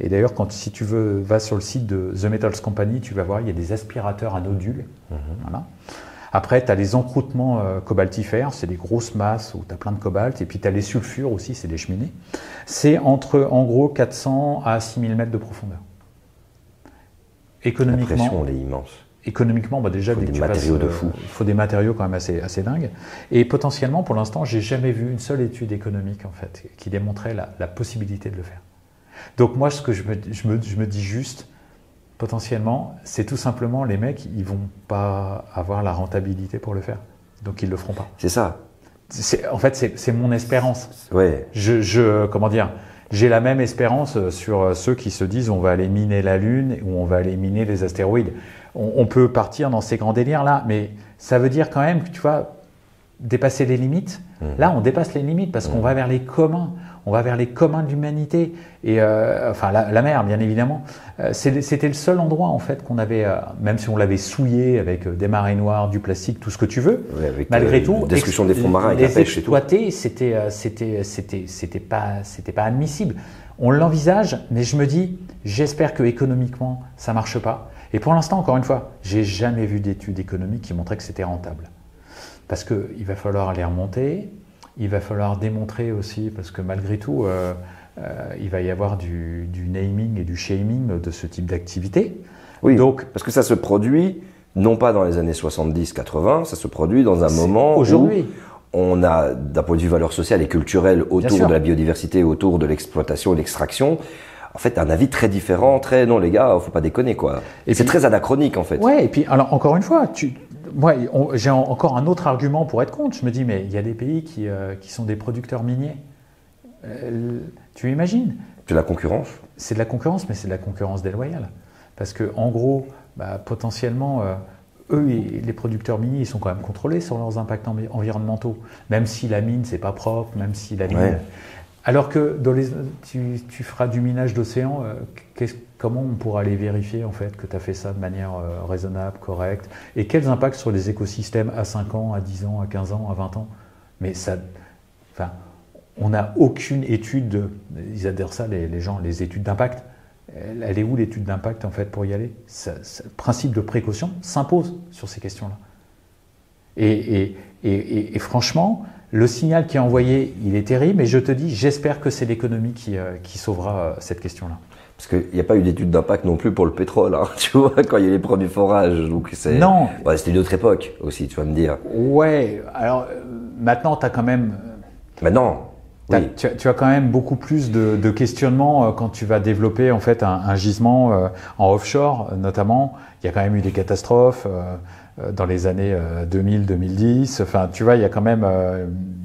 Et d'ailleurs, si tu vas sur le site de The Metals Company, tu vas voir, il y a des aspirateurs à nodules. Voilà. Après, tu as les encroûtements cobaltifères, c'est des grosses masses où tu as plein de cobalt. Et puis tu as les sulfures aussi, c'est des cheminées. C'est entre, en gros, 400 à 6000 mètres de profondeur. Économiquement, la pression, elle est immense. Économiquement, déjà, il faut des matériaux de fou. Il faut des matériaux quand même assez dingues. Et potentiellement, pour l'instant, j'ai jamais vu une seule étude économique en fait qui démontrait la possibilité de le faire. Donc moi, ce que je me dis juste, potentiellement, c'est tout simplement les mecs, ils vont pas avoir la rentabilité pour le faire. Donc ils le feront pas. C'est ça. En fait, c'est mon espérance. Ouais. Comment dire? J'ai la même espérance sur ceux qui se disent on va aller miner la Lune ou on va aller miner les astéroïdes. On peut partir dans ces grands délires-là, mais ça veut dire quand même que tu vas dépasser les limites. Là, on dépasse les limites parce qu'on va vers les communs. On va vers les communs de l'humanité. Et enfin, la mer, bien évidemment. C'était le seul endroit, en fait, qu'on avait, même si on l'avait souillé avec des marées noires, du plastique, tout ce que tu veux, malgré tout, la destruction des fonds marins, les exploiter, c'était pas admissible. On l'envisage, mais je me dis, j'espère que économiquement, ça marche pas. Et pour l'instant, encore une fois, j'ai jamais vu d'études économiques qui montraient que c'était rentable. Parce qu'il va falloir les remonter, il va falloir démontrer aussi, parce que malgré tout, il va y avoir du naming et du shaming de ce type d'activité. Oui, donc, parce que ça se produit, non pas dans les années 70-80, ça se produit dans un moment où on a, d'un point de vue valeur sociale et culturelle, autour de la biodiversité, autour de l'exploitation et l'extraction, en fait, un avis très différent, non les gars, faut pas déconner quoi. Et c'est très anachronique en fait. Ouais, et puis alors encore une fois, moi j'ai encore un autre argument pour être contre. Je me dis mais il y a des pays qui sont des producteurs miniers. Tu imagines? C'est de la concurrence. C'est de la concurrence, mais c'est de la concurrence déloyale. Parce que en gros, potentiellement, eux, les producteurs miniers, ils sont quand même contrôlés sur leurs impacts environnementaux, même si la mine, c'est pas propre, même si la mine... Ouais. Alors que tu feras du minage d'océan, comment on pourra aller vérifier en fait que tu as fait ça de manière raisonnable, correcte, et quels impacts sur les écosystèmes à 5 ans, à 10 ans, à 15 ans, à 20 ans? Mais ça, enfin, on n'a aucune étude, ils adorent ça les gens, les études d'impact. Elle est où l'étude d'impact en fait pour y aller? Le principe de précaution s'impose sur ces questions-là. Et franchement, le signal qui est envoyé, il est terrible, et je te dis, j'espère que c'est l'économie qui sauvera cette question-là. Parce qu'il n'y a pas eu d'étude d'impact non plus pour le pétrole, hein, tu vois, quand il y a les premiers forages. Donc non. Ouais, c'était une autre époque aussi, tu vas me dire. Ouais, alors maintenant, tu as quand même... Maintenant, oui. Tu as quand même beaucoup plus de questionnements quand tu vas développer en fait un gisement en offshore, notamment. Il y a quand même eu des catastrophes dans les années 2000-2010. Enfin, tu vois, il y a quand même,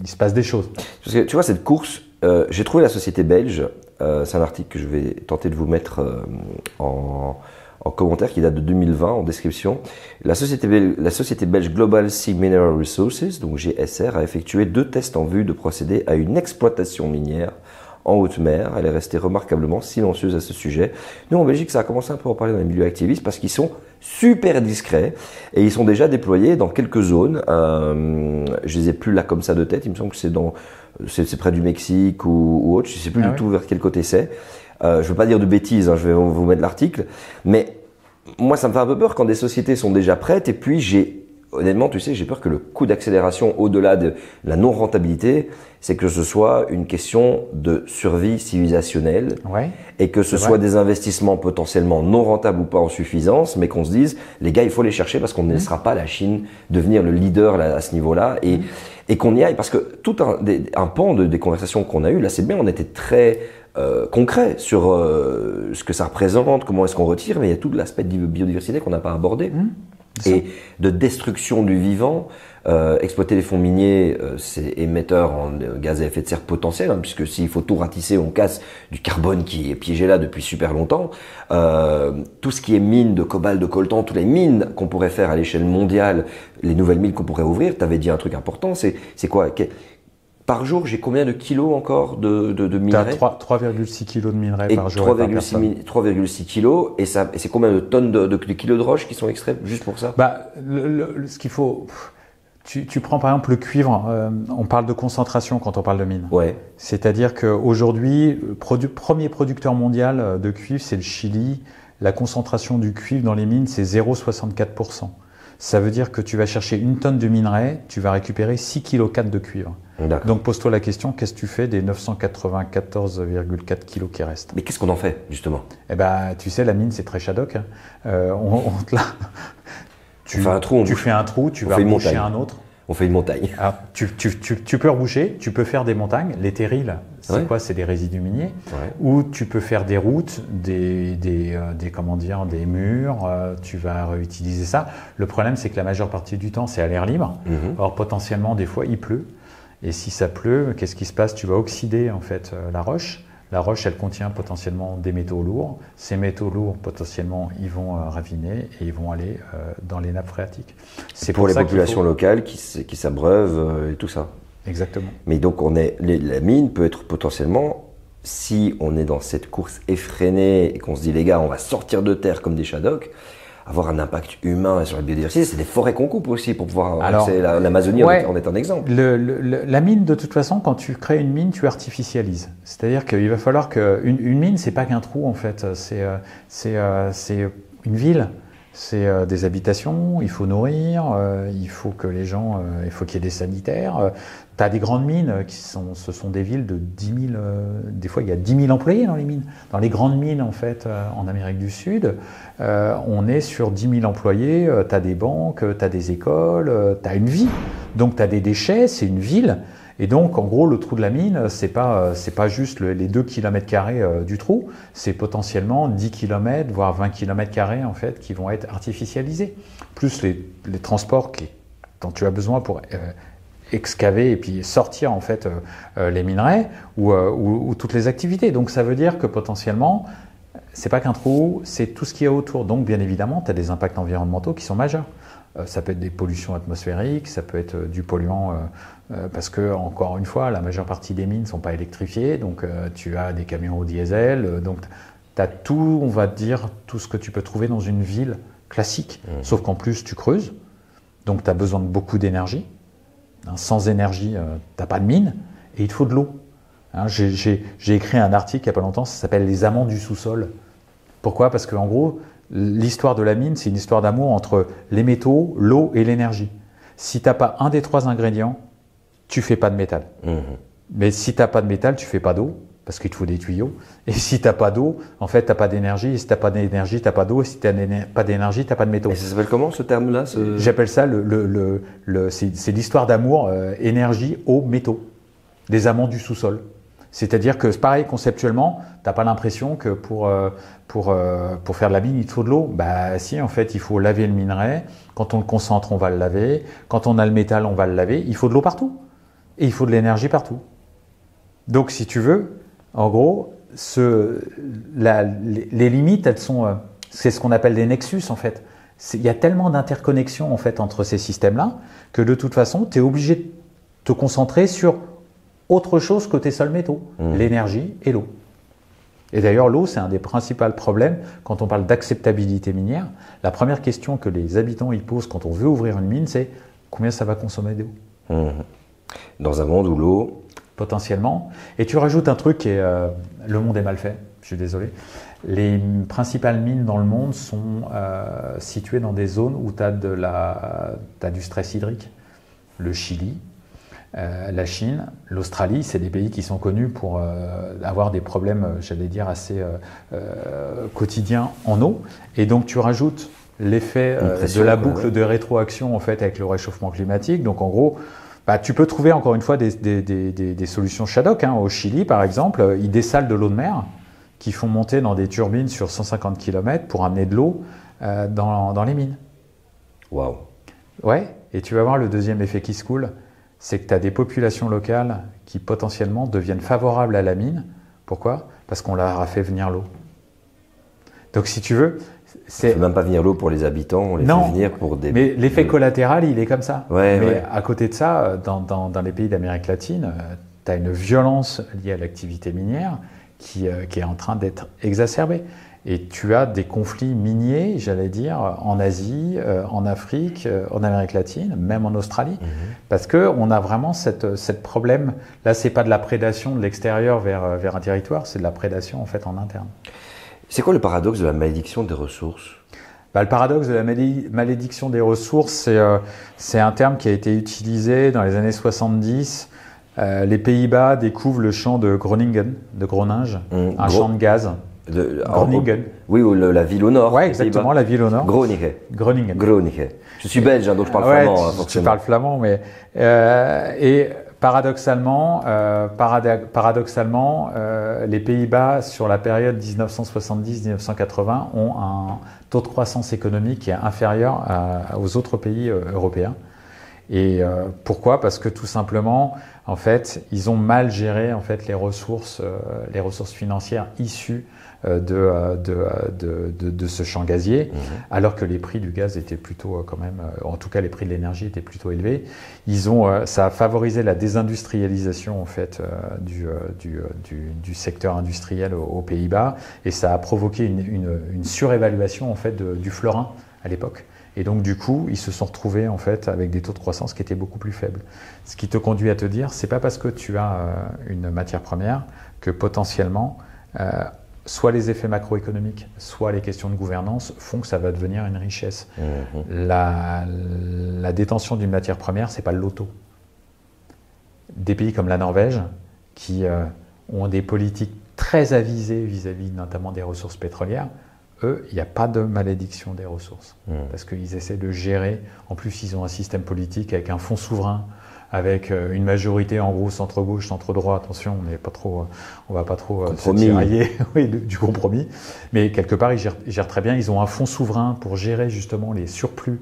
il se passe des choses. Parce que tu vois, cette course, j'ai trouvé la société belge. C'est un article que je vais tenter de vous mettre en commentaire qui date de 2020 en description. La société belge Global Sea Mineral Resources, donc GSR, a effectué 2 tests en vue de procéder à une exploitation minière en haute mer. Elle est restée remarquablement silencieuse à ce sujet. Nous, en Belgique, ça a commencé un peu à en parler dans les milieux activistes parce qu'ils sont super discrets et ils sont déjà déployés dans quelques zones. Je les ai plus là comme ça de tête. Il me semble que c'est près du Mexique ou autre. Je sais plus du tout vers quel côté c'est. Je veux pas dire de bêtises, hein, je vais vous mettre l'article. Mais moi, ça me fait un peu peur quand des sociétés sont déjà prêtes et puis honnêtement, tu sais, j'ai peur que le coût d'accélération au-delà de la non-rentabilité, c'est que ce soit une question de survie civilisationnelle et que ce soit des investissements potentiellement non rentables ou pas en suffisance, mais qu'on se dise, les gars, il faut les chercher parce qu'on ne laissera pas la Chine devenir le leader là, à ce niveau-là et qu'on y aille. Parce que tout un pan des conversations qu'on a eues, là, c'est bien, on était très concret sur ce que ça représente, comment est-ce qu'on retire, mais il y a tout l'aspect de biodiversité qu'on n'a pas abordé. Et de destruction du vivant. Exploiter les fonds miniers, c'est émetteur en gaz à effet de serre potentiel, hein, puisque s'il faut tout ratisser, on casse du carbone qui est piégé là depuis super longtemps. Tout ce qui est mines de cobalt, de coltan, toutes les mines qu'on pourrait faire à l'échelle mondiale, les nouvelles mines qu'on pourrait ouvrir, tu avais dit un truc important, c'est quoi? Par jour, j'ai combien de kilos encore de minerais? 3,6 kilos de minerais par jour. 3,6 kilos. Et c'est combien de tonnes de kilos de roches qui sont extraits juste pour ça? Ce qu'il faut... Tu prends par exemple le cuivre, on parle de concentration quand on parle de mine. Ouais. C'est-à-dire qu'aujourd'hui, le premier producteur mondial de cuivre, c'est le Chili. La concentration du cuivre dans les mines, c'est 0,64%. Ça veut dire que tu vas chercher une tonne de minerai, tu vas récupérer 6,4 kg de cuivre. Donc pose-toi la question, qu'est-ce que tu fais des 994,4 kg qui restent? Mais qu'est-ce qu'on en fait, justement? Eh ben, tu sais, la mine, c'est très Shadok. Hein. Tu fais un trou, tu vas reboucher un autre. On fait une montagne. Alors, tu peux reboucher, tu peux faire des montagnes. Les terrils, c'est quoi? C'est des résidus miniers. Ou tu peux faire des routes, des murs. Tu vas réutiliser ça. Le problème, c'est que la majeure partie du temps, c'est à l'air libre. Or, potentiellement, des fois, il pleut. Et si ça pleut, qu'est-ce qui se passe? Tu vas oxyder en fait la roche. La roche, elle contient potentiellement des métaux lourds. Ces métaux lourds, potentiellement, ils vont raviner et ils vont aller dans les nappes phréatiques. C'est pour les populations locales qui s'abreuvent et tout ça. Exactement. Mais donc, la mine peut être potentiellement, si on est dans cette course effrénée et qu'on se dit, les gars, on va sortir de terre comme des Shadok, avoir un impact humain sur la biodiversité, c'est des forêts qu'on coupe aussi pour pouvoir... l'Amazonie en est un exemple. La mine, de toute façon, quand tu crées une mine, tu artificialises. C'est-à-dire qu'il va falloir qu'une mine, c'est pas qu'un trou, en fait. C'est une ville. C'est des habitations, il faut nourrir, il faut que les gens, il faut qu'il y ait des sanitaires. Tu as des grandes mines ce sont des villes de 10 000, des fois il y a 10 000 employés dans les mines. Dans les grandes mines en fait en Amérique du Sud, on est sur 10 000 employés, tu as des banques, tu as des écoles, tu as une vie. Donc tu as des déchets, c'est une ville. Et donc, en gros, le trou de la mine, c'est pas juste les 2 km² du trou, c'est potentiellement 10 km, voire 20 km² en fait, qui vont être artificialisés. Plus les transports dont tu as besoin pour excaver et puis sortir en fait les minerais ou toutes les activités. Donc, ça veut dire que potentiellement, c'est pas qu'un trou, c'est tout ce qu'il y a autour. Donc, bien évidemment, tu as des impacts environnementaux qui sont majeurs. Ça peut être des pollutions atmosphériques, ça peut être du polluant, parce que, encore une fois, la majeure partie des mines ne sont pas électrifiées, donc tu as des camions au diesel, donc tu as tout, on va te dire, tout ce que tu peux trouver dans une ville classique, sauf qu'en plus tu creuses, donc tu as besoin de beaucoup d'énergie. Sans énergie, tu n'as pas de mine, et il te faut de l'eau. J'ai écrit un article il n'y a pas longtemps, ça s'appelle « Les amants du sous-sol ». Pourquoi ? Parce qu'en gros, l'histoire de la mine, c'est une histoire d'amour entre les métaux, l'eau et l'énergie. Si tu n'as pas un des 3 ingrédients, tu ne fais pas de métal. Mais si tu n'as pas de métal, tu ne fais pas d'eau, parce qu'il te faut des tuyaux. Et si tu n'as pas d'eau, en fait, tu n'as pas d'énergie. Et si tu n'as pas d'énergie, tu n'as pas d'eau. Et si tu n'as pas d'énergie, tu n'as pas de métaux. Et ça s'appelle comment ce terme-là J'appelle ça, c'est l'histoire d'amour, énergie, eau, métaux. Des amants du sous-sol. C'est-à-dire que, c'est pareil, conceptuellement, tu n'as pas l'impression que pour faire de la mine, il te faut de l'eau. Bah si, en fait, il faut laver le minerai. Quand on le concentre, on va le laver. Quand on a le métal, on va le laver. Il faut de l'eau partout. Et il faut de l'énergie partout. Donc, si tu veux, en gros, les limites, elles sont... c'est ce qu'on appelle des nexus, en fait. Il y a tellement d'interconnexions, en fait, entre ces systèmes-là, que de toute façon, tu es obligé de te concentrer sur autre chose que tes seuls métaux, l'énergie et l'eau. Et d'ailleurs, l'eau, c'est un des principaux problèmes quand on parle d'acceptabilité minière. La première question que les habitants y posent quand on veut ouvrir une mine, c'est combien ça va consommer d'eau ? Dans un monde où l'eau... Potentiellement. Et tu rajoutes un truc qui est... le monde est mal fait, je suis désolé. Les principales mines dans le monde sont situées dans des zones où tu as du stress hydrique. Le Chili, la Chine, l'Australie, c'est des pays qui sont connus pour avoir des problèmes, j'allais dire, assez quotidiens en eau. Et donc tu rajoutes l'effet de la boucle de rétroaction en fait, avec le réchauffement climatique. Donc en gros, tu peux trouver encore une fois des solutions Shadok. Au Chili, par exemple, ils dessalent de l'eau de mer qui font monter dans des turbines sur 150 km pour amener de l'eau dans les mines. Waouh. Ouais, et tu vas voir le deuxième effet qui se coule, c'est que tu as des populations locales qui potentiellement deviennent favorables à la mine. Pourquoi ? Parce qu'on leur a fait venir l'eau. Donc si tu veux... On ne fait même pas venir l'eau pour les habitants, on les fait venir pour des... Mais l'effet collatéral, il est comme ça. Mais à côté de ça, dans les pays d'Amérique latine, tu as une violence liée à l'activité minière qui est en train d'être exacerbée. Et tu as des conflits miniers, j'allais dire, en Asie, en Afrique, en Amérique latine, même en Australie, parce qu'on a vraiment cette problème. Là, c'est pas de la prédation de l'extérieur vers un territoire, c'est de la prédation en fait en interne. C'est quoi le paradoxe de la malédiction des ressources ? Le paradoxe de la malédiction des ressources, c'est un terme qui a été utilisé dans les années 70. Les Pays-Bas découvrent le champ de Groningen, de Groninge, un champ de gaz. Groningen. Oui, la ville au nord. Oui, exactement, la ville au nord. Groningen. Je suis belge, donc je parle flamand. Forcément. Tu parles flamand, mais... et paradoxalement, les Pays-Bas, sur la période 1970-1980, ont un taux de croissance économique qui est inférieur aux autres pays européens. Et pourquoi ? Parce que tout simplement, en fait, ils ont mal géré en fait les ressources financières issues de ce champ gazier, alors que les prix du gaz étaient plutôt quand même, en tout cas les prix de l'énergie étaient plutôt élevés. Ça a favorisé la désindustrialisation en fait du secteur industriel aux Pays-Bas, et ça a provoqué une surévaluation en fait du florin à l'époque. Et donc du coup, ils se sont retrouvés en fait avec des taux de croissance qui étaient beaucoup plus faibles. Ce qui te conduit à te dire, c'est pas parce que tu as une matière première que potentiellement soit les effets macroéconomiques, soit les questions de gouvernance font que ça va devenir une richesse. La détention d'une matière première, c'est pas le loto. Des pays comme la Norvège, qui ont des politiques très avisées vis-à-vis notamment des ressources pétrolières, eux, il n'y a pas de malédiction des ressources. Parce qu'ils essaient de gérer. En plus, ils ont un système politique avec un fonds souverain, avec une majorité en gros centre-gauche, centre-droit. Attention, on va pas trop se tirailler du compromis. Mais quelque part, ils gèrent très bien. Ils ont un fonds souverain pour gérer justement les surplus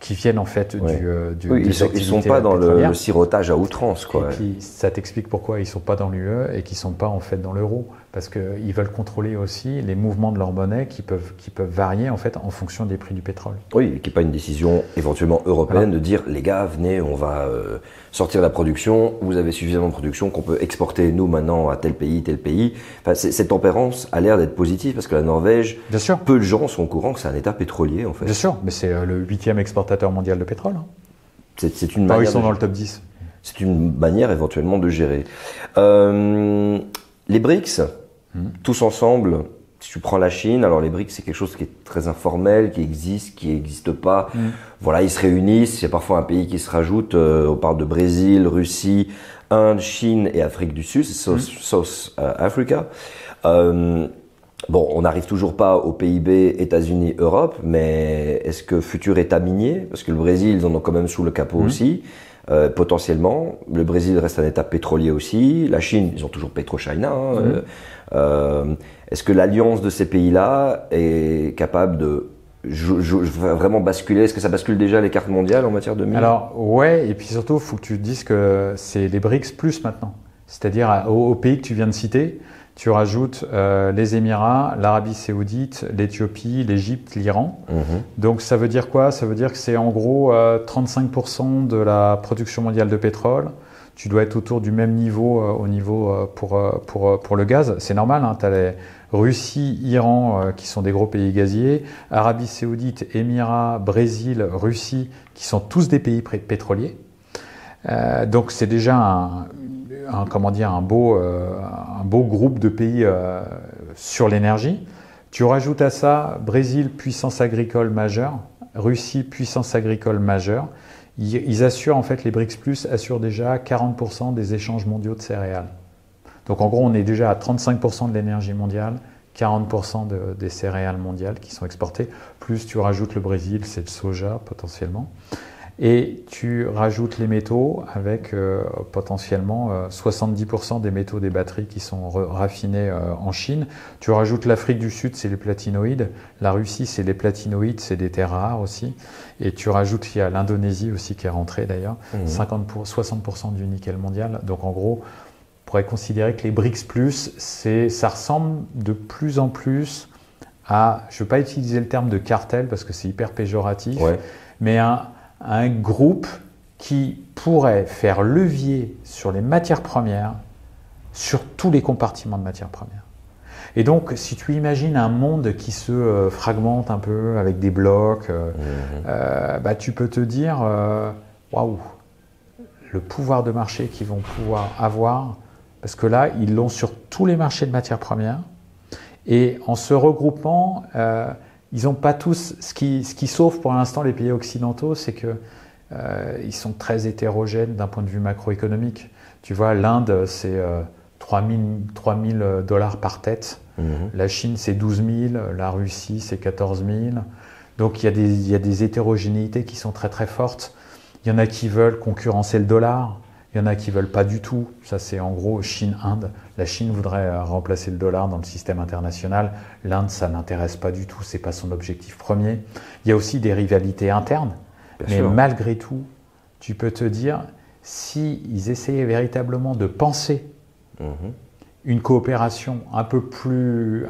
qui viennent en fait du ils ne sont pas dans le sirotage à outrance, quoi. Et puis, ça t'explique pourquoi ils ne sont pas dans l'UE et qu'ils ne sont pas en fait dans l'euro. parce qu'ils veulent contrôler aussi les mouvements de leur monnaie qui peuvent varier en fait en fonction des prix du pétrole. Oui, qu'il n'y ait pas une décision éventuellement européenne de dire les gars, venez, on va sortir la production, vous avez suffisamment de production qu'on peut exporter nous maintenant à tel pays, tel pays. Enfin, cette tempérance a l'air d'être positive parce que la Norvège, bien sûr, peu de gens sont au courant que c'est un État pétrolier en fait. Bien sûr, mais c'est le 8e exportateur mondial de pétrole. Hein. C'est une manière. Ils sont dans le top 10. C'est une manière éventuellement de gérer. Les BRICS, tous ensemble, si tu prends la Chine, alors les BRICS c'est quelque chose qui est très informel, qui n'existe pas. Voilà, ils se réunissent, il y a parfois un pays qui se rajoute, on parle de Brésil, Russie, Inde, Chine et Afrique du Sud, c'est South Africa. Bon, on n'arrive toujours pas au PIB États-Unis, Europe, mais est-ce que futur État minier, parce que le Brésil, ils en ont quand même sous le capot aussi, potentiellement. Le Brésil reste un État pétrolier aussi. La Chine, ils ont toujours PetroChina. Est-ce que l'alliance de ces pays-là est capable de vraiment basculer? Est-ce que ça bascule déjà les cartes mondiales en matière de mines? Alors, ouais, et puis surtout, il faut que tu te dises que c'est les BRICS plus maintenant. C'est-à-dire aux pays que tu viens de citer, tu rajoutes les Émirats, l'Arabie Saoudite, l'Éthiopie, l'Égypte, l'Iran. Donc ça veut dire quoi? Ça veut dire que c'est en gros 35% de la production mondiale de pétrole. Tu dois être autour du même niveau pour le gaz. C'est normal, hein, tu as les Russie, Iran qui sont des gros pays gaziers, Arabie Saoudite, Émirats, Brésil, Russie qui sont tous des pays pétroliers. Donc c'est déjà un beau groupe de pays sur l'énergie. Tu rajoutes à ça Brésil, puissance agricole majeure, Russie, puissance agricole majeure. Ils assurent, en fait, les BRICS Plus assurent déjà 40% des échanges mondiaux de céréales. Donc en gros, on est déjà à 35% de l'énergie mondiale, 40% des céréales mondiales qui sont exportées. Plus tu rajoutes le Brésil, c'est le soja potentiellement. Et tu rajoutes les métaux avec potentiellement 70% des métaux des batteries qui sont raffinés en Chine. Tu rajoutes l'Afrique du Sud, c'est les platinoïdes. La Russie, c'est les platinoïdes, c'est des terres rares aussi. Et tu rajoutes, il y a l'Indonésie aussi qui est rentrée d'ailleurs, 60% du nickel mondial. Donc en gros, on pourrait considérer que les BRICS+, ça ressemble de plus en plus à, je ne veux pas utiliser le terme de cartel parce que c'est hyper péjoratif, mais un groupe qui pourrait faire levier sur les matières premières, sur tous les compartiments de matières premières. Et donc, si tu imagines un monde qui se fragmente un peu avec des blocs, tu peux te dire, waouh, le pouvoir de marché qu'ils vont pouvoir avoir, parce que là, ils l'ont sur tous les marchés de matières premières, et en se regroupant, ils n'ont pas tous, ce qui sauve pour l'instant les pays occidentaux, c'est qu'ils sont très hétérogènes d'un point de vue macroéconomique. Tu vois, l'Inde, c'est 3 000 $ par tête. La Chine, c'est 12 000. La Russie, c'est 14 000. Donc, il y a des hétérogénéités qui sont très, très fortes. Il y en a qui veulent concurrencer le dollar. Il y en a qui ne veulent pas du tout. Ça, c'est en gros Chine-Inde. La Chine voudrait remplacer le dollar dans le système international. L'Inde, ça n'intéresse pas du tout. Ce n'est pas son objectif premier. Il y a aussi des rivalités internes. Mais malgré tout, tu peux te dire, s'ils essayaient véritablement de penser une coopération un peu plus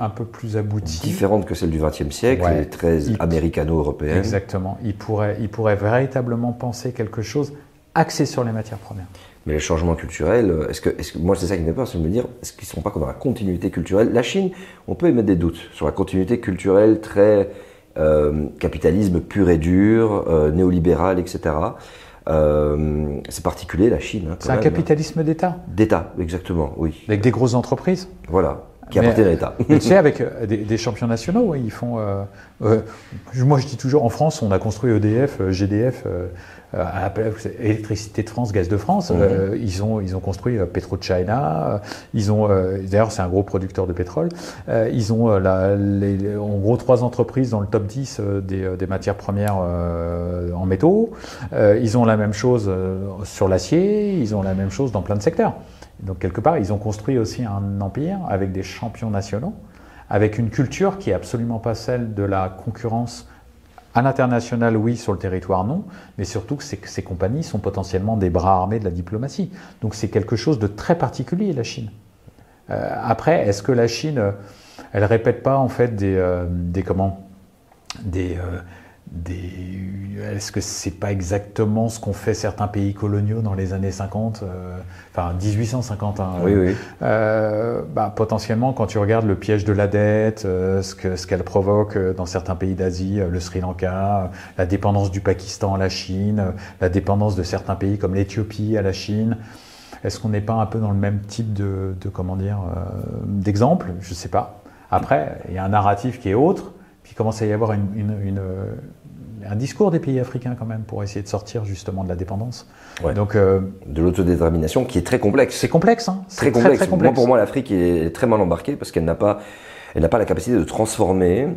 aboutie. Différente que celle du XXe siècle, très américano-européenne. Exactement. Ils pourraient véritablement penser quelque chose axé sur les matières premières. Mais les changements culturels, moi c'est ça qui me fait peur, c'est de me dire, est-ce qu'ils ne sont pas dans la continuité culturelle? La Chine, on peut émettre des doutes sur la continuité culturelle très capitalisme pur et dur, néolibéral, etc. C'est particulier la Chine. C'est un capitalisme d'État. D'État, exactement, oui. Avec des grosses entreprises. Voilà, qui appartiennent à l'État. Tu sais, avec des champions nationaux, ils font. Moi, je dis toujours, en France, on a construit EDF, GDF. Électricité de France, Gaz de France, ils ont construit PetroChina, d'ailleurs c'est un gros producteur de pétrole, ils ont en gros 3 entreprises dans le top 10 des matières premières en métaux, ils ont la même chose sur l'acier, ils ont la même chose dans plein de secteurs. Donc quelque part, ils ont construit aussi un empire avec des champions nationaux, avec une culture qui est absolument pas celle de la concurrence. À l'international, oui, sur le territoire, non, mais surtout que ces compagnies sont potentiellement des bras armés de la diplomatie. Donc c'est quelque chose de très particulier, la Chine. Après, est-ce que la Chine, elle répète pas en fait est-ce que c'est pas exactement ce qu'ont fait certains pays coloniaux dans les années 50, enfin 1850 hein, oui. Potentiellement, quand tu regardes le piège de la dette, ce qu'elle provoque dans certains pays d'Asie, le Sri Lanka, la dépendance du Pakistan à la Chine, la dépendance de certains pays comme l'Éthiopie à la Chine, est-ce qu'on n'est pas un peu dans le même type d'exemple? Je sais pas. Après, il y a un narratif qui est autre, puis il commence à y avoir un discours des pays africains quand même pour essayer de sortir justement de la dépendance. Ouais. Donc, de l'autodétermination qui est très complexe. C'est complexe, hein. Très complexe. Pour moi, l'Afrique est très mal embarquée parce qu'elle n'a pas la capacité de transformer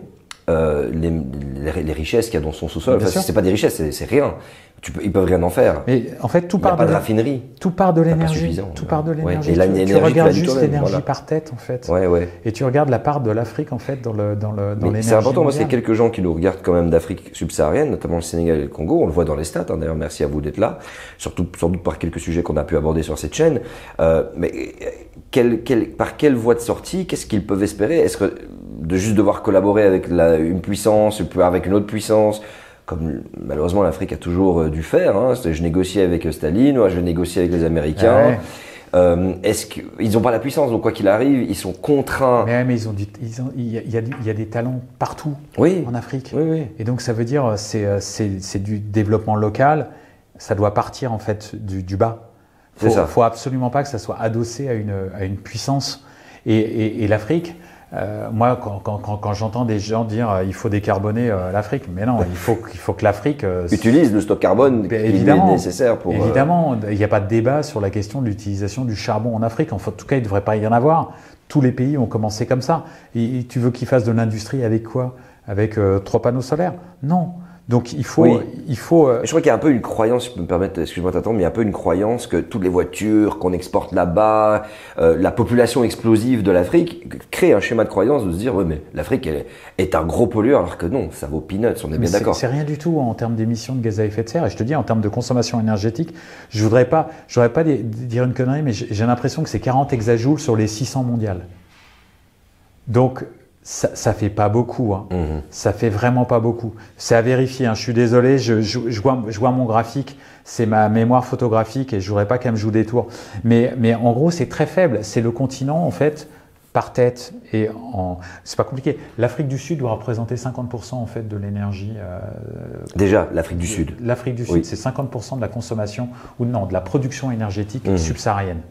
les richesses qu'il y a dans son sous-sol. Enfin, c'est pas des richesses, c'est rien. Ils peuvent rien en faire. Mais en fait, tout part de raffinerie. Tout part de l'énergie. Tout part de l'énergie. Tu regardes juste l'énergie par tête, en fait. Ouais. Et tu regardes la part de l'Afrique, en fait, dans l'énergie. C'est important. Moi, c'est quelques gens qui nous regardent quand même d'Afrique subsaharienne, notamment le Sénégal et le Congo. On le voit dans les stats. Hein, d'ailleurs, merci à vous d'être là. Surtout, sans doute par quelques sujets qu'on a pu aborder sur cette chaîne. Mais par quelle voie de sortie, qu'est-ce qu'ils peuvent espérer? Est-ce que de juste devoir collaborer avec une puissance, avec une autre puissance, comme malheureusement l'Afrique a toujours dû faire, hein. Je négocie avec Staline, je vais négocier avec les Américains. Est-ce qu'ils n'ont pas la puissance, donc quoi qu'il arrive, ils sont contraints. Mais il y a des talents partout en Afrique. Oui. Et donc ça veut dire c'est du développement local. Ça doit partir en fait du bas. Faut absolument pas que ça soit adossé à une puissance. Et l'Afrique. Moi, quand j'entends des gens dire il faut décarboner l'Afrique, mais non, il faut que l'Afrique utilise le stock carbone qui est nécessaire pour. Évidemment, il n'y a pas de débat sur la question de l'utilisation du charbon en Afrique. En tout cas, il ne devrait pas y en avoir. Tous les pays ont commencé comme ça. Et tu veux qu'ils fassent de l'industrie avec quoi? Avec 3 panneaux solaires? Non. Donc il faut. Je crois qu'il y a un peu une croyance, si je peux me permettre, excuse-moi t'attendre, mais il y a un peu une croyance que toutes les voitures qu'on exporte là-bas, la population explosive de l'Afrique crée un schéma de croyance de se dire mais l'Afrique est un gros pollueur, alors que non, ça vaut peanuts, on est bien d'accord. C'est rien du tout en termes d'émissions de gaz à effet de serre. Et je te dis en termes de consommation énergétique, je voudrais pas dire une connerie, mais j'ai l'impression que c'est 40 hexajoules sur les 600 mondiales. Donc ça fait pas beaucoup, hein. Ça fait vraiment pas beaucoup. C'est à vérifier, hein. Je suis désolé, je vois mon graphique, c'est ma mémoire photographique et je voudrais pas qu'elle me joue des tours. Mais en gros, c'est très faible. C'est le continent, en fait, par tête. Et c'est pas compliqué. L'Afrique du Sud doit représenter 50% en fait de l'énergie. Déjà, l'Afrique du Sud. L'Afrique du Sud, c'est 50% de la consommation, de la production énergétique subsaharienne.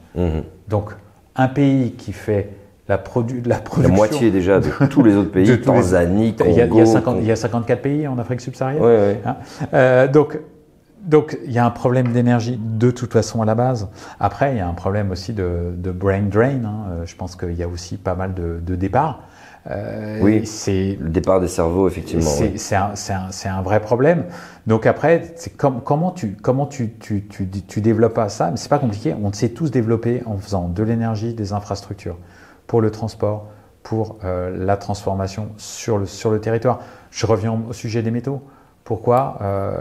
Donc, un pays qui fait la production. La moitié déjà de tous les autres pays, Tanzanie, Congo. Il y a 54 pays en Afrique subsaharienne. Oui. Hein, donc, il y a un problème d'énergie de toute façon à la base. Après, il y a un problème aussi de brain drain. Hein. Je pense qu'il y a aussi pas mal de départs. Le départ des cerveaux, effectivement. C'est un vrai problème. Donc après, c'est comment tu développes pas ça? Mais c'est pas compliqué. On sait tous développer en faisant de l'énergie, des infrastructures pour le transport, pour la transformation sur le territoire. Je reviens au sujet des métaux. Pourquoi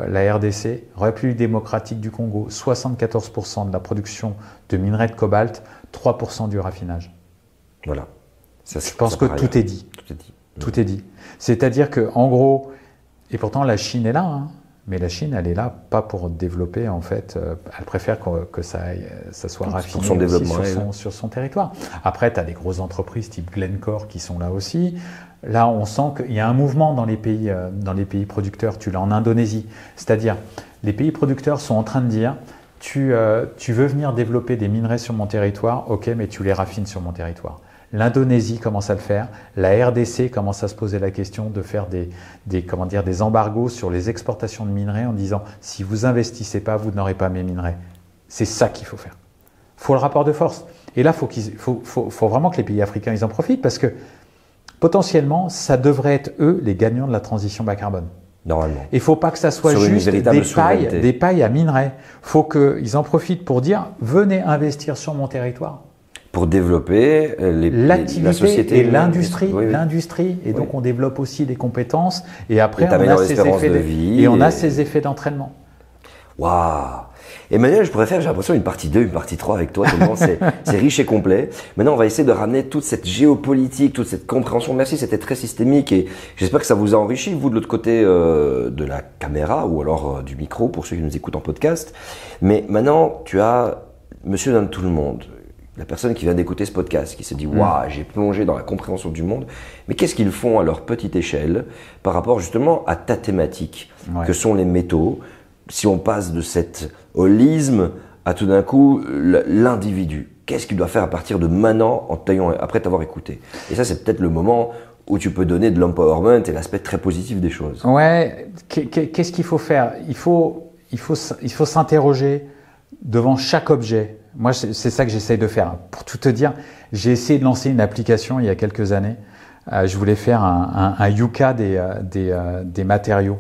la RDC, République démocratique du Congo, 74% de la production de minerais de cobalt, 3% du raffinage. Voilà. Je pense que tout est dit. Tout est dit. C'est-à-dire que, en gros, et pourtant la Chine est là, hein, mais la Chine, elle est là pas pour développer, en fait, elle préfère que ça soit raffiné son développement, sur son territoire. Après, tu as des grosses entreprises type Glencore qui sont là aussi. Là, on sent qu'il y a un mouvement dans les pays producteurs. Tu l'as en Indonésie. C'est-à-dire, les pays producteurs sont en train de dire tu veux venir développer des minerais sur mon territoire, ok, mais tu les raffines sur mon territoire. L'Indonésie commence à le faire, la RDC commence à se poser la question de faire des embargos sur les exportations de minerais en disant si vous investissez pas, vous n'aurez pas mes minerais. C'est ça qu'il faut faire. Il faut le rapport de force. Et là, faut vraiment que les pays africains ils en profitent parce que potentiellement, ça devrait être eux les gagnants de la transition bas carbone. Normalement. Il ne faut pas que ça soit juste des pailles à minerais. Il faut qu'ils en profitent pour dire venez investir sur mon territoire. Pour développer la société et l'industrie. Et donc on développe aussi des compétences et après on a ces effets d'entraînement. Waouh! Emmanuel, je pourrais faire, j'ai l'impression, une partie 2, une partie 3 avec toi, tellement c'est riche et complet. Maintenant, on va essayer de ramener toute cette géopolitique, toute cette compréhension. Merci, c'était très systémique et j'espère que ça vous a enrichi, vous de l'autre côté de la caméra ou alors du micro pour ceux qui nous écoutent en podcast. Mais maintenant, tu as Monsieur dans tout le monde, la personne qui vient d'écouter ce podcast, qui se dit « Waouh, j'ai plongé dans la compréhension du monde ». Mais qu'est-ce qu'ils font à leur petite échelle par rapport justement à ta thématique, que sont les métaux? Si on passe de cet holisme à tout d'un coup l'individu, qu'est-ce qu'il doit faire à partir de maintenant après t'avoir écouté? Et ça, c'est peut-être le moment où tu peux donner de l'empowerment et l'aspect très positif des choses. Ouais, qu'est-ce qu'il faut faire? Il faut s'interroger devant chaque objet. Moi, c'est ça que j'essaye de faire. Pour tout te dire, j'ai essayé de lancer une application il y a quelques années. Je voulais faire un yucca des matériaux.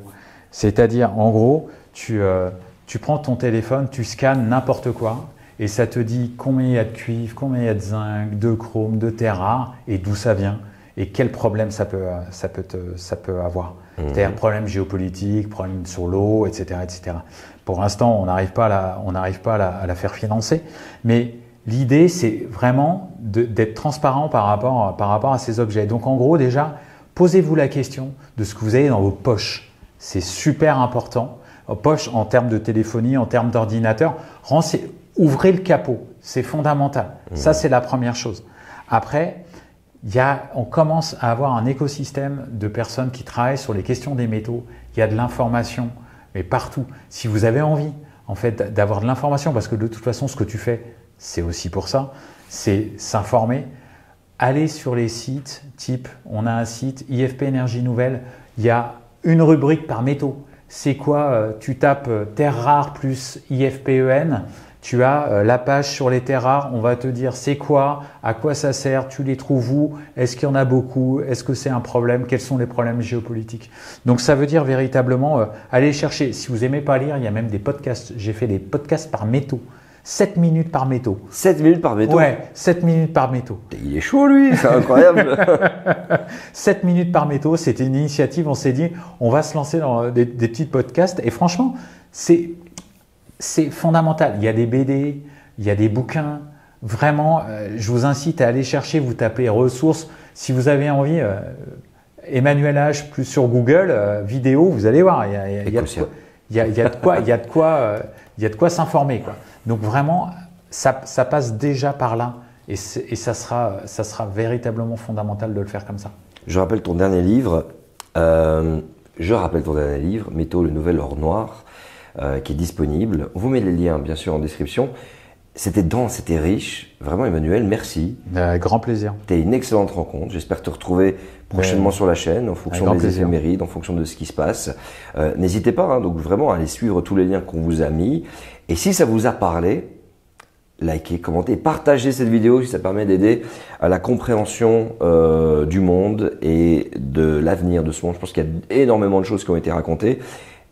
C'est-à-dire, en gros, tu prends ton téléphone, tu scannes n'importe quoi et ça te dit combien il y a de cuivre, combien il y a de zinc, de chrome, de terres rares et d'où ça vient et quel problème ça peut avoir. C'est-à-dire problème géopolitique, problème sur l'eau, etc., etc. Pour l'instant, on n'arrive pas à la faire financer, mais l'idée, c'est vraiment d'être transparent par rapport à ces objets. Donc, en gros, déjà, posez-vous la question de ce que vous avez dans vos poches. C'est super important. Poche en termes de téléphonie, en termes d'ordinateur, ouvrez le capot, c'est fondamental. Ça, c'est la première chose. Après, on commence à avoir un écosystème de personnes qui travaillent sur les questions des métaux. Il y a de l'information, mais partout. Si vous avez envie, en fait, d'avoir de l'information, parce que de toute façon, ce que tu fais, c'est aussi pour ça, c'est s'informer. Allez sur les sites type, on a un site IFP Énergie Nouvelle, il y a une rubrique par métaux. C'est quoi? Tu tapes terres rares plus IFPEN, tu as la page sur les terres rares, on va te dire c'est quoi, à quoi ça sert, tu les trouves où, est-ce qu'il y en a beaucoup, est-ce que c'est un problème, quels sont les problèmes géopolitiques. Donc ça veut dire véritablement aller chercher, si vous n'aimez pas lire, il y a même des podcasts, j'ai fait des podcasts par métaux. 7 minutes par métaux. 7 minutes par métaux? Ouais, 7 minutes par métaux. Il est chaud lui, c'est incroyable. 7 minutes par métaux, c'était une initiative, on s'est dit, on va se lancer dans des petits podcasts et franchement, c'est fondamental. Il y a des BD, il y a des bouquins. Vraiment, je vous incite à aller chercher, vous tapez ressources. Si vous avez envie, Emmanuel H plus sur Google, vidéo, vous allez voir, il y a de quoi s'informer, quoi. Donc vraiment, ça passe déjà par là et ça sera véritablement fondamental de le faire comme ça. Je rappelle ton dernier livre, Métaux, le nouvel or noir, qui est disponible. On vous met les liens bien sûr en description. C'était dense, c'était riche. Vraiment Emmanuel, merci. Grand plaisir. C'était une excellente rencontre. J'espère te retrouver prochainement sur la chaîne en fonction des éphémérides, en fonction de ce qui se passe. N'hésitez pas donc vraiment à aller suivre tous les liens qu'on vous a mis. Et si ça vous a parlé, likez, commentez, partagez cette vidéo si ça permet d'aider à la compréhension du monde et de l'avenir de ce monde. Je pense qu'il y a énormément de choses qui ont été racontées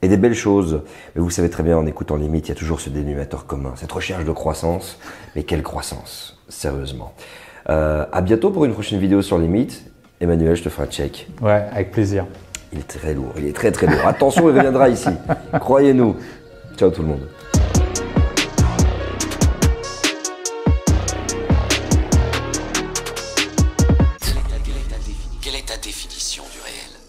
et des belles choses. Mais vous savez très bien, en écoutant Limite, il y a toujours ce dénominateur commun, cette recherche de croissance. Mais quelle croissance, sérieusement. À bientôt pour une prochaine vidéo sur Limite. Emmanuel, je te ferai un check. Ouais, avec plaisir. Il est très lourd, il est très très lourd. Attention, il reviendra ici. Croyez-nous. Ciao tout le monde. Quelle est ta définition du réel ?